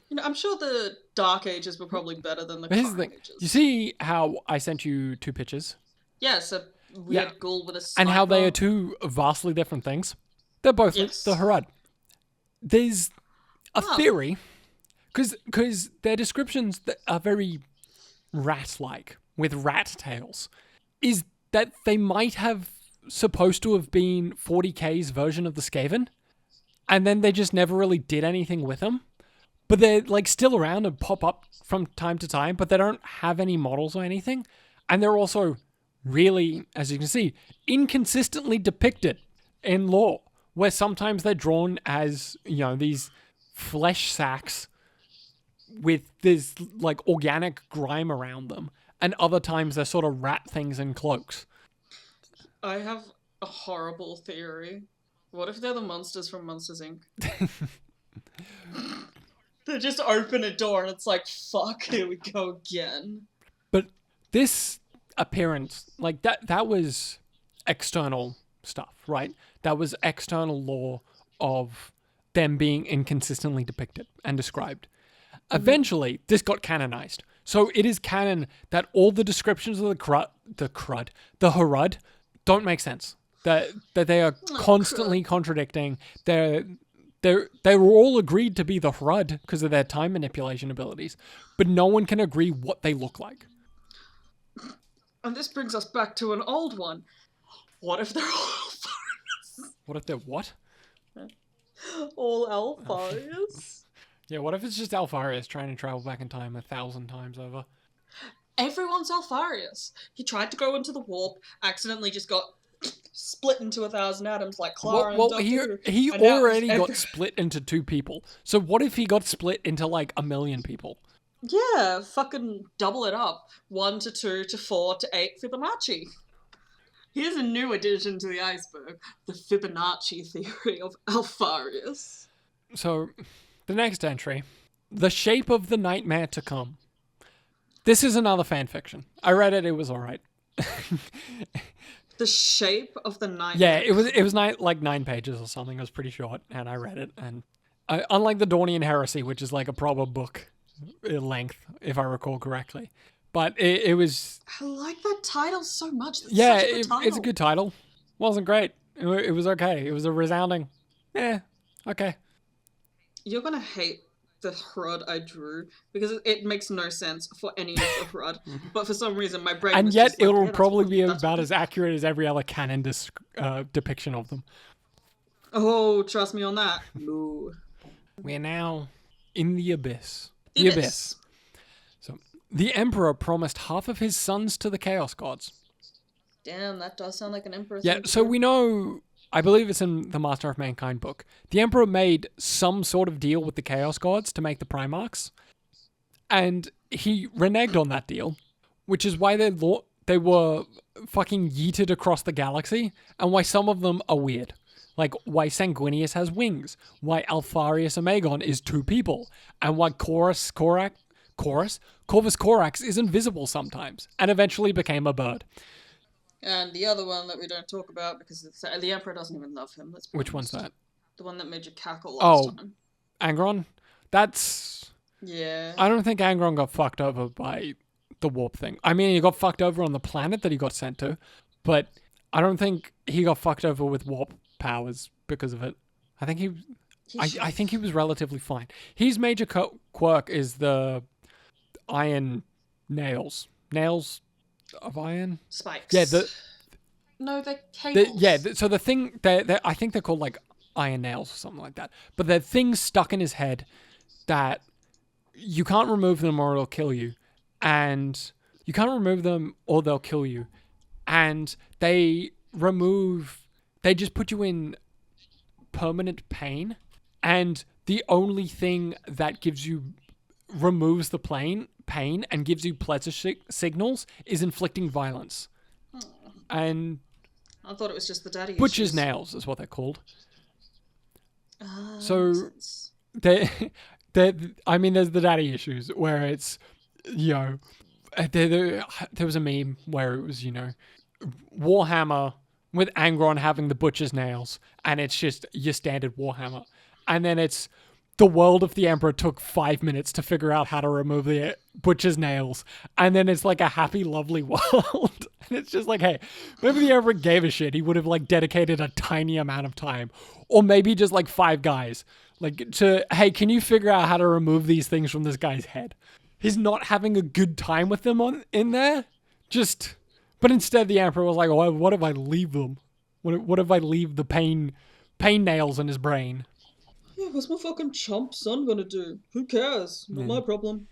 You know, I'm sure the Dark Ages were probably better than the current ages. You see how I sent you two pictures? Yeah, so weird ghoul with a sniper. And how they are two vastly different things? They're both the Harad. There's a theory, because their descriptions that are very rat-like, with rat tails, is that they might have supposed to have been 40k's version of the Skaven, and then they just never really did anything with them. But they're like still around and pop up from time to time, but they don't have any models or anything. And they're also really, as you can see, inconsistently depicted in lore, where sometimes they're drawn as, you know, these flesh sacks with this like organic grime around them, and other times they're sort of rat things in cloaks. I have a horrible theory. What if they're the monsters from Monsters, Inc.? They just open a door and it's like, fuck, here we go again. But this appearance, like that was external stuff, right? That was external lore of them being inconsistently depicted and described. Eventually, this got canonized. So it is canon that all the descriptions of the Harad don't make sense. That they are constantly contradicting. They were all agreed to be the Harad because of their time manipulation abilities, but no one can agree what they look like. And this brings us back to an old one. What if they're all Alfarius? What if they're what? All Alfarius? Yeah, what if it's just Alfarius trying to travel back in time 1,000 times over? Everyone's Alfarius. He tried to go into the warp, accidentally just got split into 1,000 atoms like Clara and Doctor. He already got split into two people. So what if he got split into like 1 million people? Yeah, fucking double it up. 1 to 2 to 4 to 8 Fibonacci. Here's a new addition to the iceberg. The Fibonacci theory of Alfarius. So, the next entry. The shape of the nightmare to come. This is another fanfiction. I read it, it was alright. The shape of the nightmare. Yeah, it was like 9 pages or something. It was pretty short, and I read it. And unlike the Dornian Heresy, which is like a proper book in length, if I recall correctly. But it was... I like that title so much. That's yeah, such a good title. It's a good title. Wasn't great. It was okay. It was a resounding, okay. You're gonna hate the Hrud I drew because it makes no sense for any of the Hrud. But for some reason, my brain. And was yet, just like, it'll yeah, probably be about as accurate as every other canon depiction of them. Oh, trust me on that. No. We are now in the abyss. The abyss. So, the Emperor promised half of his sons to the Chaos Gods. Damn, that does sound like an Emperor. Yeah, so we know. I believe it's in the Master of Mankind book. The Emperor made some sort of deal with the Chaos Gods to make the Primarchs. And he reneged on that deal, which is why they were fucking yeeted across the galaxy, and why some of them are weird. Like, why Sanguinius has wings, why Alfarius Omegon is 2 people, and why Corvus Corax is invisible sometimes, and eventually became a bird. And the other one that we don't talk about because the Emperor doesn't even love him. Which one's that? The one that made you cackle last time. Angron? That's... Yeah. I don't think Angron got fucked over by the warp thing. I mean, he got fucked over on the planet that he got sent to, but I don't think he got fucked over with warp powers because of it. I think I think he was relatively fine. His major quirk is the iron nails. Nails of iron? Spikes. Yeah, No, they're cables. so the thing, I think they're called like iron nails or something like that. But they're things stuck in his head that you can't remove them or it'll kill you. And you can't remove them or they'll kill you. And they just put you in permanent pain. And the only thing that removes the pain and gives you pleasure signals is inflicting violence. And I thought it was just the daddy butcher's issues. nails is what they're called. So Makes sense. I mean, there's the daddy issues where it's, there was a meme where it was, Warhammer with Andorran having the butcher's nails, and it's just your standard Warhammer. And then it's the world of the Emperor took 5 minutes to figure out how to remove the butcher's nails. And then it's like a happy, lovely world. And it's just like, hey, maybe the Emperor gave a shit. He would have like dedicated a tiny amount of time. Or maybe just like 5 guys. Hey, can you figure out how to remove these things from this guy's head? He's not having a good time with them in there. But instead the Emperor was like, oh, what if I leave them? What if I leave the pain nails in his brain? Yeah, what's my fucking chump son gonna do? Who cares? Not my problem.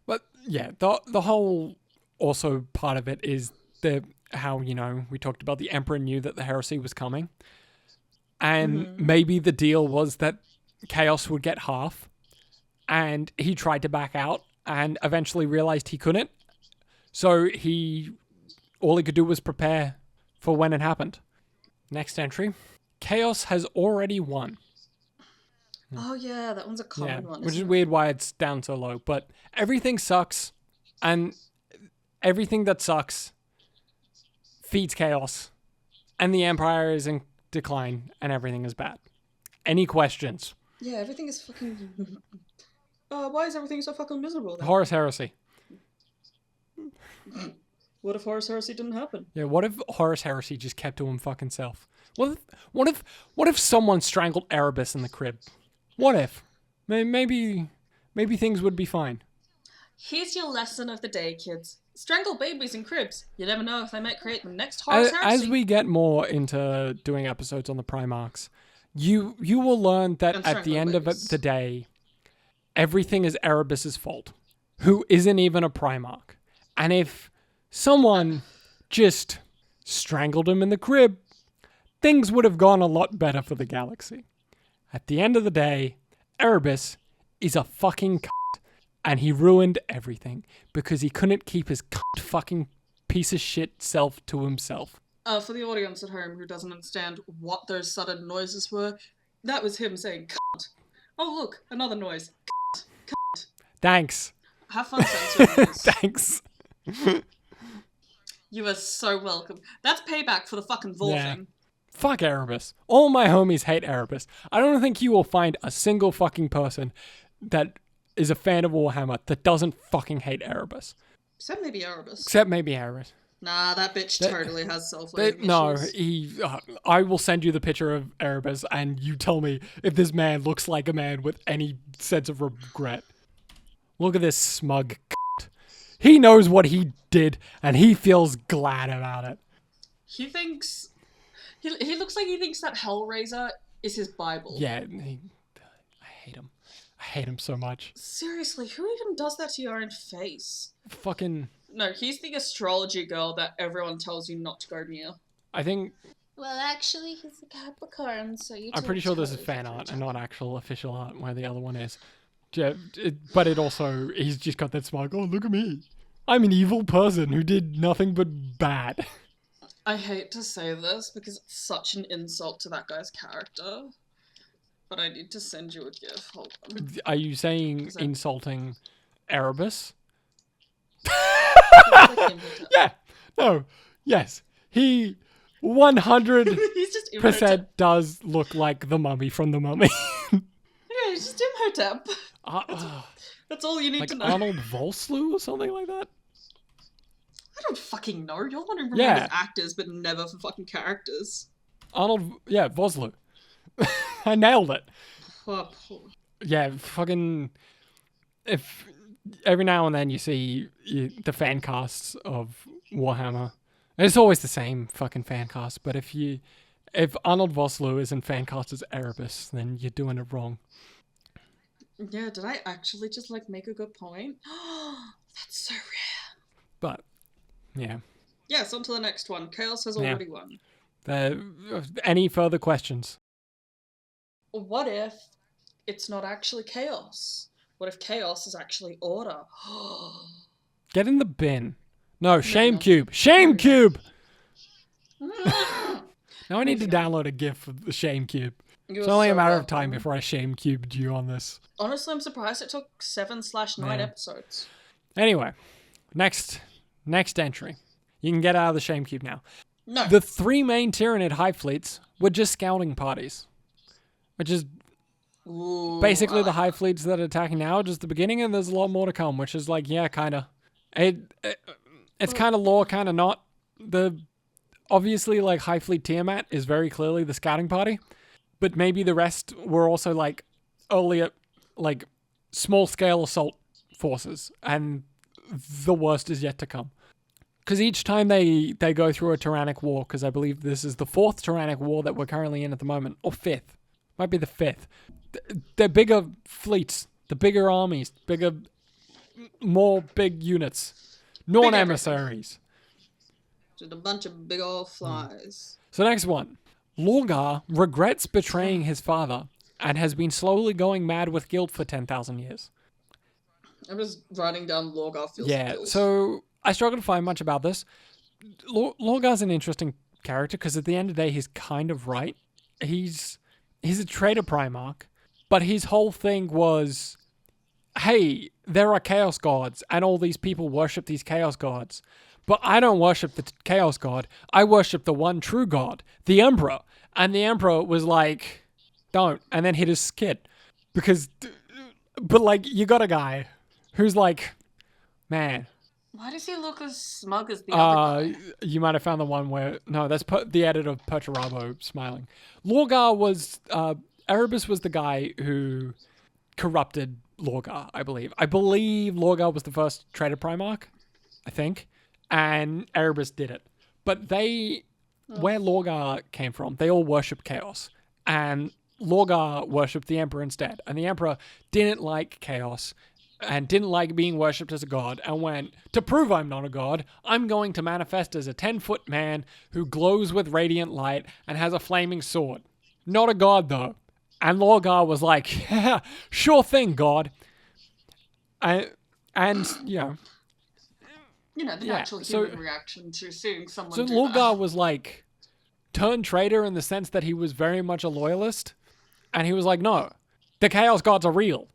But yeah, the whole also part of it is how we talked about the Emperor knew that the heresy was coming, and maybe the deal was that Chaos would get half, and he tried to back out and eventually realized he couldn't. So all he could do was prepare for when it happened. Next entry, Chaos has already won. Oh yeah, that one's a common one. Which is weird why it's down so low. But everything sucks, and everything that sucks feeds chaos, and the Empire is in decline, and everything is bad. Any questions? Yeah, everything is fucking... why is everything so fucking miserable then? Horus Heresy. What if Horus Heresy didn't happen? Yeah, what if Horus Heresy just kept to him fucking self? What if someone strangled Erebus in the crib? What if? Maybe things would be fine. Here's your lesson of the day, kids. Strangle babies in cribs. You never know if they might create the next Horus Heresy. As we get more into doing episodes on the Primarchs, you will learn that at the end of the day, everything is Erebus's fault, who isn't even a Primarch. And if someone just strangled him in the crib, things would have gone a lot better for the galaxy. At the end of the day, Erebus is a fucking cunt, and he ruined everything because he couldn't keep his cunt fucking piece of shit self to himself. For the audience at home who doesn't understand what those sudden noises were, that was him saying cunt. Oh look, another noise. Cunt. Cunt. Thanks. Have fun censoring this. Thanks. You are so welcome. That's payback for the fucking Volving. Fuck Erebus. All my homies hate Erebus. I don't think you will find a single fucking person that is a fan of Warhammer that doesn't fucking hate Erebus. Except maybe Erebus. Nah, that bitch totally has self-loathing No, issues. I will send you the picture of Erebus and you tell me if this man looks like a man with any sense of regret. Look at this smug cunt. He knows what he did and he feels glad about it. He thinks... He looks like he thinks that Hellraiser is his Bible. Yeah, I hate him. I hate him so much. Seriously, who even does that to your own face? Fucking... No, he's the astrology girl that everyone tells you not to go near. I think... Well, actually, he's a Capricorn, so you I'm pretty sure this is fan art and not actual official art where the other one is. Yeah, but it also... He's just got that smug, oh, look at me. I'm an evil person who did nothing but bad. I hate to say this because it's such an insult to that guy's character, but I need to send you a gif. Hold on. Are you saying insulting Erebus? Yeah. No. Yes. He 100% does look like the mummy from The Mummy. Yeah, he's just Imhotep. That's all you need to know. Arnold Vosloo or something like that? I don't fucking know. You're the one who remembers Yeah. actors, but never for fucking characters. Arnold, yeah, Vosloo. I nailed it. Oh, Yeah, fucking. If every now and then you see the fan casts of Warhammer, and it's always the same fucking fan cast. But if Arnold Vosloo is in fan cast as Erebus, then you're doing it wrong. yeah, did I actually just like make a good point? That's so rare. But yeah. Yes, on to the next one. Chaos has Yeah. already won. Any further questions? What if it's not actually chaos? What if chaos is actually order? Get in the bin. No, Shame no. Cube. Shame Cube! No. Now I need to Moving download a GIF of the Shame Cube. You're It's only a so matter of welcome. time before I Shame Cubed you on this. Honestly, I'm surprised it took 7/9 Yeah. episodes. Anyway, next entry. You can get out of the Shame Cube now. No. The 3 main Tyranid hive fleets were just scouting parties. Which is Ooh, basically I the like hive fleets that are attacking now, just the beginning, and there's a lot more to come, which is like, yeah, kinda. It's kinda lore, kinda not. Obviously, like, Hive Fleet Tiamat is very clearly the scouting party, but maybe the rest were also, like, earlier, like, small-scale assault forces, and the worst is yet to come. Because each time they go through a tyrannic war, because I believe this is the 4th tyrannic war that we're currently in at the moment, or 5th. Might be the 5th. They're bigger fleets, the bigger armies, more big units. Norn emissaries. just a bunch of big old flies. So next one. Lorgar regrets betraying his father and has been slowly going mad with guilt for 10,000 years. I'm just writing down Lorgar feels Yeah, guilt. so I struggle to find much about this. Lorgar's an interesting character because at the end of the day, he's kind of right. He's a traitor Primarch, but his whole thing was, hey, there are Chaos Gods, and all these people worship these Chaos Gods. But I don't worship the Chaos God. I worship the one true God, the Emperor. And the Emperor was like, don't, and then hit his kid. But like, you got a guy who's like, man. Why does he look as smug as the other guy? You might have found the one where, no, that's the editor of Perturabo smiling. Lorgar was, Erebus was the guy who corrupted Lorgar, I believe. I believe Lorgar was the first traitor Primarch, I think, and Erebus did it. But where Lorgar came from, they all worship chaos, and Lorgar worshipped the Emperor instead, and the Emperor didn't like chaos and didn't like being worshipped as a god, and went, to prove I'm not a god, I'm going to manifest as a 10-foot man who glows with radiant light and has a flaming sword. Not a god, though. And Lorgar was like, yeah, sure thing, God. And you know. You know, the natural human reaction to seeing someone So do Lorgar that. was like, turned traitor in the sense that he was very much a loyalist. And he was like, no, the Chaos Gods are real.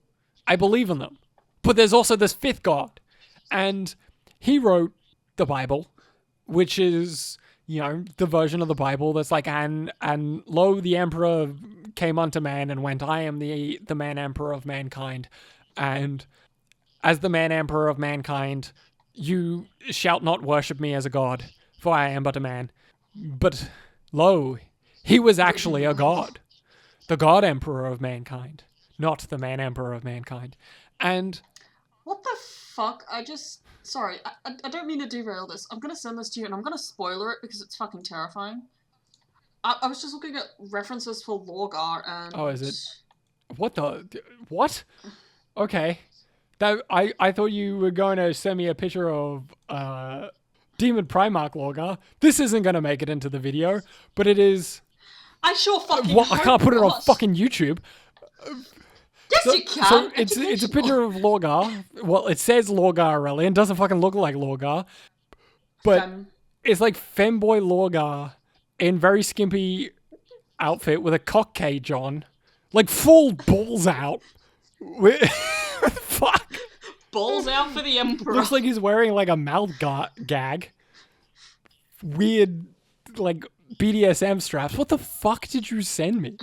I believe in them. But there's also this 5th god. And he wrote the Bible, which is, you know, the version of the Bible that's like, and lo, the Emperor came unto man and went, I am the man Emperor of mankind. And as the man Emperor of mankind, you shalt not worship me as a god, for I am but a man. But lo, he was actually a god. The god Emperor of mankind, not the man Emperor of mankind. And What the fuck? Sorry, I don't mean to derail this. I'm gonna send this to you and I'm gonna spoiler it because it's fucking terrifying. I was just looking at references for Lorgar and... Oh, is it? What? Okay. I thought you were going to send me a picture of Demon Primarch Lorgar. This isn't going to make it into the video, but it is... I sure fucking I can't put it on not. fucking YouTube. Yes, you can. So it's a picture of Lorgar. Well, it says Lorgar Aurelian. Doesn't fucking look like Lorgar. But it's like femboy Lorgar in very skimpy outfit with a cock cage on. Like full balls out. Fuck. Balls out for the Emperor. Looks like he's wearing like a mouth gag. Weird, like BDSM straps. What the fuck did you send me?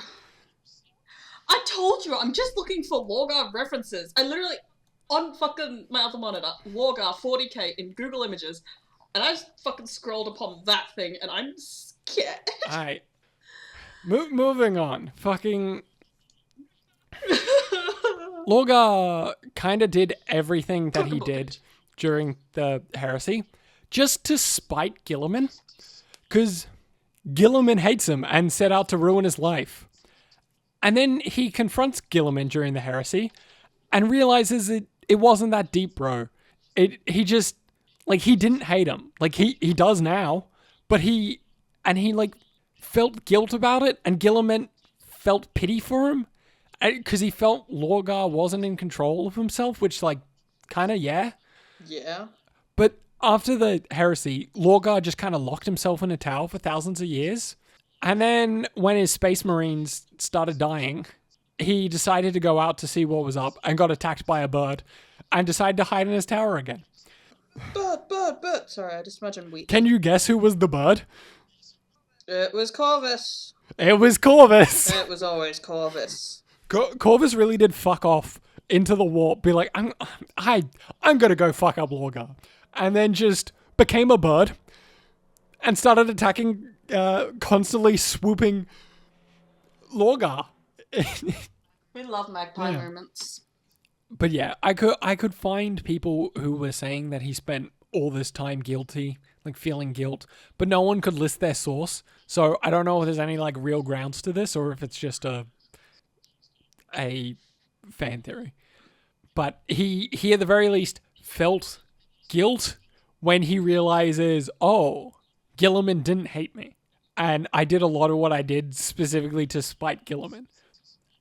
I told you, I'm just looking for Lorgar references. I literally, on fucking my other monitor, Lorgar 40k in Google Images. And I just fucking scrolled upon that thing, and I'm scared. Alright. Moving on. Fucking Lorgar kind of did everything that he did during the heresy just to spite Guilliman. Because Guilliman hates him and set out to ruin his life. And then he confronts Guilliman during the heresy and realizes it wasn't that deep, bro. He just, like, he didn't hate him. Like, he does now. But he like, felt guilt about it. And Guilliman felt pity for him. Because he felt Lorgar wasn't in control of himself, which, like, kind of, yeah. Yeah. But after the heresy, Lorgar just kind of locked himself in a tower for thousands of years. And then when his space marines started dying, he decided to go out to see what was up and got attacked by a bird and decided to hide in his tower again. Bird. Sorry, I just imagined wheat. Can you guess who was the bird? It was Corvus. It was Corvus. It was always Corvus. Corvus really did fuck off into the warp, be like, I'm gonna go fuck up Lorgar. And then just became a bird and started attacking, constantly swooping Lorgar. We love magpie moments. But yeah, I could find people who were saying that he spent all this time guilty, like feeling guilt, but no one could list their source. So I don't know if there's any like real grounds to this or if it's just a fan theory. But he at the very least felt guilt when he realizes, oh, Guilliman didn't hate me. And I did a lot of what I did specifically to spite Guilliman.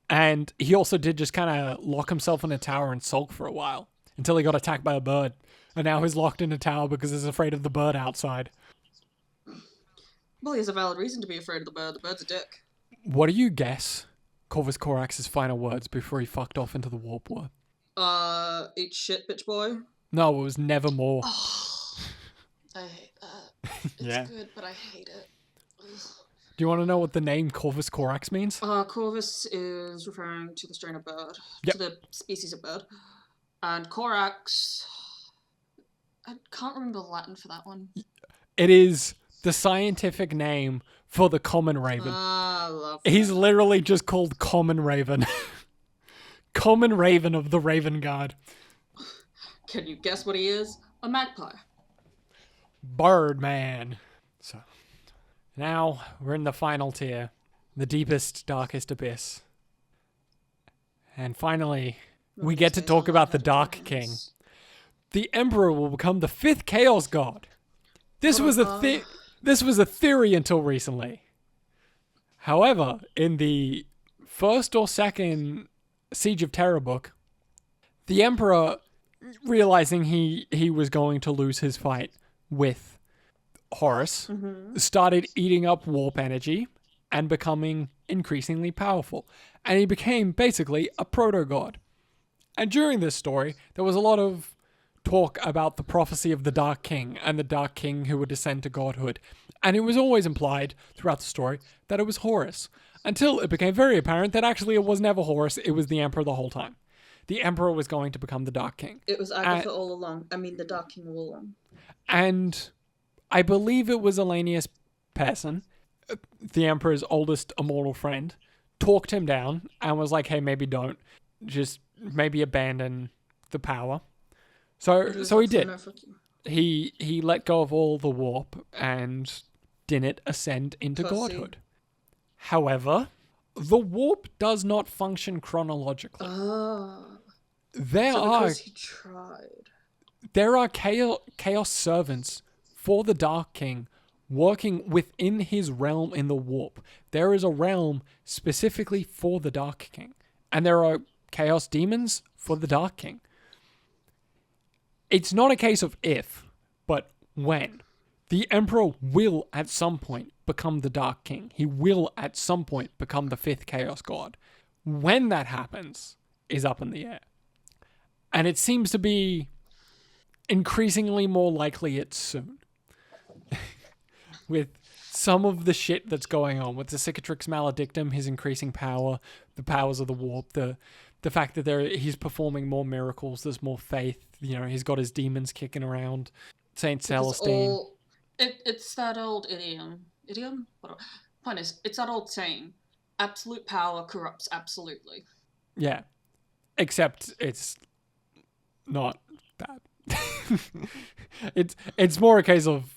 And he also did just kind of lock himself in a tower and sulk for a while until he got attacked by a bird. And now he's locked in a tower because he's afraid of the bird outside. Well, he has a valid reason to be afraid of the bird. The bird's a dick. What do you guess Corvus Corax's final words before he fucked off into the warp were? Eat shit, bitch boy. No, it was nevermore. Oh, I hate that. It's Yeah. good, but I hate it. Ugh. Do you want to know what the name Corvus Corax means? Corvus is referring to the strain of bird, Yep. to the species of bird. And Corax, I can't remember the Latin for that one. It is the scientific name for the common raven. I love He's literally just called Common Raven. Common Raven of the Raven Guard. Can you guess what he is? A magpie. Birdman. So, now we're in the final tier. The deepest, darkest abyss. And finally, we get to talk about the Dark King. The Emperor will become the 5th Chaos God. This was a theory until recently. However, in the first or second Siege of Terror book, the Emperor, realizing he was going to lose his fight with Horus, started eating up warp energy and becoming increasingly powerful. And he became basically a proto-god. And during this story, there was a lot of talk about the prophecy of the Dark King and the Dark King who would descend to godhood. And it was always implied throughout the story that it was Horus, until it became very apparent that actually it was never Horus, it was the Emperor the whole time. The Emperor was going to become the Dark King. It was Agatha all along. I mean, the Dark King all along. And I believe it was Elenius Persson, the Emperor's oldest immortal friend, talked him down and was like, hey, maybe don't. Just maybe abandon the power. So he did. He let go of all the warp and didn't ascend into godhood. However, the warp does not function chronologically. Because he tried. There are chaos servants for the Dark King working within his realm in the warp. There is a realm specifically for the Dark King. And there are chaos demons for the Dark King. It's not a case of if, but when. The Emperor will at some point become the Dark King. He will at some point become the 5th Chaos God. When that happens is up in the air. And it seems to be increasingly more likely it's soon. With some of the shit that's going on with the Cicatrix Maledictum, his increasing power, the powers of the warp, the fact that he's performing more miracles, there's more faith, he's got his demons kicking around. Saint Because Celestine. it's that old idiom. Idiom? Whatever. Point is, it's that old saying: absolute power corrupts absolutely. Yeah. Except it's not that. It's more a case of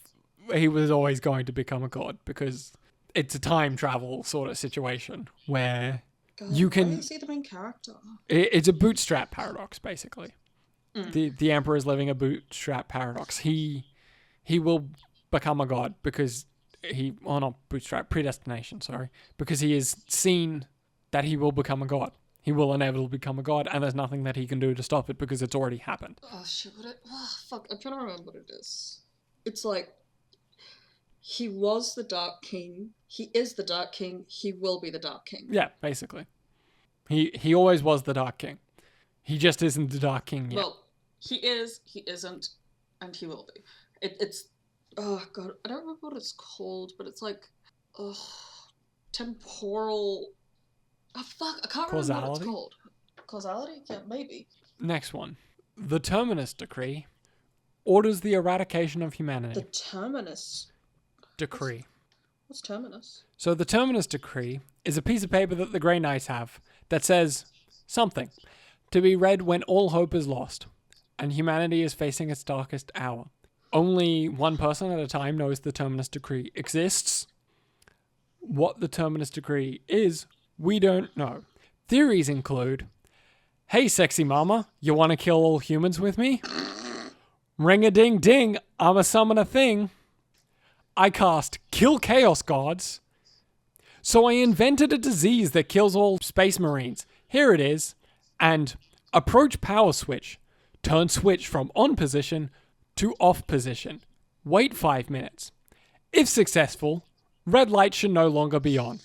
he was always going to become a god because it's a time travel sort of situation where God, you why can. is he the main character? It's a bootstrap paradox, basically. Mm. The emperor is living a bootstrap paradox. He will become a god because not bootstrap, predestination, sorry, because he has seen that he will become a god. He will inevitably become a god, and there's nothing that he can do to stop it because it's already happened. Oh shit! Fuck! I'm trying to remember what it is. It's like he was the Dark King. He is the Dark King. He will be the Dark King. Yeah, basically. He always was the Dark King. He just isn't the Dark King yet. Well, he is, he isn't, and he will be. It's oh god, I don't remember what it's called, but it's like temporal. Oh fuck, I can't remember what it's called. Causality? Yeah, maybe. Next one. The Terminus Decree orders the eradication of humanity. The Terminus Decree. What's Terminus? So the Terminus Decree is a piece of paper that the Grey Knights have that says something to be read when all hope is lost and humanity is facing its darkest hour. Only one person at a time knows the Terminus Decree exists. What the Terminus Decree is, we don't know. Theories include, hey sexy mama, you want to kill all humans with me? Ring-a-ding-ding, I'm a summon thing. I cast Kill Chaos Gods. So I invented a disease that kills all space marines. Here it is. And approach power switch. Turn switch from on position to off position. Wait 5 minutes. If successful, red light should no longer be on.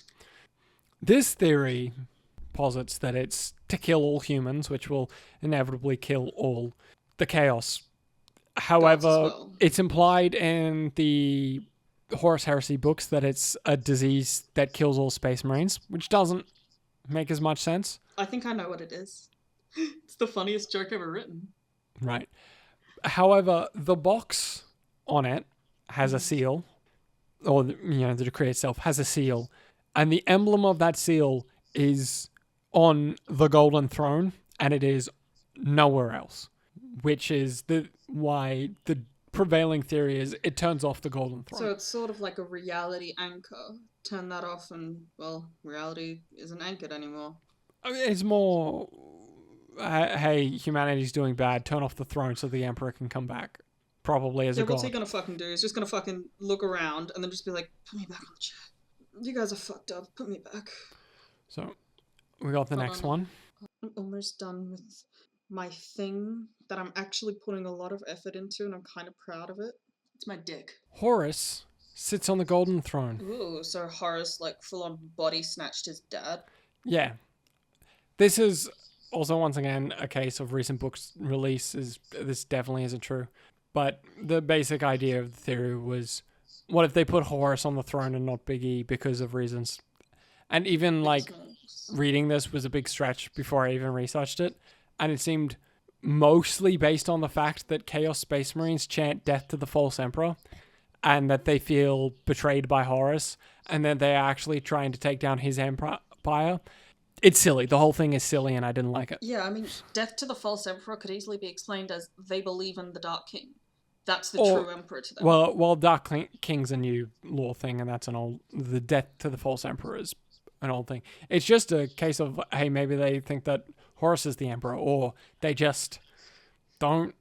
This theory posits that it's to kill all humans, which will inevitably kill all the chaos. However, it's implied in the Horus Heresy books that it's a disease that kills all space marines, which doesn't make as much sense. I think I know what it is. It's the funniest joke ever written. Right. However, the box on it has a seal, or the decree itself has a seal, and the emblem of that seal is on the golden throne, and it is nowhere else, which is why the prevailing theory is it turns off the golden throne. So it's sort of like a reality anchor. Turn that off and, well, reality isn't anchored anymore. It's more, hey, humanity's doing bad, turn off the throne so the Emperor can come back. Probably as a god. What's he gonna fucking do? He's just gonna fucking look around and then just be like, put me back on the chair. You guys are fucked up, put me back. So, we got the next one. I'm almost done with my thing that I'm actually putting a lot of effort into and I'm kind of proud of it. It's my dick. Horus sits on the golden throne. Ooh, so Horus like full on body snatched his dad? Yeah. This is also once again a case of recent books releases. This definitely isn't true. But the basic idea of the theory was, what if they put Horus on the throne and not Big E because of reasons? And even like reading this was a big stretch before I even researched it. And it seemed mostly based on the fact that Chaos Space Marines chant death to the false emperor and that they feel betrayed by Horus and that they're actually trying to take down his empire. It's silly. The whole thing is silly and I didn't like it. Yeah, I mean, death to the false emperor could easily be explained as they believe in the Dark King. That's the true emperor to them. Well, Dark King's a new lore thing and that's the death to the false emperor is an old thing. It's just a case of, hey, maybe they think that Horus is the emperor, or they just don't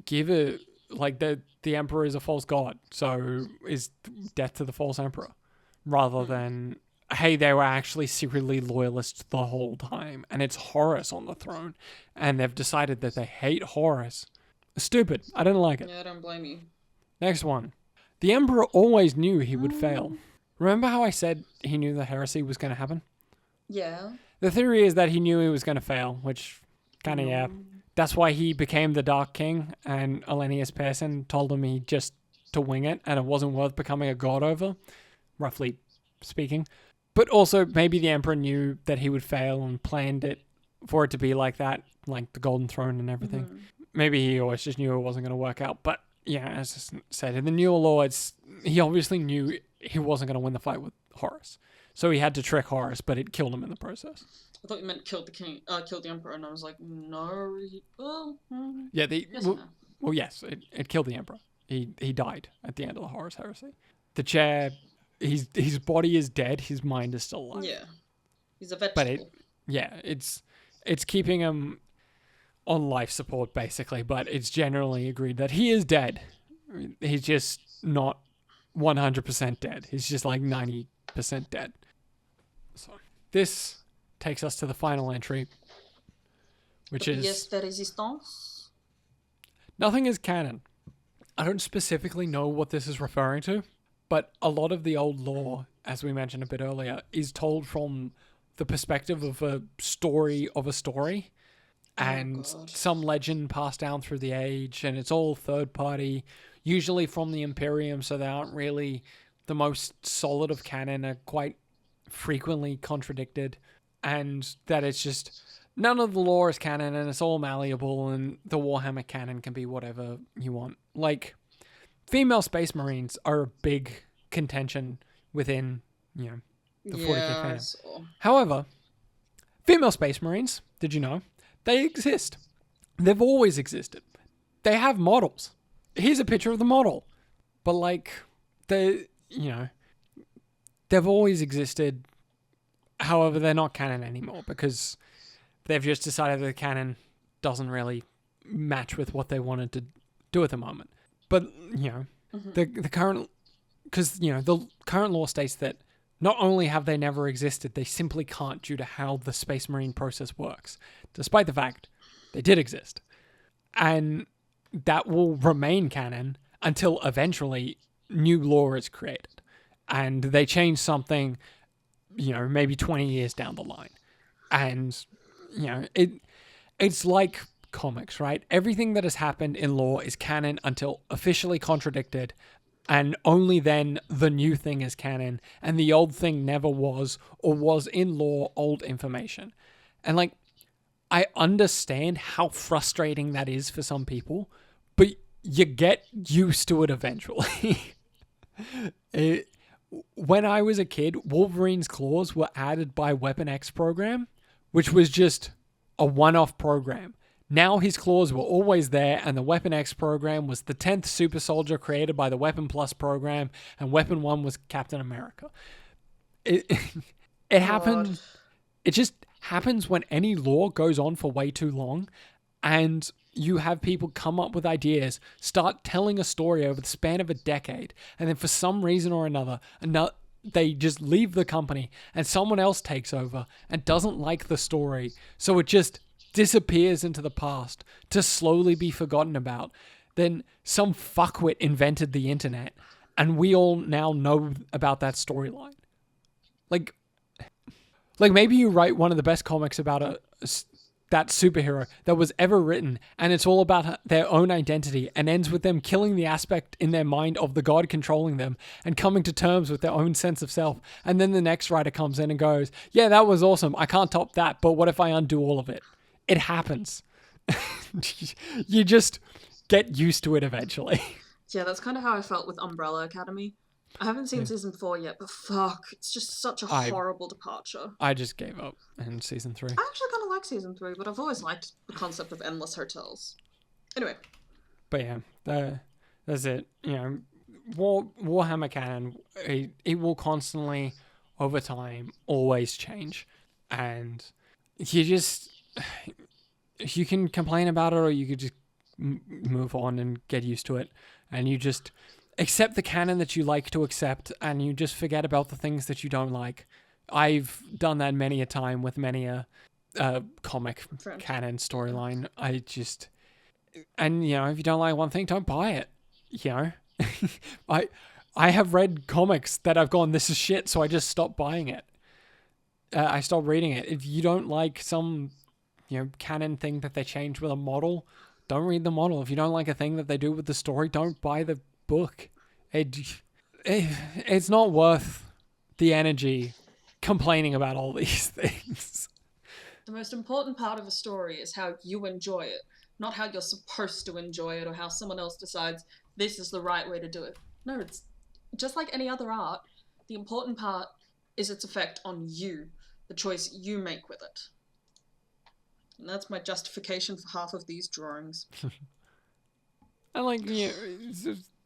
give it, like the emperor is a false god, so is death to the false emperor, rather than, hey, they were actually secretly loyalists the whole time, and it's Horus on the throne, and they've decided that they hate Horus. Stupid. I didn't like it. Yeah, I don't blame you. Next one. The emperor always knew he would fail. Remember how I said he knew the heresy was going to happen? Yeah. The theory is that he knew he was going to fail, which kind of, yeah. That's why he became the Dark King, and Elenius Pearson told him he just to wing it, and it wasn't worth becoming a god over, roughly speaking. But also, maybe the Emperor knew that he would fail and planned it for it to be like that, like the Golden Throne and everything. Maybe he always just knew it wasn't going to work out, but yeah, as I said, in the newer lore, he obviously knew he wasn't going to win the fight with Horus. So he had to trick Horus, but it killed him in the process. I thought you meant killed the king, killed the emperor, and I was like, no. Yeah, yes, no. well, yes, it killed the emperor. He died at the end of the Horus heresy. The chair, his body is dead. His mind is still alive. Yeah, he's a vegetable. But it's keeping him on life support basically. But it's generally agreed that he is dead. He's just not 100% dead. He's just like 90% dead. So this takes us to the final entry, which is Pièce de résistance. nothing is canon. I don't specifically know what this is referring to, but a lot of the old lore, as we mentioned a bit earlier, is told from the perspective of a story of a story, and some legend passed down through the age, and it's all third party, usually from the Imperium, so they aren't really the most solid of canon, are quite frequently contradicted, and that it's just none of the lore is canon and it's all malleable, and the Warhammer canon can be whatever you want. Like, female space marines are a big contention within, the 40k canon. However, female space marines, did you know, they exist. They've always existed. They have models. Here's a picture of the model. But like, they've always existed. However, they're not canon anymore because they've just decided that the canon doesn't really match with what they wanted to do at the moment. But, the current, because, the current law states that not only have they never existed, they simply can't due to how the Space Marine process works, despite the fact they did exist. And that will remain canon until eventually new law is created. And they change something, maybe 20 years down the line. And, it's like comics, right? Everything that has happened in lore is canon until officially contradicted, and only then the new thing is canon, and the old thing never was, or was in lore old information. And like, I understand how frustrating that is for some people, but you get used to it eventually. When I was a kid, Wolverine's claws were added by Weapon X program, which was just a one-off program. Now his claws were always there, and the Weapon X program was the 10th super soldier created by the Weapon Plus program, and Weapon 1 was Captain America. It happened. It just happens when any lore goes on for way too long, and you have people come up with ideas, start telling a story over the span of a decade, and then for some reason or another, they just leave the company, and someone else takes over and doesn't like the story, so it just disappears into the past to slowly be forgotten about. Then some fuckwit invented the internet, and we all now know about that storyline. Like maybe you write one of the best comics about that superhero that was ever written, and it's all about their own identity, and ends with them killing the aspect in their mind of the god controlling them and coming to terms with their own sense of self. And then the next writer comes in and goes, yeah, that was awesome, I can't top that, but what if I undo all of it? It happens. You just get used to it eventually. Yeah, that's kind of how I felt with Umbrella Academy. I haven't seen season 4 yet, but fuck, it's just such a horrible departure. I just gave up in season 3. I actually kind of like season 3, but I've always liked the concept of endless hotels. Anyway. But yeah, that's it. Warhammer canon, it will constantly, over time, always change. And you can complain about it, or you could just move on and get used to it. And you just accept the canon that you like to accept, and you just forget about the things that you don't like. I've done that many a time with many a comic canon storyline. And if you don't like one thing, don't buy it. I have read comics that I've gone, this is shit, so I just stopped buying it. I stopped reading it. If you don't like some canon thing that they change with a model, don't read the model. If you don't like a thing that they do with the story, don't buy the book. It's not worth the energy complaining about all these things. The most important part of a story is how you enjoy it, not how you're supposed to enjoy it or how someone else decides this is the right way to do it. No, it's just like any other art. The important part is its effect on you, the choice you make with it. And that's my justification for half of these drawings. And like,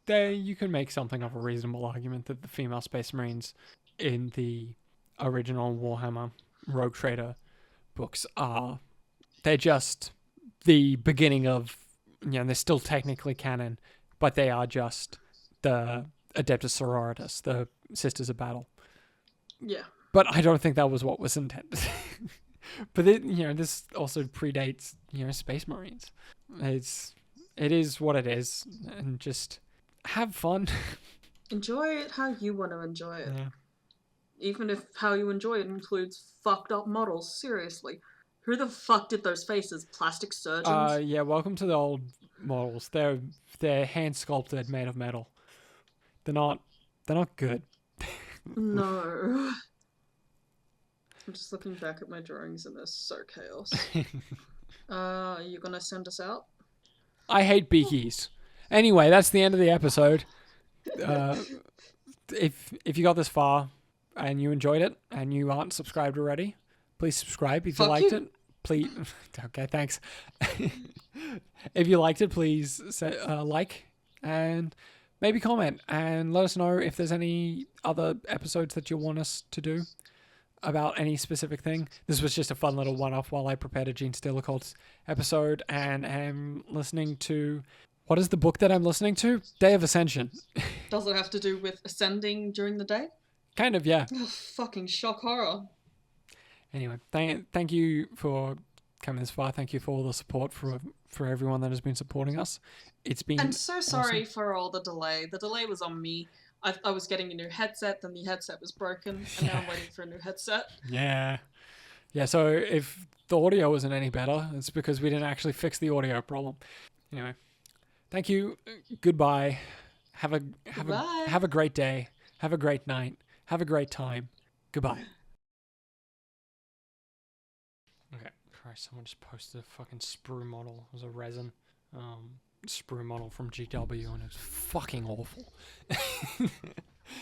there you can make something of a reasonable argument that the female Space Marines in the original Warhammer Rogue Trader books they're just the beginning of, they're still technically canon, but they are just the Adeptus Sororitas, the Sisters of Battle. Yeah. But I don't think that was what was intended. But this also predates, Space Marines. It is what it is, and just have fun. Enjoy it how you want to enjoy it. Yeah. Even if how you enjoy it includes fucked up models, seriously. Who the fuck did those faces? Plastic surgeons? Yeah, welcome to the old models. They're hand sculpted, made of metal. They're not good. No. I'm just looking back at my drawings and they're so chaos. Are you gonna send us out? I hate beakies. Anyway, that's the end of the episode. If you got this far and you enjoyed it and you aren't subscribed already, please subscribe. If you liked it, please. Okay, thanks. If you liked it, please say, like and maybe comment and let us know if there's any other episodes that you want us to do about any specific thing. This was just a fun little one-off while I prepared a Gene Stealer Cults episode and am listening to... What is the book that I'm listening to? Day of Ascension. Does it have to do with ascending during the day? Kind of, yeah. Oh, fucking shock horror. Anyway, thank you for coming this far. Thank you for all the support for everyone that has been supporting us. It's been I'm so sorry awesome. for all the delay. The delay was on me. I was getting a new headset, then the headset was broken, and now I'm waiting for a new headset. Yeah. So if the audio isn't any better, it's because we didn't actually fix the audio problem. Anyway, thank you. Goodbye. Have a great day. Have a great night. Have a great time. Goodbye. Okay. Christ, someone just posted a fucking sprue model. It was a resin sprue model from GW, and it was fucking awful.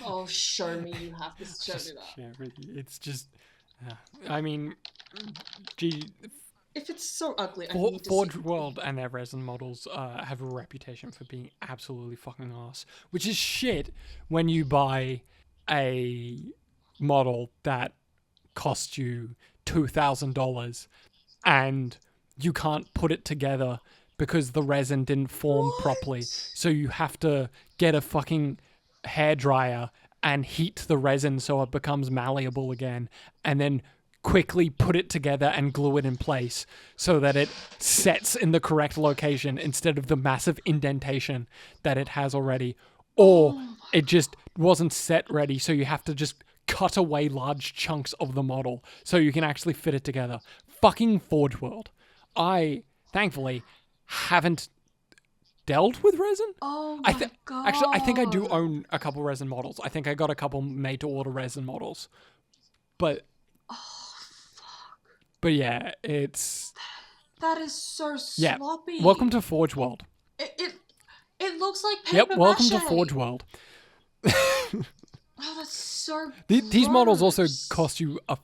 Oh, show me. You have to show me that. Yeah, it's just... I mean... If it's so ugly, I need to Forge see. World and their resin models have a reputation for being absolutely fucking ass. Which is shit when you buy a model that costs you $2,000 and you can't put it together because the resin didn't form properly. So you have to get a fucking hairdryer and heat the resin so it becomes malleable again, and then quickly put it together and glue it in place so that it sets in the correct location instead of the massive indentation that it has already. Or it just wasn't set ready, so you have to just cut away large chunks of the model so you can actually fit it together. Fucking Forge World. I, thankfully, haven't dealt with resin. Oh my god. Actually, I think I do own a couple resin models. I think I got a couple made-to-order resin models. But... But yeah, it's... That is so sloppy. Yeah, welcome to Forge World. It looks like paper Yep, welcome mache. to Forge World. Oh, that's so These models also gross. cost you a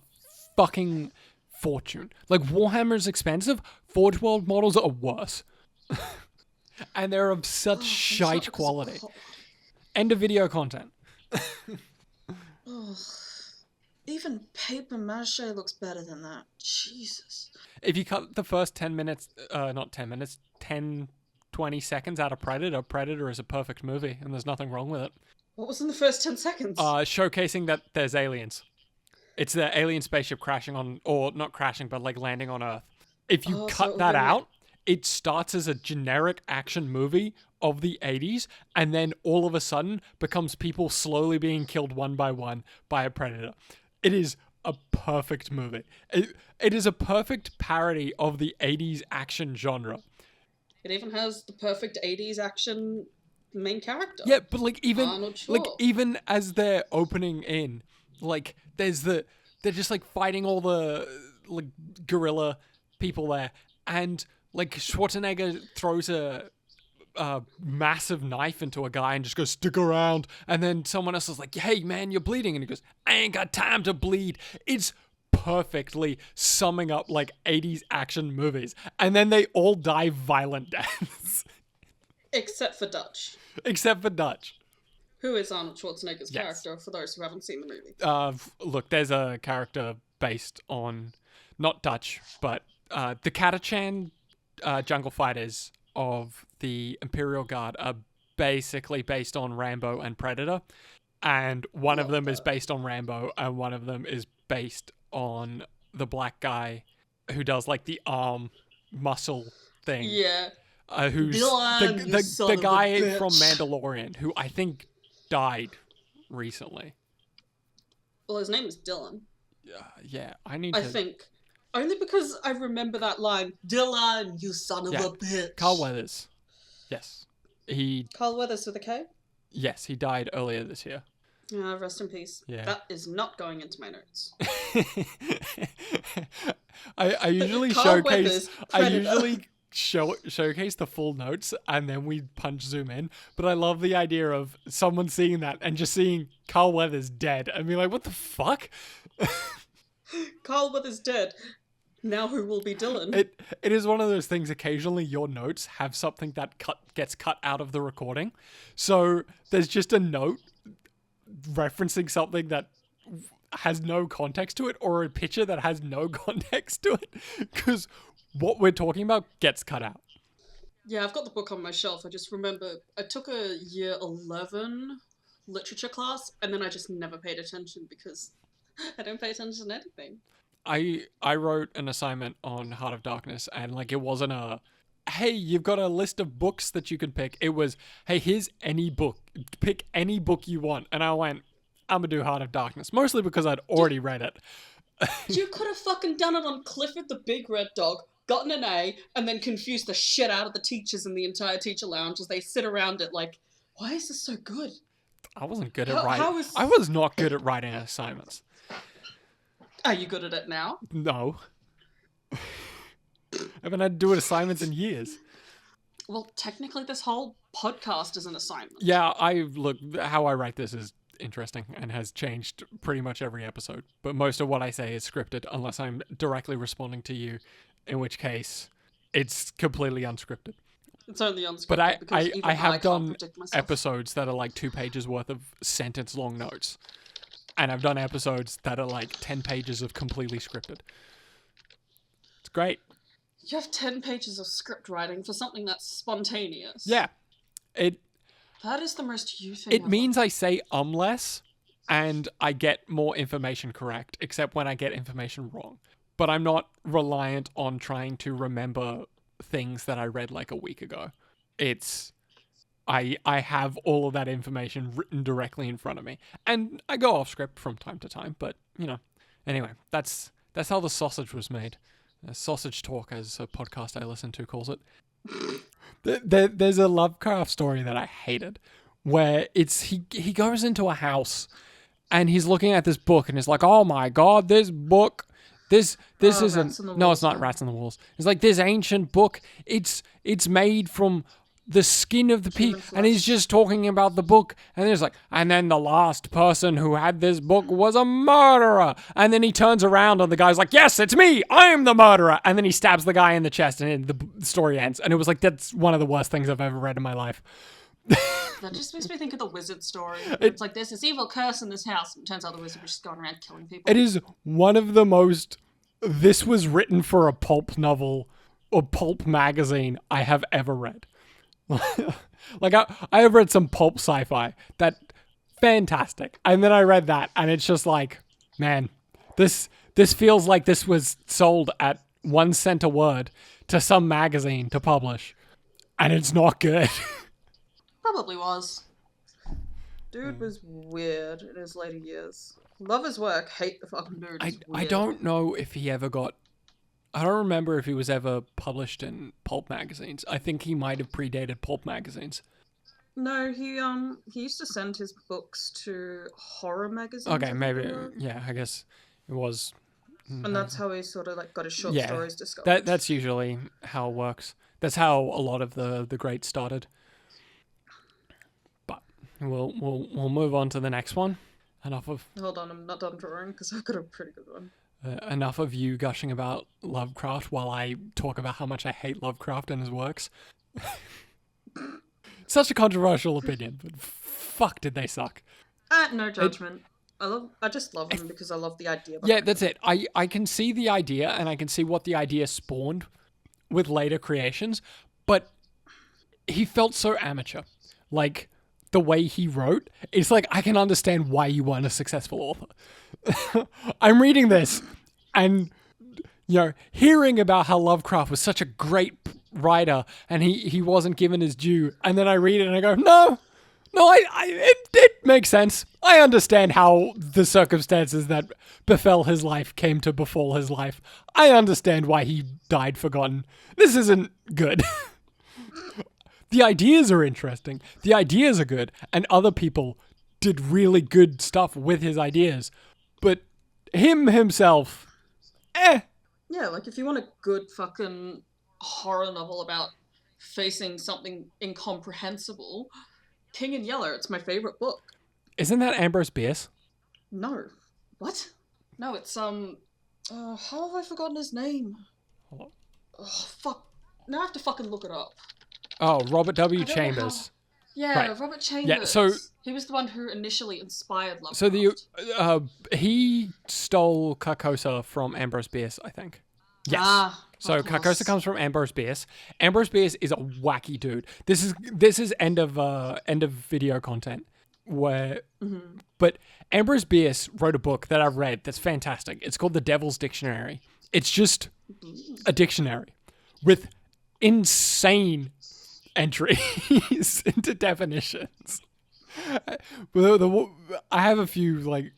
fucking fortune. Like, Warhammer's expensive, Forge World models are worse. And they're of such shite quality. End of video content. Ugh. Even paper mache looks better than that. Jesus. If you cut the first 10 minutes, not 10 minutes, 10, 20 seconds out of Predator is a perfect movie, and there's nothing wrong with it. What was in the first 10 seconds? Showcasing that there's aliens. It's the alien spaceship crashing on, or not crashing, but like landing on Earth. If you cut that out, it starts as a generic action movie of the 80s, and then all of a sudden becomes people slowly being killed one by one by a predator. It is a perfect movie. It is a perfect parody of the 80s action genre. It even has the perfect 80s action main character. Yeah, but like Arnold Shaw. like even as they're opening in, like they're just like fighting all the like guerrilla people there, and like Schwarzenegger throws a a massive knife into a guy and just goes, stick around. And then someone else is like, hey, man, you're bleeding. And he goes, I ain't got time to bleed. It's perfectly summing up like 80s action movies. And then they all die violent deaths. Except for Dutch. Except for Dutch. Who is Arnold Schwarzenegger's character, for those who haven't seen the movie? Look, there's a character based on, not Dutch, but the Catachan jungle fighters of the Imperial Guard are basically based on Rambo and Predator. And one of them is based on Rambo, and one of them is based on the black guy who does like the arm muscle thing. Yeah. Who's Dylan, the guy from Mandalorian, who I think died recently. Well, his name is Dylan. Yeah, I think. Only because I remember that line, Dylan, you son of a bitch. Carl Weathers. Yes. Carl Weathers with a K? Yes, he died earlier this year. Rest in peace. Yeah. That is not going into my notes. I usually showcase the full notes and then we zoom in, but I love the idea of someone seeing that and just seeing Carl Weathers dead and be like, what the fuck? Carl Weathers dead. Now who will be Dylan? It is one of those things, occasionally your notes have something that gets cut out of the recording. So there's just a note referencing something that has no context to it, or a picture that has no context to it, because what we're talking about gets cut out. Yeah, I've got the book on my shelf. I just remember I took a year 11 literature class, and then I just never paid attention because I don't pay attention to anything. I wrote an assignment on Heart of Darkness, and like it wasn't a, hey, you've got a list of books that you can pick. It was, hey, here's any book. Pick any book you want. And I went, I'm gonna do Heart of Darkness, mostly because I'd already read it. You could have fucking done it on Clifford the Big Red Dog, gotten an A, and then confused the shit out of the teachers in the entire teacher lounge as they sit around it like, why is this so good? I wasn't good at writing. I was not good at writing assignments. Are you good at it now? No. I haven't had to do assignments in years. Well, technically this whole podcast is an assignment. Yeah, look, how I write this is interesting and has changed pretty much every episode. But most of what I say is scripted unless I'm directly responding to you, in which case it's completely unscripted. It's only unscripted. But I have done myself. Episodes that are like 2 pages worth of sentence long notes. And I've done episodes that are like 10 pages of completely scripted. It's great. You have 10 pages of script writing for something that's spontaneous. Yeah. That is the most you thing It means I say less and I get more information correct, except when I get information wrong. But I'm not reliant on trying to remember things that I read like a week ago. It's... I have all of that information written directly in front of me. And I go off script from time to time, but, you know. Anyway, that's how the sausage was made. Sausage Talk, as a podcast I listen to calls it. There's a Lovecraft story that I hated, where he goes into a house, and he's looking at this book, and he's like, oh my god, this book... This isn't... No, it's not Rats in the Walls. It's like this ancient book. It's made from... the skin of the pig, and he's just talking about the book, and he's like, and then the last person who had this book was a murderer, and then he turns around and the guy's like, yes, it's me, I'm the murderer, and then he stabs the guy in the chest, and the story ends. And it was like, that's one of the worst things I've ever read in my life. That just makes me think of the wizard story. It's like, there's this evil curse in this house, and it turns out the wizard was just going around killing people. It is one of the most, this was written for a pulp novel or pulp magazine I have ever read. Like I have read some pulp sci-fi that fantastic, and then I read that, and it's just like, man, this feels like this was sold at 1 cent a word to some magazine to publish, and it's not good. Probably was. Dude was weird in his later years. Love his work, hate the fucking dude. I don't know if he ever got... I don't remember if he was ever published in pulp magazines. I think he might have predated pulp magazines. No, he used to send his books to horror magazines. Okay, maybe, yeah, I guess it was. And that's how he sort of like got his short stories discovered. That's usually how it works. That's how a lot of the greats started. We'll move on to the next one. Enough of Hold on, I'm not done drawing because I've got a pretty good one. enough of you gushing about Lovecraft while I talk about how much I hate Lovecraft and his works. Such a controversial opinion, but fuck, did they suck? No judgment. I just love him because I love the idea. Yeah, that's it. I can see the idea and I can see what the idea spawned with later creations, but he felt so amateur. Like, the way he wrote, it's like, I can understand why you weren't a successful author. I'm reading this and, hearing about how Lovecraft was such a great writer and he wasn't given his due. And then I read it and I go, no, it makes sense. I understand how the circumstances that befell his life came to befall his life. I understand why he died forgotten. This isn't good. The ideas are interesting. The ideas are good. And other people did really good stuff with his ideas. But him himself, Yeah, like if you want a good fucking horror novel about facing something incomprehensible, King in Yellow, it's my favourite book. Isn't that Ambrose Bierce? No. What? No, it's, how have I forgotten his name? Hold on. Oh, fuck. Now I have to fucking look it up. Oh, Robert W. I don't know Chambers. Yeah, Right. Robert Chambers. Yeah, so he was the one who initially inspired Lovecraft. So he stole Carcosa from Ambrose Bierce, I think. Yes. So of course. Carcosa comes from Ambrose Bierce. Ambrose Bierce is a wacky dude. This is end of video content where but Ambrose Bierce wrote a book that I've read that's fantastic. It's called The Devil's Dictionary. It's just a dictionary with insane entries into definitions. I have a few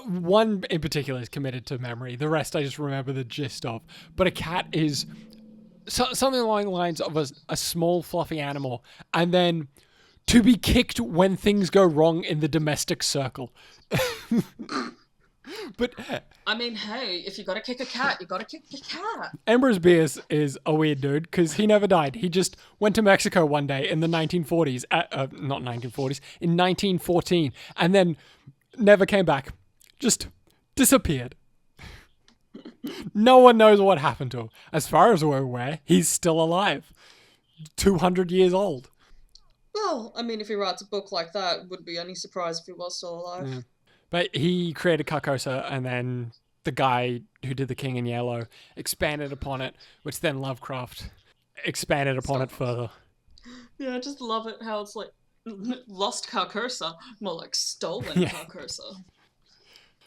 one in particular is committed to memory. The rest I just remember the gist of. But a cat is something along the lines of a small fluffy animal, and then to be kicked when things go wrong in the domestic circle. But I mean, hey, if you gotta kick a cat, you gotta kick the cat. Ambrose Bierce is a weird dude because he never died. He just went to Mexico one day in the 1940s, not 1940s, in 1914, and then never came back. Just disappeared. No one knows what happened to him. As far as we're aware, he's still alive. 200 years old. Well, I mean, if he writes a book like that, it wouldn't be any surprise if he was still alive. Yeah. But he created Carcosa, and then the guy who did The King in Yellow expanded upon it, which then Lovecraft expanded upon it further. Yeah, I just love it how it's like lost Carcosa, more like stolen Carcosa.